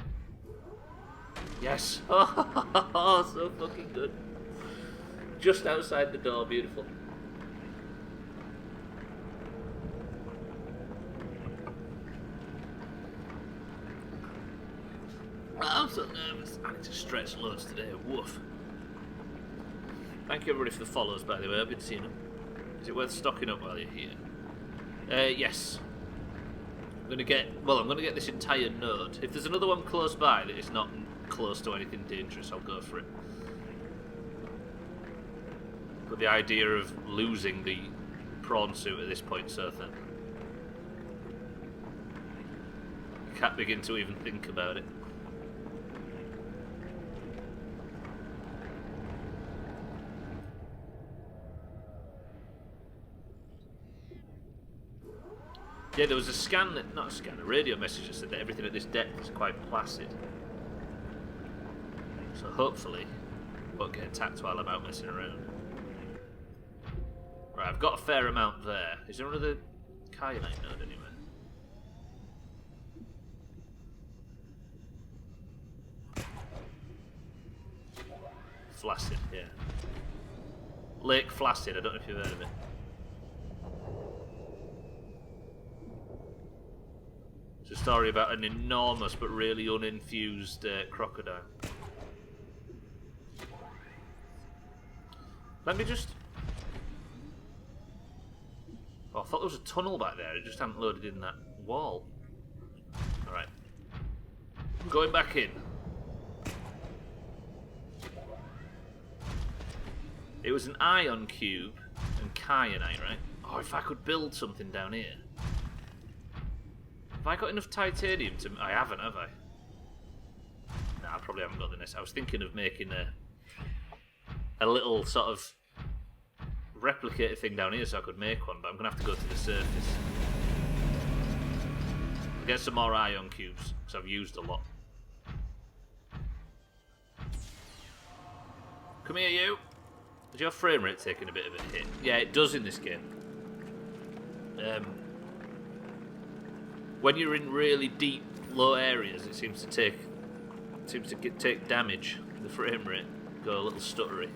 Yes. Oh, so fucking good. Just outside the door. Beautiful. I'm so nervous. I need to stretch loads today. Woof. Thank you everybody for the follows, by the way. I've been seeing them. Is it worth stocking up while you're here? Yes. I'm gonna get this entire node. If there's another one close by that is not close to anything dangerous, I'll go for it. But the idea of losing the prawn suit at this point, Sotha, I can't begin to even think about it. Yeah, there was a radio message that said that everything at this depth is quite placid. So hopefully, I won't get attacked while I'm out messing around. Right, I've got a fair amount there. Is there another kyanite node anywhere? Flaccid, yeah. Lake Flaccid, I don't know if you've heard of it. It's a story about an enormous but really uninfused crocodile. Let me just... Oh, I thought there was a tunnel back there. It just hadn't loaded in that wall. Alright. Going back in. It was an ion cube and kyanite, right? Oh, if I could build something down here. Have I got enough titanium to... I haven't, have I? No, I probably haven't got the nest. I was thinking of making a little sort of replicator thing down here so I could make one, but I'm going to have to go to the surface. Get some more ion cubes, because I've used a lot. Come here, you. Is your frame rate taking a bit of a hit? Yeah, it does in this game. When you're in really deep, low areas, it seems to take damage. The frame rate go a little stuttery.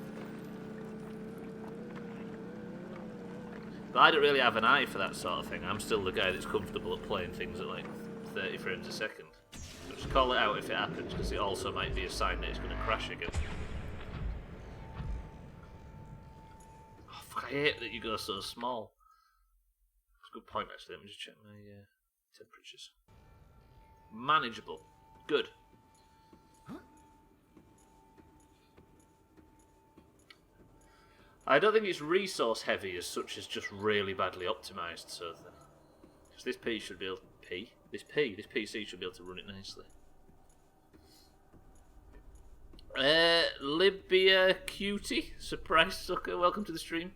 But I don't really have an eye for that sort of thing. I'm still the guy that's comfortable at playing things at like 30 frames a second. So just call it out if it happens, because it also might be a sign that it's going to crash again. Oh, fuck, I hate that you go so small. That's a good point, actually. Let me just check my temperatures. Manageable. Good. I don't think it's resource heavy as such as just really badly optimised, so because this PC should be able to run it nicely. Libya Cutie, surprise sucker, welcome to the stream.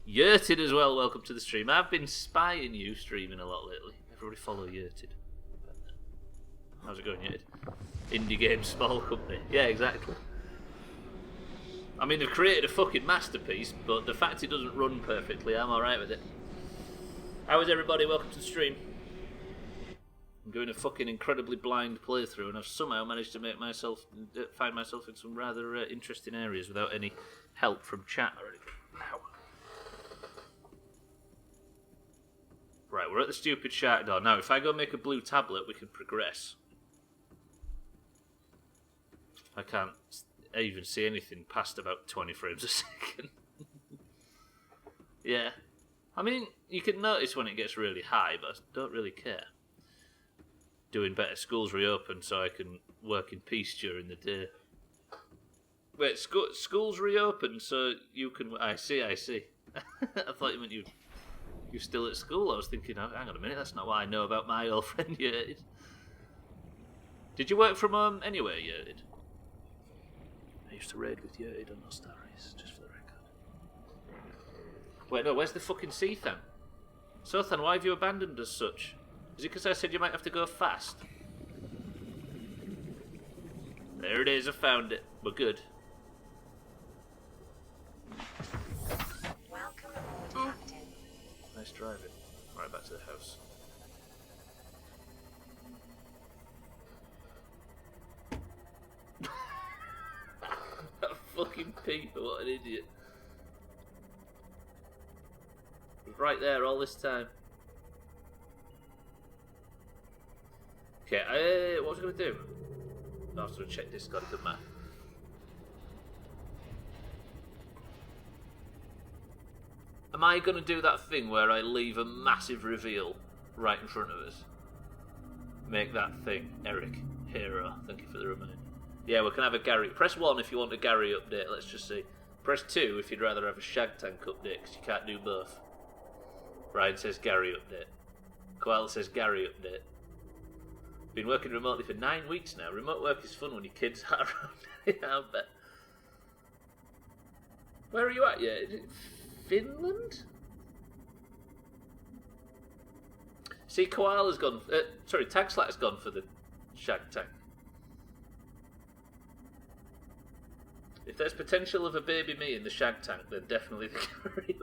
Yurted as well, welcome to the stream. I've been spying you streaming a lot lately. Everybody follow Yurted. How's it going, Yurted? Indie game small company. Yeah, exactly. I mean, they've created a fucking masterpiece, but the fact it doesn't run perfectly, I'm alright with it. How is everybody? Welcome to the stream. I'm doing a fucking incredibly blind playthrough, and I've somehow managed to find myself in some rather interesting areas without any help from chat or anything. Ow. Right, we're at the stupid shark door. Now, if I go make a blue tablet, we can progress. I can't even see anything past about 20 frames a second. Yeah. I mean, you can notice when it gets really high, but I don't really care. Doing better. School's reopened, so I can work in peace during the day. Wait, school's reopened, so you can... I see. I thought you meant you're still at school. I was thinking, oh, hang on a minute, that's not what I know about my old friend Yurted. Did you work from home anywhere, Yurted? I used to raid with Yurted on Lost Stories, just for the record. Wait, no, where's the fucking Seathan? Sothan, why have you abandoned us such? Is it because I said you might have to go fast? There it is, I found it. We're good. Welcome aboard, Captain. Nice driving. Right, back to the house. That fucking Peter, what an idiot. He was right there all this time. Okay, what was I going to do? I was going to check Discord at the map. Am I going to do that thing where I leave a massive reveal right in front of us? Make that thing. Eric, hero, thank you for the reminder. Yeah, we can have a Gary. Press 1 if you want a Gary update, let's just see. Press 2 if you'd rather have a Shag Tank update, because you can't do both. Ryan says Gary update. Koala says Gary update. Been working remotely for 9 weeks now. Remote work is fun when your kids are around. Yeah, I bet. Where are you at? Yeah, is it Finland? See, Koala's gone. Sorry, Tagslat's gone for the Shag Tank. If there's potential of a baby me in the Shag Tank, then definitely the Gary.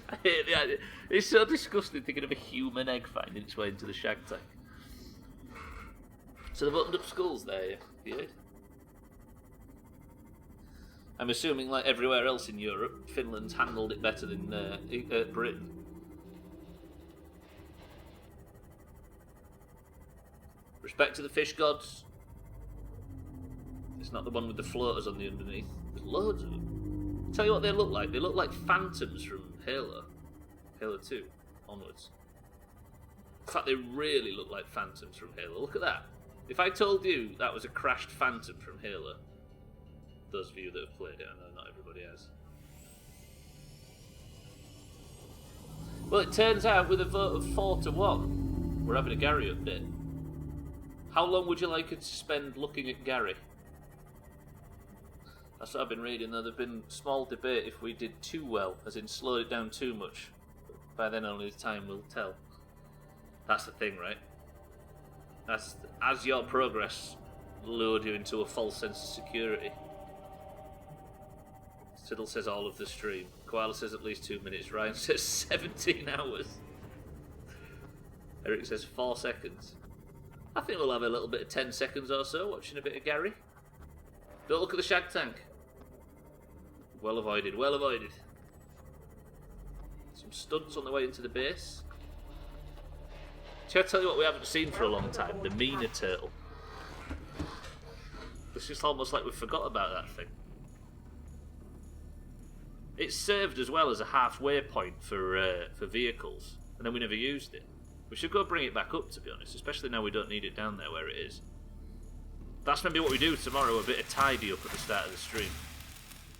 I hate the idea. It's so disgusting thinking of a human egg finding its way into the Shag Tank. So they've opened up schools there, yeah? I'm assuming, like everywhere else in Europe, Finland's handled it better than Britain. Respect to the fish gods. It's not the one with the floaters on the underneath. There's loads of them. Tell you what they look like. They look like phantoms from Halo. Halo 2 onwards. In fact, they really look like phantoms from Halo. Look at that. If I told you that was a crashed phantom from Halo, those of you that have played it, I know not everybody has. Well, it turns out with a vote of 4-1, we're having a Gary update. How long would you like us to spend looking at Gary? That's what I've been reading, though. There's been small debate if we did too well, as in slowed it down too much. By then only time will tell. That's the thing, right? That's, as your progress lured you into a false sense of security. Siddle says all of the stream. Koala says at least 2 minutes. Ryan says 17 hours. Eric says 4 seconds. I think we'll have a little bit of 10 seconds or so watching a bit of Gary. Don't look at the Shag Tank. Well avoided, well avoided. Some stunts on the way into the base. Shall I tell you what we haven't seen for a long time? The Mina Turtle. It's just almost like we forgot about that thing. It served as well as a halfway point for vehicles, and then we never used it. We should go bring it back up, to be honest, especially now we don't need it down there where it is. That's maybe what we do tomorrow, a bit of tidy up at the start of the stream.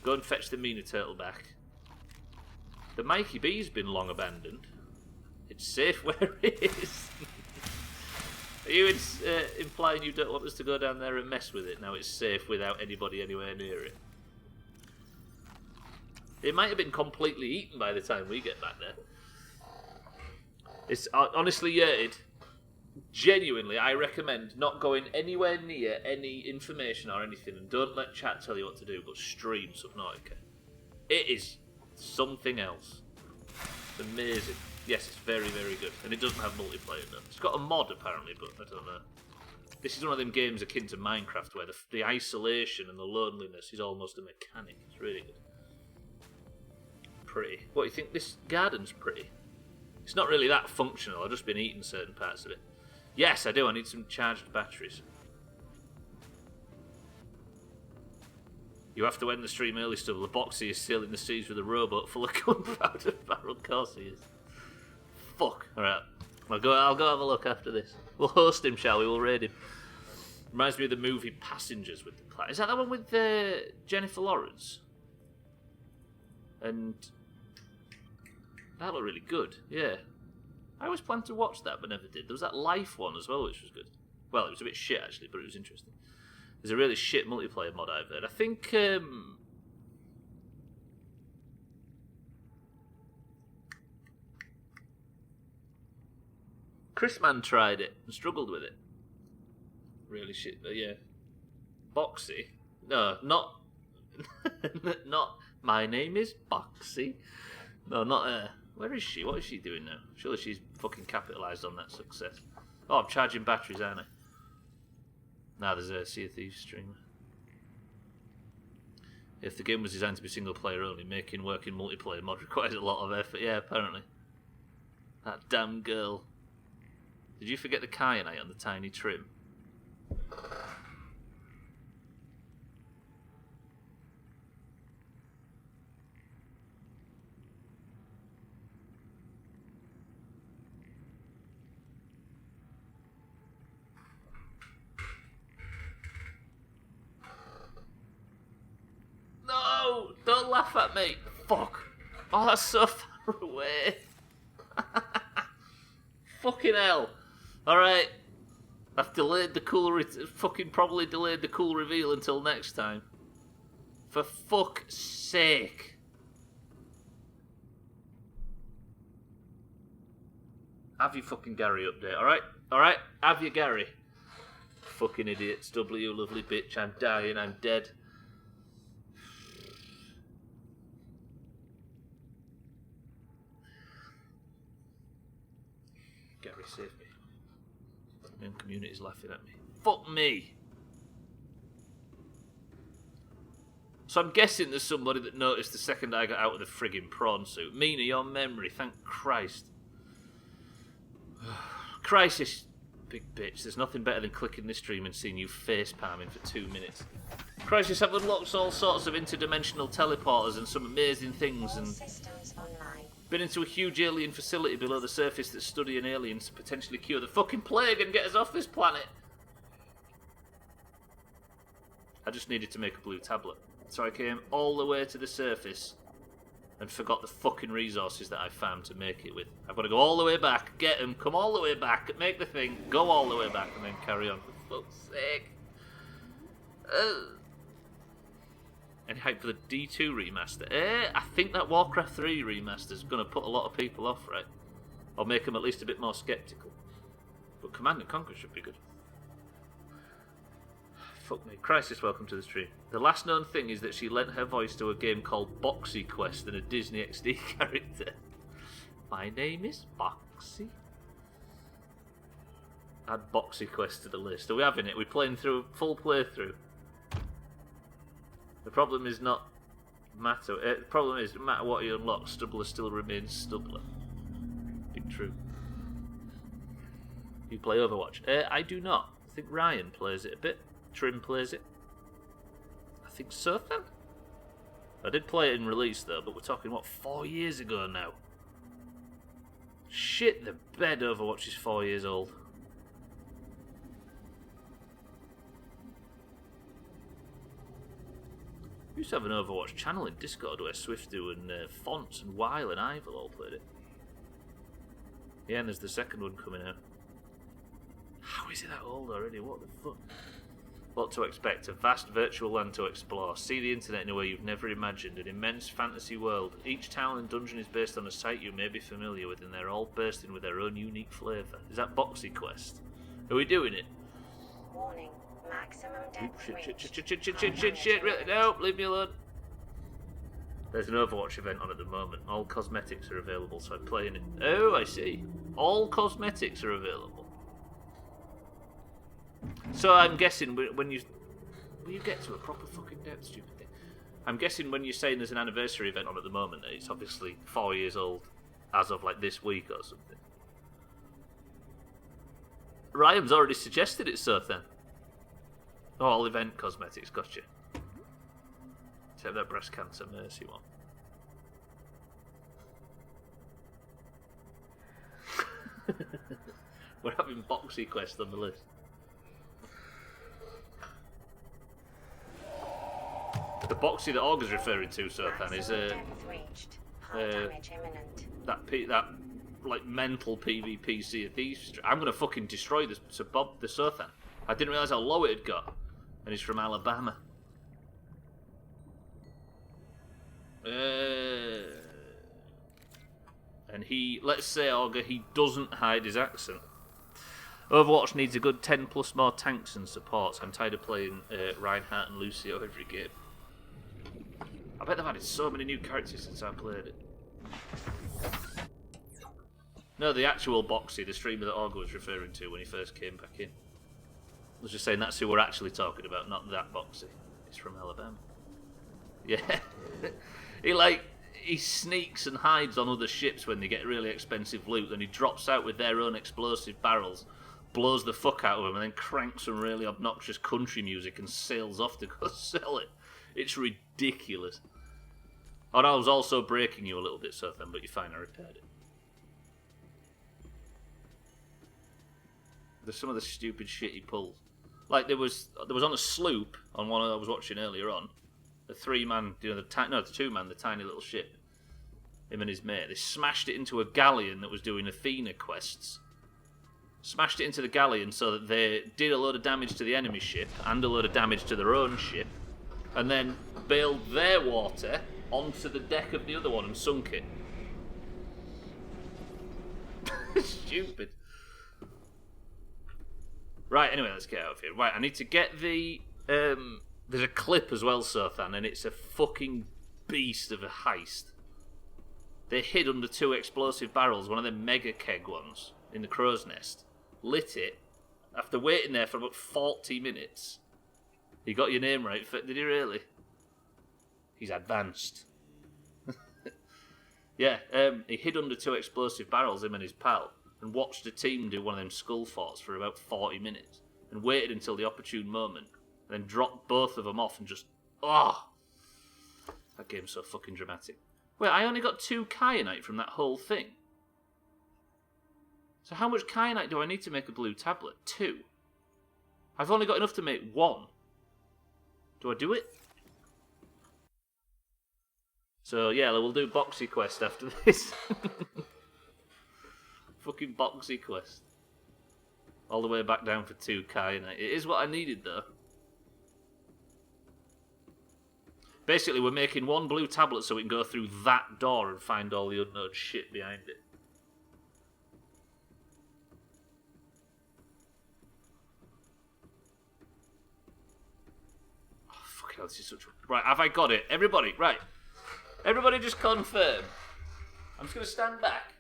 Go and fetch the Mina Turtle back. The Mikey B's been long abandoned. It's safe where it is. Are you implying you don't want us to go down there and mess with it? Now it's safe without anybody anywhere near it. It might have been completely eaten by the time we get back there. It's honestly, yeah, genuinely, I recommend not going anywhere near any information or anything, and don't let chat tell you what to do, but stream Subnautica. It is something else. It's amazing. Yes, it's very, very good. And it doesn't have multiplayer, though. It's got a mod, apparently, but I don't know. This is one of them games akin to Minecraft, where the isolation and the loneliness is almost a mechanic. It's really good. Pretty. What, you think this garden's pretty? It's not really that functional. I've just been eating certain parts of it. Yes, I do. I need some charged batteries. You have to end the stream early, Stubbler. The Boxy is still in the seas with a rowboat full of gunpowder barrel. Of course he is. Fuck. Alright. I'll go have a look after this. We'll host him, shall we? We'll raid him. Reminds me of the movie Passengers with the Clown. Is that the one with Jennifer Lawrence? And that looked really good, yeah. I always planned to watch that, but never did. There was that Life one as well, which was good. Well, it was a bit shit, actually, but it was interesting. There's a really shit multiplayer mod I've heard. I think, Chris Man tried it and struggled with it. Really shit, but yeah. Boxy? No, not... not... My name is Boxy. No, not her. Where is she? What is she doing now? Surely she's fucking capitalised on that success. Oh, I'm charging batteries, aren't I? Now there's a Sea of Thieves streamer. If the game was designed to be single player only, making working multiplayer mod requires a lot of effort. Yeah, apparently. That damn girl. Did you forget the kyanite on the tiny trim? No! Don't laugh at me! Fuck! Oh, that's so far away! Fucking hell! Alright. I've delayed the cool fucking probably delayed the cool reveal until next time. For fuck's sake. Have your fucking Gary update, alright? Alright? Have your Gary. Fucking idiot. Stubbler, you lovely bitch. I'm dying, I'm dead. Gary, save me. My own community's laughing at me. Fuck me! So I'm guessing there's somebody that noticed the second I got out of the friggin' prawn suit. Mina, your memory, thank Christ. Crisis, big bitch. There's nothing better than clicking this stream and seeing you face palming for 2 minutes. Crisis, I've unlocked all sorts of interdimensional teleporters and some amazing things, and Systems online. been into a huge alien facility below the surface that's studying aliens to potentially cure the fucking plague and get us off this planet. I just needed to make a blue tablet. So I came all the way to the surface and forgot the fucking resources that I found to make it with. I've got to go all the way back, get them, come all the way back, make the thing, go all the way back, and then carry on. For fuck's sake. Any hype for the D2 remaster? I think that Warcraft 3 remaster is going to put a lot of people off, right? Or make them at least a bit more sceptical. But Command & Conquer should be good. Fuck me. Crisis, welcome to the stream. The last known thing is that she lent her voice to a game called Boxy Quest and a Disney XD character. My name is Boxy. Add Boxy Quest to the list. Are we having it? We're playing through a full playthrough. The problem is not matter. The problem is, no matter what you unlock, Stubbler still remains Stubbler. Big true. You play Overwatch? I do not. I think Ryan plays it a bit. Trim plays it. I think so then. I did play it in release though, but we're talking, what, 4 years ago now? Shit, the bed Overwatch is 4 years old. We used to have an Overwatch channel in Discord where Swiftu and Fonts and Weil and Ivel all played it. Yeah, and there's the second one coming out. How is it that old already? What the fuck? What to expect? A vast virtual land to explore. See the internet in a way you've never imagined. An immense fantasy world. Each town and dungeon is based on a site you may be familiar with, and they're all bursting with their own unique flavour. Is that Boxy Quest? Are we doing it? Warning. Maximum depth Shit. Really? No, leave me alone. There's an Overwatch event on at the moment. All cosmetics are available, so I'm playing it. Oh, I see. All cosmetics are available. So I'm guessing when you... Will you get to a proper fucking depth, stupid thing? I'm guessing when you're saying there's an anniversary event on at the moment, it's obviously 4 years old as of like this week or something. Ryan's already suggested it, so then. Oh, all event cosmetics, gotcha. Take that breast cancer mercy one. We're having Boxy Quest on the list. The Boxy that Aug's referring to, Sothan, is that like mental PvP Sea of Thieves. I'm gonna fucking destroy this the Sothan. I didn't realise how low it had got, and he's from Alabama. And he, let's say, Augur, he doesn't hide his accent. Overwatch needs a good 10 plus more tanks and supports. I'm tired of playing Reinhardt and Lucio every game. I bet they've added so many new characters since I played it. No, the actual Boxy, the streamer that Orgo was referring to when he first came back in. I was just saying that's who we're actually talking about, not that Boxy. It's from Alabama. Yeah. He sneaks and hides on other ships when they get really expensive loot, then he drops out with their own explosive barrels, blows the fuck out of them, and then cranks some really obnoxious country music and sails off to go sell it. It's ridiculous. Oh, and I was also breaking you a little bit, Sothan, but you're fine, I repaired it. There's some of the stupid shit he pulls. Like there was on a sloop on one I was watching earlier on, the 3-man, the 2-man, the tiny little ship. Him and his mate. They smashed it into a galleon that was doing Athena quests. Smashed it into the galleon so that they did a load of damage to the enemy ship and a load of damage to their own ship, and then bailed their water onto the deck of the other one and sunk it. Stupid. Right, anyway, let's get out of here. Right, I need to get the... there's a clip as well, Sothan, and it's a fucking beast of a heist. They hid under 2 explosive barrels, one of them mega keg ones, in the crow's nest. Lit it. After waiting there for about 40 minutes. He got your name right, did he really? He's advanced. Yeah, he hid under 2 explosive barrels, him and his pal, and watched the team do one of them skull forts for about 40 minutes, and waited until the opportune moment, and then dropped both of them off and just... Oh! That game's so fucking dramatic. Wait, I only got 2 kyanite from that whole thing. So how much kyanite do I need to make a blue tablet? 2. I've only got enough to make 1. Do I do it? So yeah, we'll do Boxy Quest after this. Fucking Boxy Quest. All the way back down for 2 kyanite. It is what I needed though. Basically, we're making 1 blue tablet so we can go through that door and find all the unknown shit behind it. Oh, fucking hell, this is such a... Right, have I got it? Everybody, right. Everybody just confirm. I'm just going to stand back.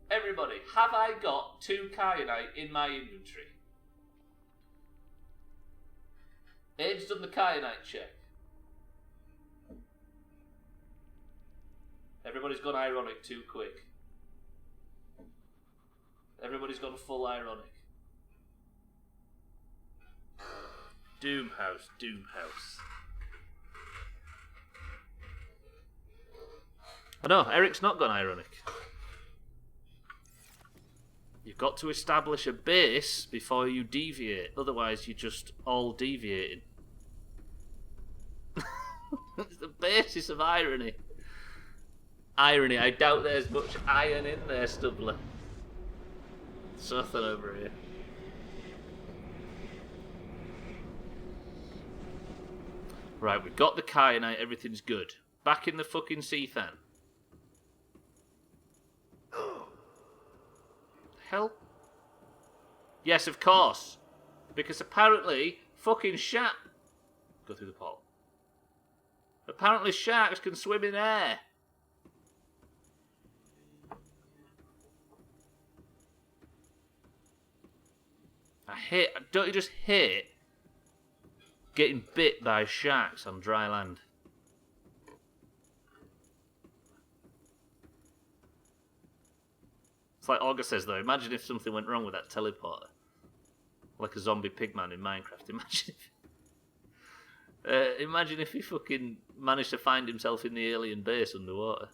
Everybody, have I got 2 kyanite in my inventory? Abe's done the kyanite check. Everybody's gone ironic too quick. Everybody's gone full ironic. Doomhaus, Doomhaus. Oh no, Eric's not gone ironic. You've got to establish a base before you deviate, otherwise you're just all deviating. It's the basis of irony. Irony, I doubt there's much iron in there, Stubbler. Something over here. Right, we've got the kyanite, everything's good. Back in the fucking Seathan. Hell? Yes, of course. Because apparently, fucking go through the portal. Apparently sharks can swim in air. Don't you just hate getting bit by sharks on dry land? It's like Augur says though, imagine if something went wrong with that teleporter. Like a zombie pigman in Minecraft. Imagine if he fucking managed to find himself in the alien base underwater.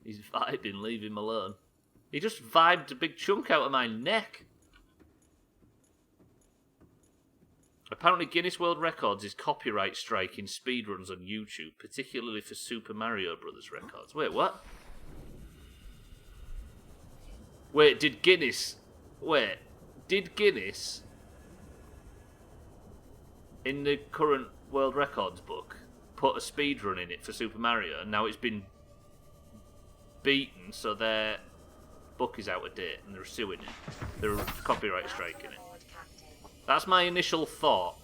He's vibing, leave him alone. He just vibed a big chunk out of my neck. Apparently Guinness World Records is copyright striking speedruns on YouTube, particularly for Super Mario Brothers records. Wait, what? Wait, did Guinness in the current World Records book put a speedrun in it for Super Mario, and now it's been beaten, so they're book is out of date and they're suing it. They're copyright striking it. Aboard, Captain. That's my initial thought.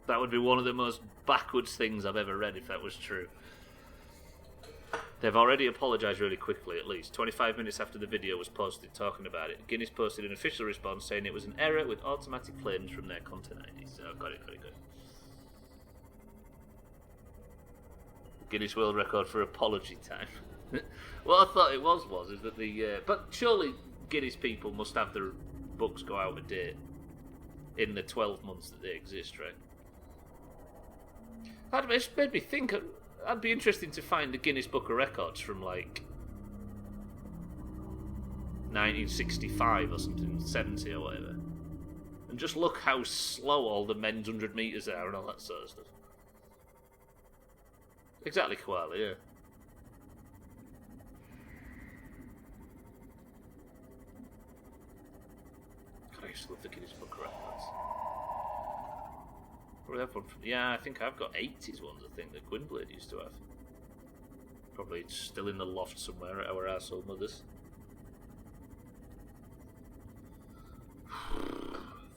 That would be one of the most backwards things I've ever read if that was true. They've already apologised really quickly, at least. 25 minutes after the video was posted talking about it, Guinness posted an official response saying it was an error with automatic claims from their content ID. So, got it. Guinness World Record for apology time. What I thought it was that the... but surely Guinness people must have their books go out of date in the 12 months that they exist, right? That made me think... That'd be interesting to find the Guinness Book of Records from, like, 1965 or something, 70 or whatever. And just look how slow all the men's 100 metres are and all that sort of stuff. Exactly, Koala, yeah. God, I used to love the Guinness Book of Records. Yeah, I think I've got 80s ones, I think, that Gwynblade used to have. Probably still in the loft somewhere at our arsehole mothers.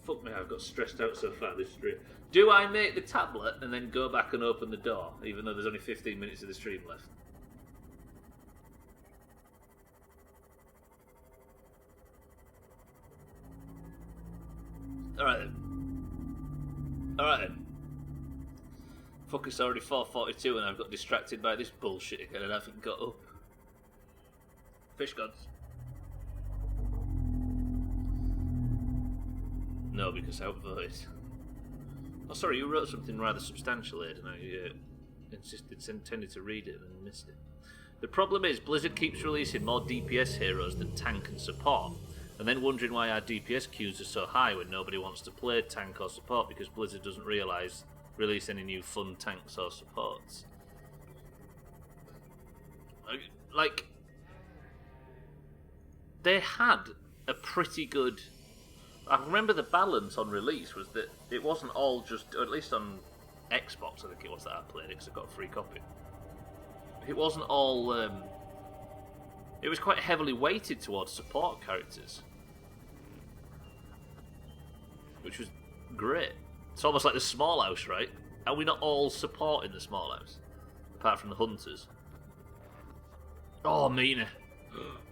Fuck me, I've got stressed out so far this stream. Do I make the tablet and then go back and open the door, even though there's only 15 minutes of the stream left? Alright then. Fuck, it's already 4:42 and I've got distracted by this bullshit again and I haven't got up. Fish gods. No, because outvoted. Oh, sorry, you wrote something rather substantial, Ed, and I intended to read it and missed it. The problem is, Blizzard keeps releasing more DPS heroes than tank and support, and then wondering why our DPS queues are so high when nobody wants to play tank or support because Blizzard doesn't release any new fun tanks or supports. Like, they had a pretty good... I remember the balance on release was that it wasn't all just, or at least on Xbox I think it was that I played it because I got a free copy. It wasn't all, it was quite heavily weighted towards support characters. Which was great. It's almost like the Small House, right? Are we not all support in the Small House? Apart from the Hunters. Oh, Mina.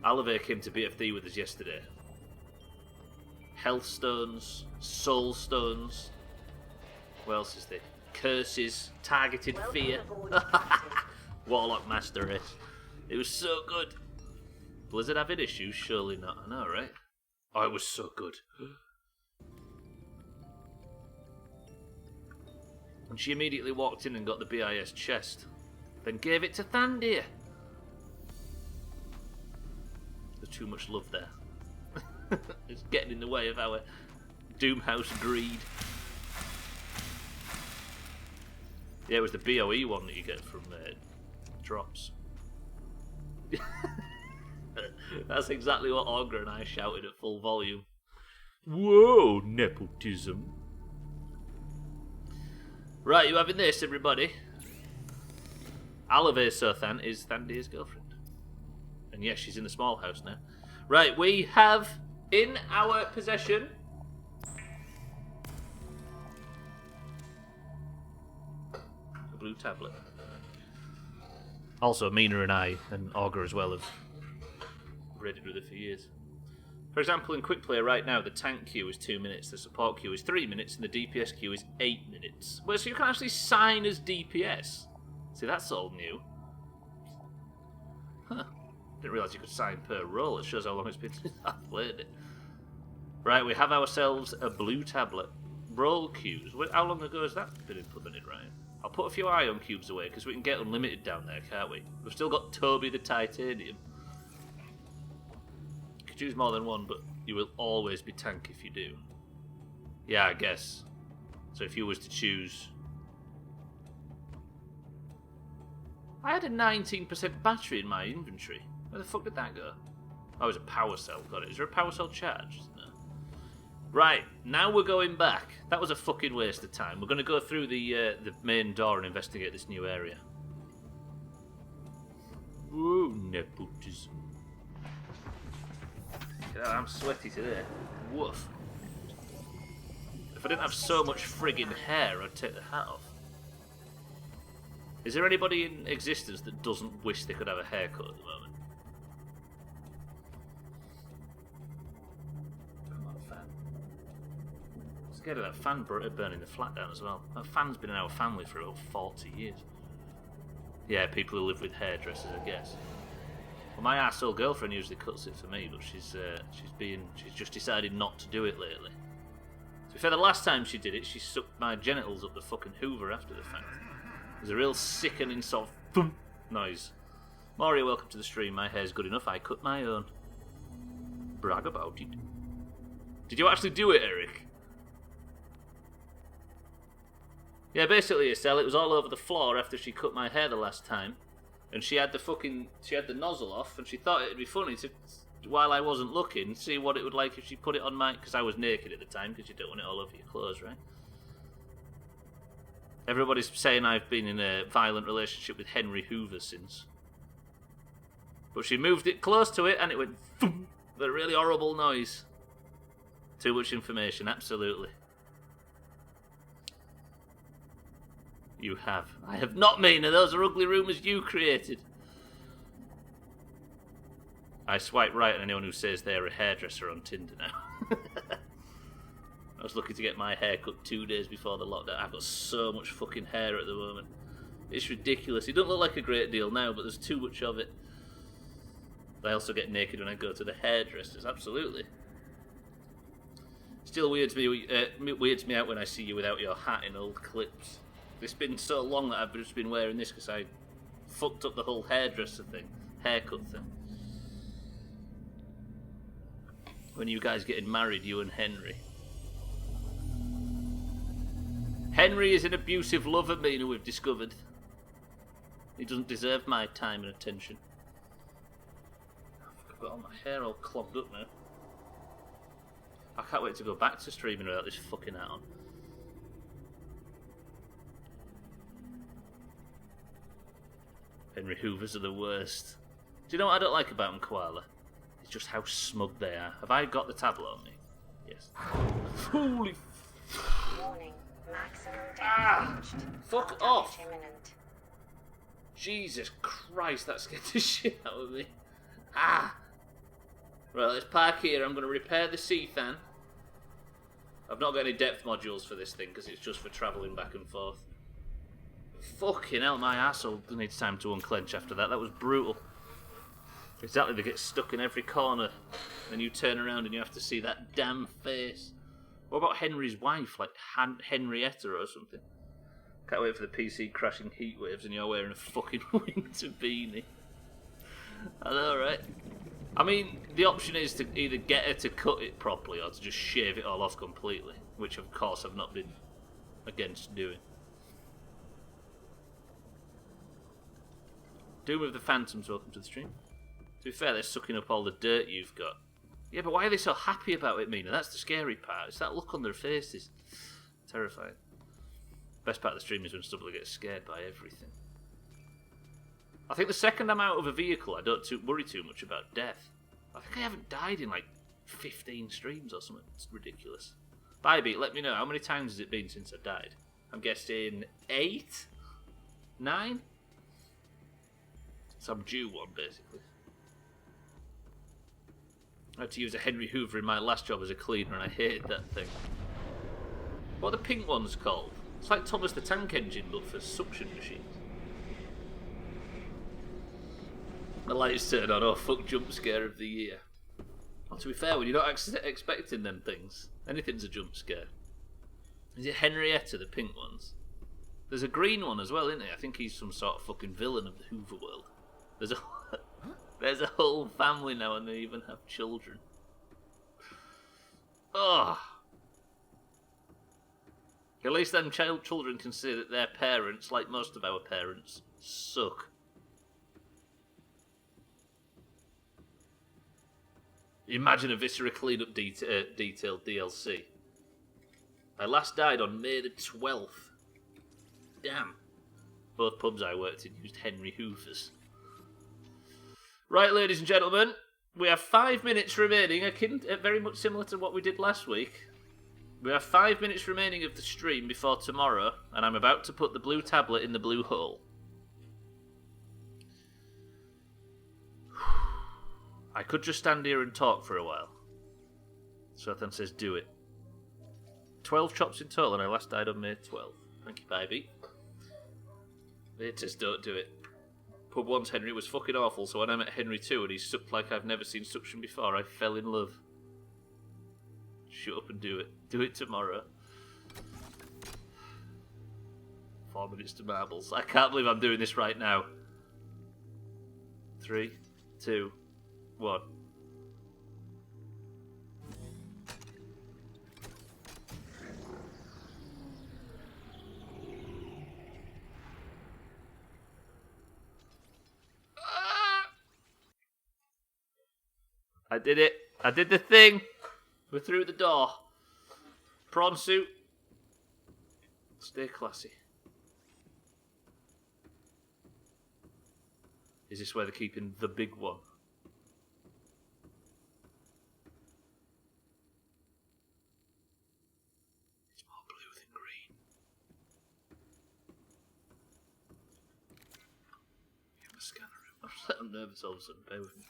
Alave came to BFD with us yesterday. Health stones, soul stones. What else is there? Curses, targeted fear. Warlock Master Race. It was so good. Blizzard having issues? Surely not. I know, right? Oh, it was so good. And she immediately walked in and got the BIS chest. Then gave it to Thandir. There's too much love there. It's getting in the way of our Doomhaus greed. Yeah, it was the BOE one that you get from drops. That's exactly what Augur and I shouted at full volume. Whoa, nepotism. Right, you having this, everybody? Alave Sothan is Thandir's girlfriend. And yes, she's in the Small House now. Right, we have in our possession a blue tablet. Also, Mina and I, and Augur as well, have raided with it for years. For example, in Quick Play right now, the tank queue is 2 minutes, the support queue is 3 minutes, and the DPS queue is 8 minutes. Well, so you can actually sign as DPS. See, that's all new. Huh. Didn't realise you could sign per role. It shows how long it's been since I've played it. Right, we have ourselves a blue tablet. Roll queues. How long ago has that been implemented, Ryan? I'll put a few ion cubes away, because we can get unlimited down there, can't we? We've still got Toby the Titanium. You could choose more than one, but you will always be tank if you do. Yeah, I guess. So if you was to choose... I had a 19% battery in my inventory. Where the fuck did that go? Oh, it was a power cell. Got it. Is there a power cell charge? No. Right, now we're going back. That was a fucking waste of time. We're going to go through the main door and investigate this new area. Whoa, nepotism. God, I'm sweaty today. Woof. If I didn't have so much friggin' hair, I'd take the hat off. Is there anybody in existence that doesn't wish they could have a haircut at the moment? Come on, fan. I'm scared of that fan burning the flat down as well. That fan's been in our family for about 40 years. Yeah, people who live with hairdressers, I guess. Well, my arsehole girlfriend usually cuts it for me, but she's just decided not to do it lately. To be fair, the last time she did it, she sucked my genitals up the fucking Hoover after the fact. It was a real sickening sort of thump noise. Mario, welcome to the stream. My hair's good enough. I cut my own. Brag about it. Did you actually do it, Eric? Yeah, basically, Estelle, it was all over the floor after she cut my hair the last time. And she had the nozzle off, and she thought it'd be funny to, while I wasn't looking, see what it would like if she put it on my, because I was naked at the time, because you don't want it all over your clothes, right? Everybody's saying I've been in a violent relationship with Henry Hoover since. But she moved it close to it, and it went thump, with a really horrible noise. Too much information, absolutely. You have. I have not, Mina. Those are ugly rumours you created. I swipe right on anyone who says they're a hairdresser on Tinder now. I was looking to get my hair cut 2 days before the lockdown. I've got so much fucking hair at the moment. It's ridiculous. It doesn't look like a great deal now, but there's too much of it. I also get naked when I go to the hairdressers. Absolutely. Still weirds me out when I see you without your hat in old clips. It's been so long that I've just been wearing this because I fucked up the whole hairdresser thing, haircut thing. When you guys getting married, you and Henry. Henry is an abusive lover, Mina, we've discovered. He doesn't deserve my time and attention. I've got all my hair all clogged up now. I can't wait to go back to streaming without this fucking hat on. Henry Hoovers are the worst. Do you know what I don't like about them, Koala? It's just how smug they are. Have I got the tablet on me? Yes. Holy Warning. Maximum damage reached. Fuck All off! damage imminent. Jesus Christ, that scared the shit out of me. Ah! Right, let's park here. I'm going to repair the sea fan. I've not got any depth modules for this thing because it's just for travelling back and forth. Fucking hell, my asshole needs time to unclench after that. That was brutal. Exactly, they get stuck in every corner. Then you turn around and you have to see that damn face. What about Henry's wife, like Henrietta or something? Can't wait for the PC crashing heat waves and you're wearing a fucking winter beanie. I know, right? I mean, the option is to either get her to cut it properly or to just shave it all off completely, which of course I've not been against doing. Doom of the Phantoms, welcome to the stream. To be fair, they're sucking up all the dirt you've got. Yeah, but why are they so happy about it, Mina? That's the scary part. It's that look on their faces. Terrifying. Best part of the stream is when Stubbler gets scared by everything. I think the second I'm out of a vehicle, I don't worry too much about death. I think I haven't died in like 15 streams or something. It's ridiculous. Bybee, let me know, how many times has it been since I died? I'm guessing 8? 9? So I'm due one, basically. I had to use a Henry Hoover in my last job as a cleaner, and I hated that thing. What are the pink ones called? It's like Thomas the Tank Engine, but for suction machines. The lights turn on, oh fuck, jump scare of the year. Well, to be fair, when you're not expecting them things, anything's a jump scare. Is it Henrietta, the pink ones? There's a green one as well, isn't there? I think he's some sort of fucking villain of the Hoover world. There's a whole family now and they even have children. Ugh. At least them children can see that their parents, like most of our parents, suck. Imagine a Viscera cleanup detailed DLC. I last died on May the 12th. Damn. Both pubs I worked in used Henry Hoovers. Right, ladies and gentlemen, we have 5 minutes remaining, very much similar to what we did last week. We have 5 minutes remaining of the stream before tomorrow, and I'm about to put the blue tablet in the blue hole. I could just stand here and talk for a while. Sothan says, do it. 12 chops in total, and I last died on May 12th. Thank you, baby. Haters don't do it. Pub 1's Henry was fucking awful, so when I met Henry 2 and he sucked like I've never seen suction before, I fell in love. Shut up and do it. Do it tomorrow. 4 minutes to marbles. I can't believe I'm doing this right now. 3, 2, 1. I did it. I did the thing. We're through the door. Prawn suit. Stay classy. Is this where they're keeping the big one? It's more blue than green. Get my scanner. I'm nervous all of a sudden. Bear with me.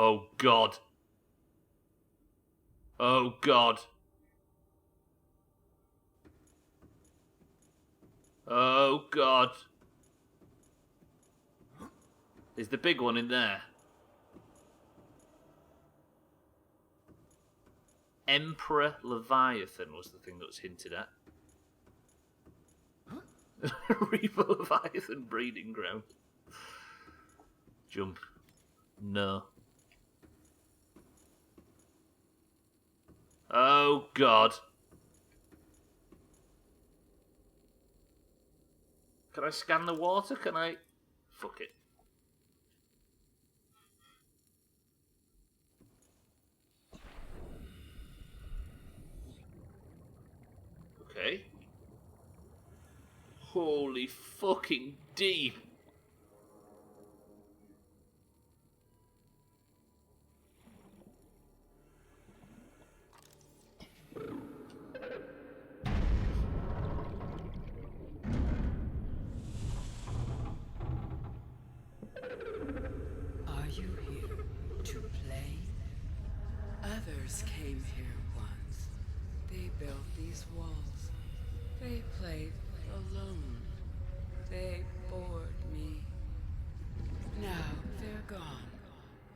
Oh God. Oh God. Oh God. Is the big one in there? Emperor Leviathan was the thing that was hinted at. Reaper Leviathan breeding ground. Jump. No. Oh God. Can I scan the water? Can I? Fuck it. Okay. Holy fucking deep. Are you here to play? Others came here once. They built these walls. They played alone. They bored me. Now they're gone.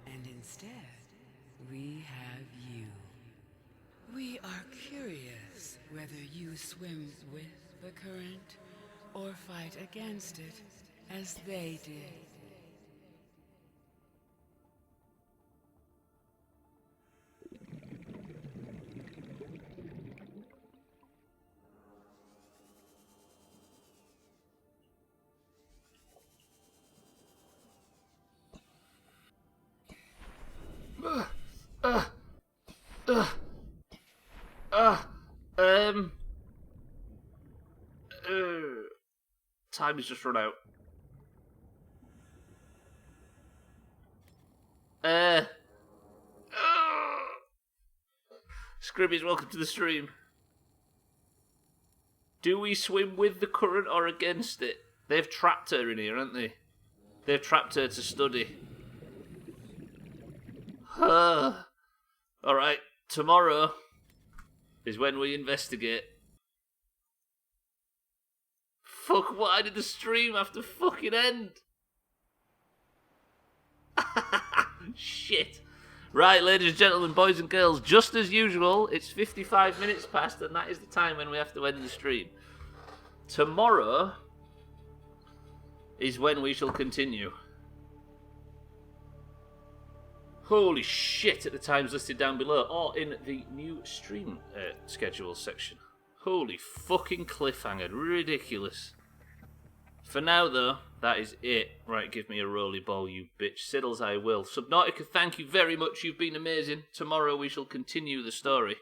And instead, we have you. We are curious whether you swim with the current or fight against it as they did. Time has just run out. Scribby's welcome to the stream. Do we swim with the current or against it? They've trapped her in here, haven't they? They've trapped her to study. Alright, tomorrow is when we investigate. Fuck, why did the stream have to fucking end? Shit. Right, ladies and gentlemen, boys and girls, just as usual, it's 55 minutes past, and that is the time when we have to end the stream. Tomorrow is when we shall continue. Holy shit, at the times listed down below, or in the new stream schedule section. Holy fucking cliffhanger, ridiculous. For now, though, that is it. Right, give me a roly ball, you bitch. Siddles, I will. Subnautica, thank you very much. You've been amazing. Tomorrow we shall continue the story.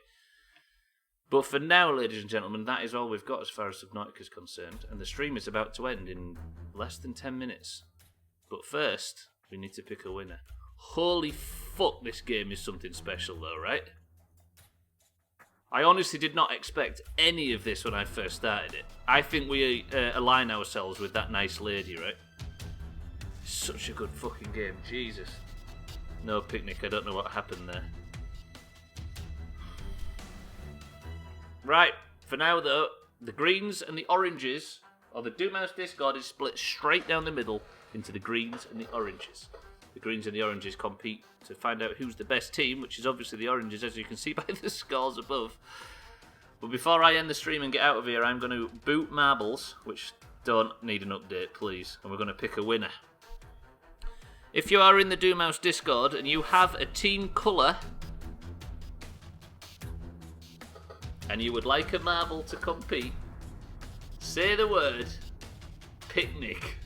But for now, ladies and gentlemen, that is all we've got as far as Subnautica is concerned, and the stream is about to end in less than 10 minutes. But first, we need to pick a winner. Holy fuck, this game is something special though, right? I honestly did not expect any of this when I first started it. I think we align ourselves with that nice lady, right? Such a good fucking game, Jesus. No picnic, I don't know what happened there. Right, for now though, the greens and the oranges, or the Doomhaus Discord is split straight down the middle into the greens and the oranges. The greens and the oranges compete to find out who's the best team, which is obviously the oranges, as you can see by the scores above. But before I end the stream and get out of here, I'm going to boot marbles, which don't need an update, please, and we're going to pick a winner. If you are in the Doomhaus Discord and you have a team colour, and you would like a marble to compete, say the word picnic.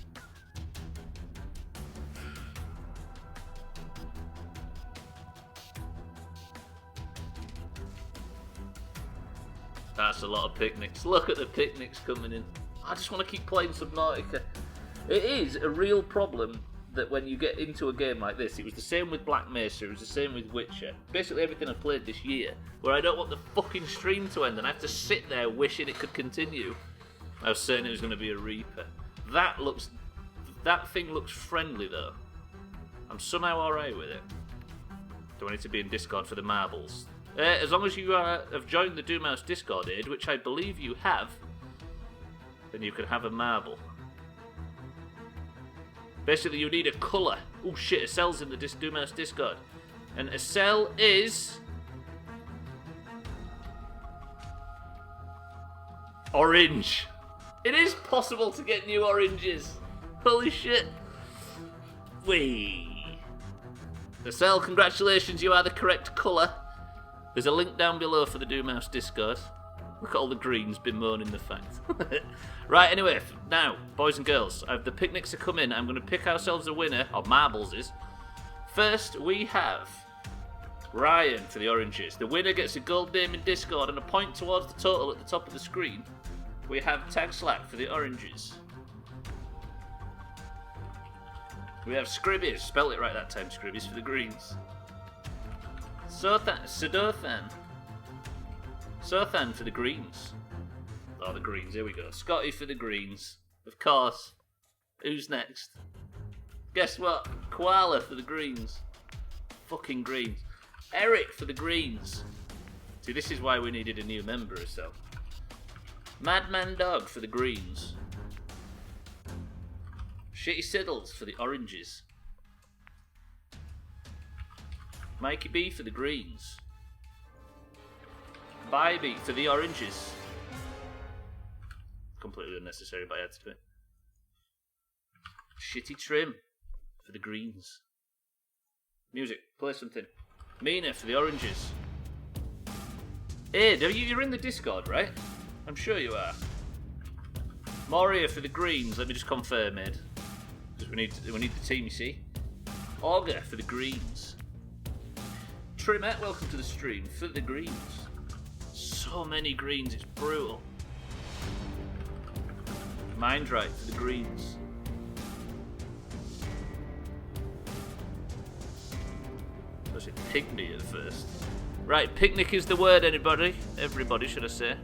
That's a lot of picnics. Look at the picnics coming in. I just want to keep playing Subnautica. It is a real problem that when you get into a game like this, it was the same with Black Mesa, it was the same with Witcher. Basically everything I've played this year, where I don't want the fucking stream to end and I have to sit there wishing it could continue. I was certain it was going to be a Reaper. That thing looks friendly though. I'm somehow alright with it. Do I need to be in Discord for the marbles? As long as you have joined the Doomhaus Discord aid, which I believe you have, then you can have a marble. Basically, you need a colour. Oh shit, a cell's in the Doomhaus Discord. And a cell is... orange. It is possible to get new oranges. Holy shit. Whee. The cell, congratulations, you are the correct colour. There's a link down below for the Doomhaus Discord. Look at all the greens bemoaning the fact. Right, anyway, now, boys and girls, the picnics are coming. I'm going to pick ourselves a winner, or marbles is. First, we have Ryan for the oranges. The winner gets a gold name in Discord and a point towards the total at the top of the screen. We have Tag Slack for the oranges. We have Scribbies, spelled it right that time, Scribbies, for the greens. Sodothan for the greens. Oh, the greens, here we go. Scotty for the greens. Of course. Who's next? Guess what? Koala for the greens. Fucking greens. Eric for the greens. See, this is why we needed a new member or so. Madman Dog for the greens. Shitty Siddles for the oranges. Mikey B for the greens. Bybee for the oranges. Completely unnecessary, but I had to do it. Shitty Trim for the greens. Music, play something. Mina for the oranges. Ed, you're in the Discord, right? I'm sure you are. Moria for the greens. Let me just confirm, Ed. Because we need the team, you see. Auger for the greens. Trimette, welcome to the stream, for the greens. So many greens, it's brutal. Mindright for the greens. I was picnic at first. Right, picnic is the word, anybody? Everybody, should I say.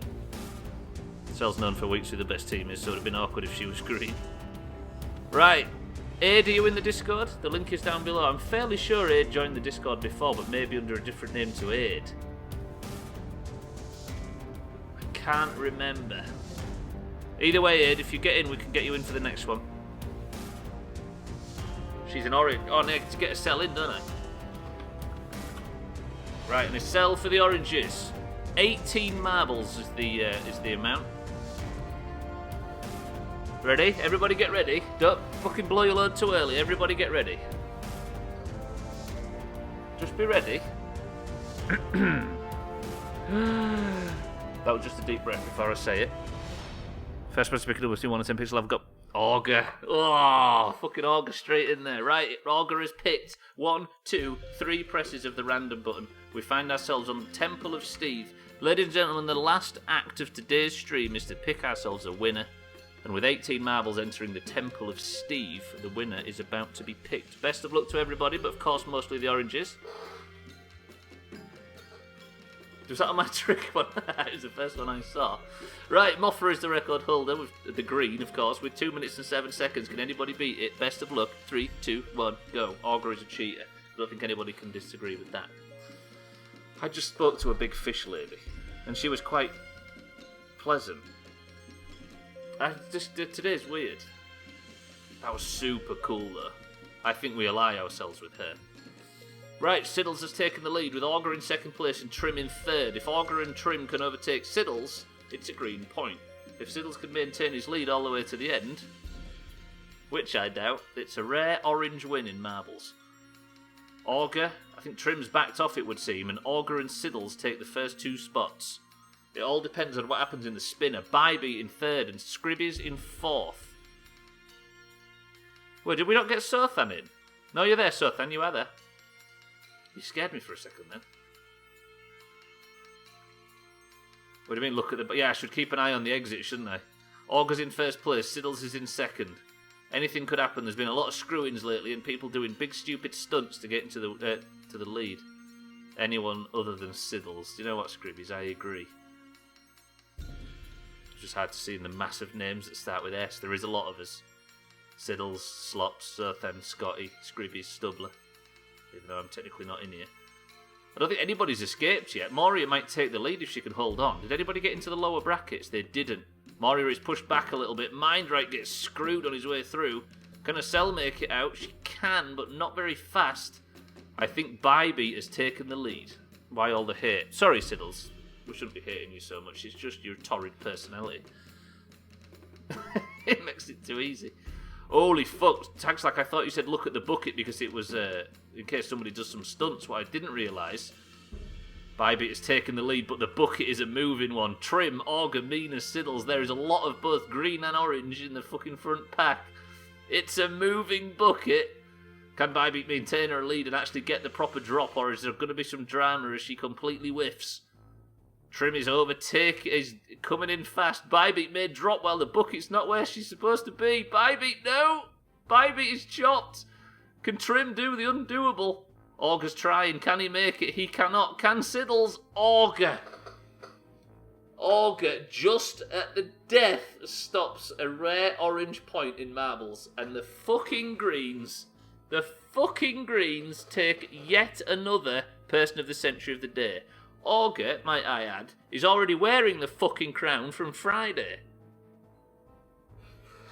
Cell's known for weeks who the best team is, so it would have been awkward if she was green. Right. Aid, are you in the Discord? The link is down below. I'm fairly sure Aid joined the Discord before, but maybe under a different name to Aid. I can't remember. Either way, Aid, if you get in, we can get you in for the next one. She's an orange. Oh, no, to get a cell in, don't I? Right, and a cell for the oranges. 18 marbles is the amount. Ready? Everybody get ready. Don't fucking blow your load too early. Everybody get ready. Just be ready. That was just a deep breath before I say it. First person to pick it up was 1 of 10 pixels. I've got Auger. Oh, fucking Auger straight in there. Right, Auger has picked 1, 2, 3 presses of the random button. We find ourselves on the Temple of Steve. Ladies and gentlemen, the last act of today's stream is to pick ourselves a winner. And with 18 marbles entering the Temple of Steve, the winner is about to be picked. Best of luck to everybody, but of course mostly the oranges. Was that on my trick one? It was the first one I saw. Right, Mothra is the record holder with the green, of course, with 2 minutes and 7 seconds. Can anybody beat it? Best of luck. 3, 2, 1, go. Augur is a cheater. I don't think anybody can disagree with that. I just spoke to a big fish lady, and she was quite pleasant. Today's weird. That was super cool, though. I think we ally ourselves with her. Right, Siddles has taken the lead with Augur in second place and Trim in third. If Augur and Trim can overtake Siddles, it's a green point. If Siddles can maintain his lead all the way to the end, which I doubt, it's a rare orange win in marbles. Augur, I think Trim's backed off, it would seem, and Augur and Siddles take the first 2 spots. It all depends on what happens in the spinner. Bybee in third and Scribby's in fourth. Wait, did we not get Sothan in? No, you're there, Sothan, you are there. You scared me for a second then. What do you mean, look at the... Yeah, I should keep an eye on the exit, shouldn't I? Augur's in first place, Siddles is in second. Anything could happen. There's been a lot of screw-ins lately and people doing big stupid stunts to get into the lead. Anyone other than Siddles. Do you know what, Scribbies? I agree. It's just hard to see in the massive names that start with S. There is a lot of us. Siddles, Slops, Sothan, Scotty, Scribbies, Stubbler. Even though I'm technically not in here. I don't think anybody's escaped yet. Moria might take the lead if she can hold on. Did anybody get into the lower brackets? They didn't. Moria is pushed back a little bit. Mindright gets screwed on his way through. Can Acel make it out? She can, but not very fast. I think Bybee has taken the lead. Why all the hate? Sorry, Siddles. We shouldn't be hating you so much. It's just your torrid personality. It makes it too easy. Holy fuck. Tags like I thought you said look at the bucket because it was in case somebody does some stunts. What I didn't realise, Bybee has taken the lead, but the bucket is a moving one. Trim, Augur, Mina, Siddles. There is a lot of both green and orange in the fucking front pack. It's a moving bucket. Can Bybee maintain her lead and actually get the proper drop, or is there going to be some drama as she completely whiffs? Trim is is coming in fast. Bybee may drop while the bucket's not where she's supposed to be. Bybee, no! Bybee is chopped. Can Trim do the undoable? Augur's trying. Can he make it? He cannot. Can Siddles? Augur. Augur, just at the death, stops a rare orange point in marbles. And the fucking greens take yet another person of the century of the day. Augur, might I add, is already wearing the fucking crown from Friday.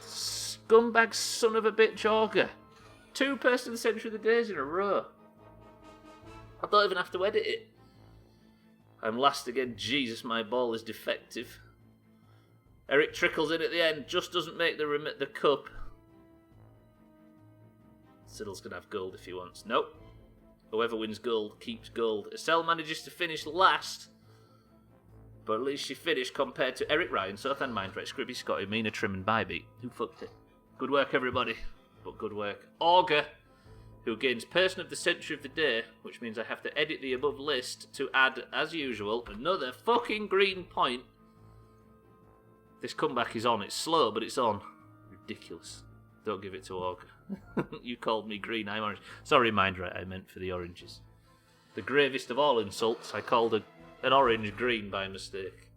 Scumbag son of a bitch, Augur. 2 person of the century of the days in a row. I don't even have to edit it. I'm last again. Jesus, my ball is defective. Eric trickles in at the end, just doesn't make the cup. Siddle's gonna have gold if he wants. Nope. Whoever wins gold keeps gold. Acel manages to finish last, but at least she finished compared to Eric Ryan, Sothan, Mindray, Scribby, Scotty, Mina, Trim, and Bybee. Who fucked it? Good work, everybody. But good work. Augur, who gains Person of the Century of the Day, which means I have to edit the above list to add, as usual, another fucking green point. This comeback is on. It's slow, but it's on. Ridiculous. Don't give it to Augur. You called me green, I'm orange. Sorry, Mindray, I meant for the oranges. The gravest of all insults, I called an orange green by mistake.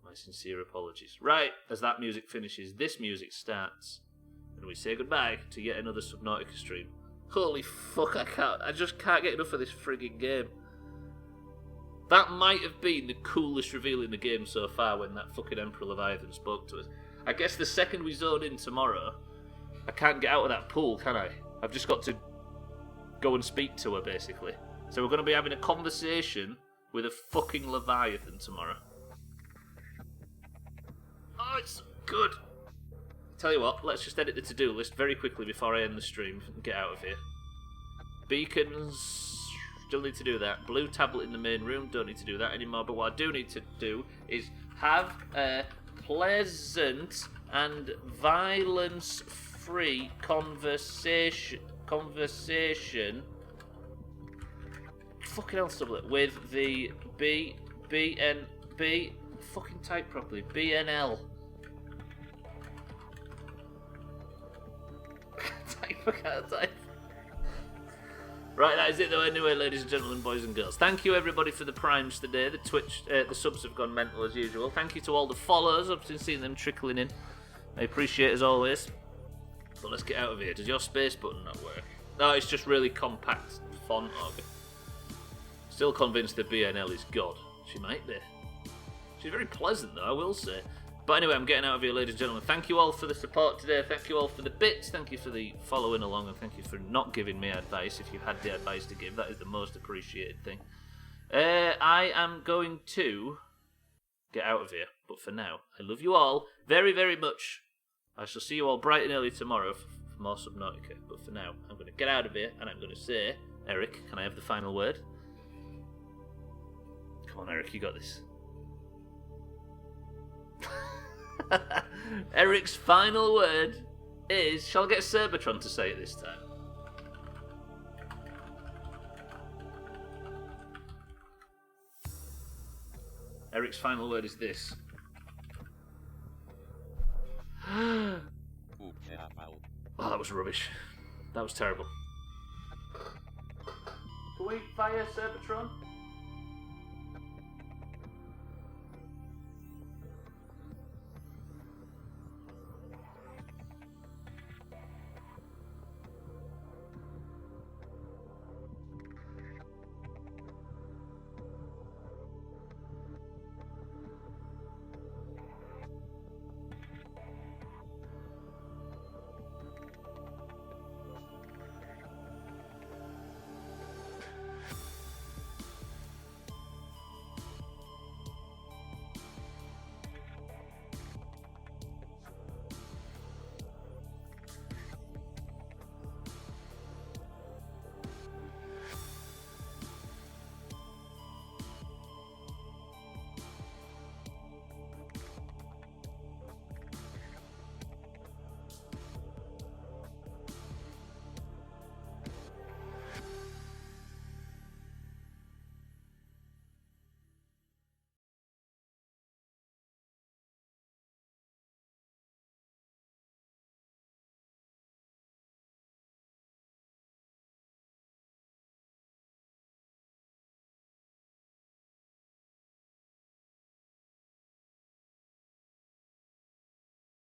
My sincere apologies. Right, as that music finishes, this music starts. And we say goodbye to yet another Subnautica stream. Holy fuck, I just can't get enough of this frigging game. That might have been the coolest reveal in the game so far when that fucking Emperor Leviathan spoke to us. I guess the second we zone in tomorrow, I can't get out of that pool, can I? I've just got to go and speak to her, basically. So we're going to be having a conversation with a fucking Leviathan tomorrow. Oh, it's good. Tell you what, let's just edit the to-do list very quickly before I end the stream and get out of here. Beacons, still need to do that. Blue tablet in the main room, don't need to do that anymore. But what I do need to do is have a pleasant and violence-free conversation. Fucking hell, Stubbler. With the BNB. Fucking type properly. BNL. I can't type. Right, that is it though. Anyway, ladies and gentlemen, boys and girls, thank you everybody for the primes today. The Twitch, the subs have gone mental as usual. Thank you to all the followers. I've been seeing them trickling in. I appreciate it as always. But let's get out of here. Does your space button not work? No, it's just really compact font. Okay. Still convinced that BNL is God. She might be. She's very pleasant though, I will say. But anyway, I'm getting out of here, ladies and gentlemen. Thank you all for the support today. Thank you all for the bits. Thank you for the following along. And thank you for not giving me advice if you had the advice to give. That is the most appreciated thing. I am going to get out of here. But for now, I love you all very, very much. I shall see you all bright and early tomorrow for more Subnautica. But for now, I'm going to get out of here. And I'm going to say, Eric, can I have the final word? Come on, Eric, you got this. Eric's final word is... Shall I get Cerbatron to say it this time? Eric's final word is this. Oh, that was rubbish. That was terrible. Can we fire Cerbatron?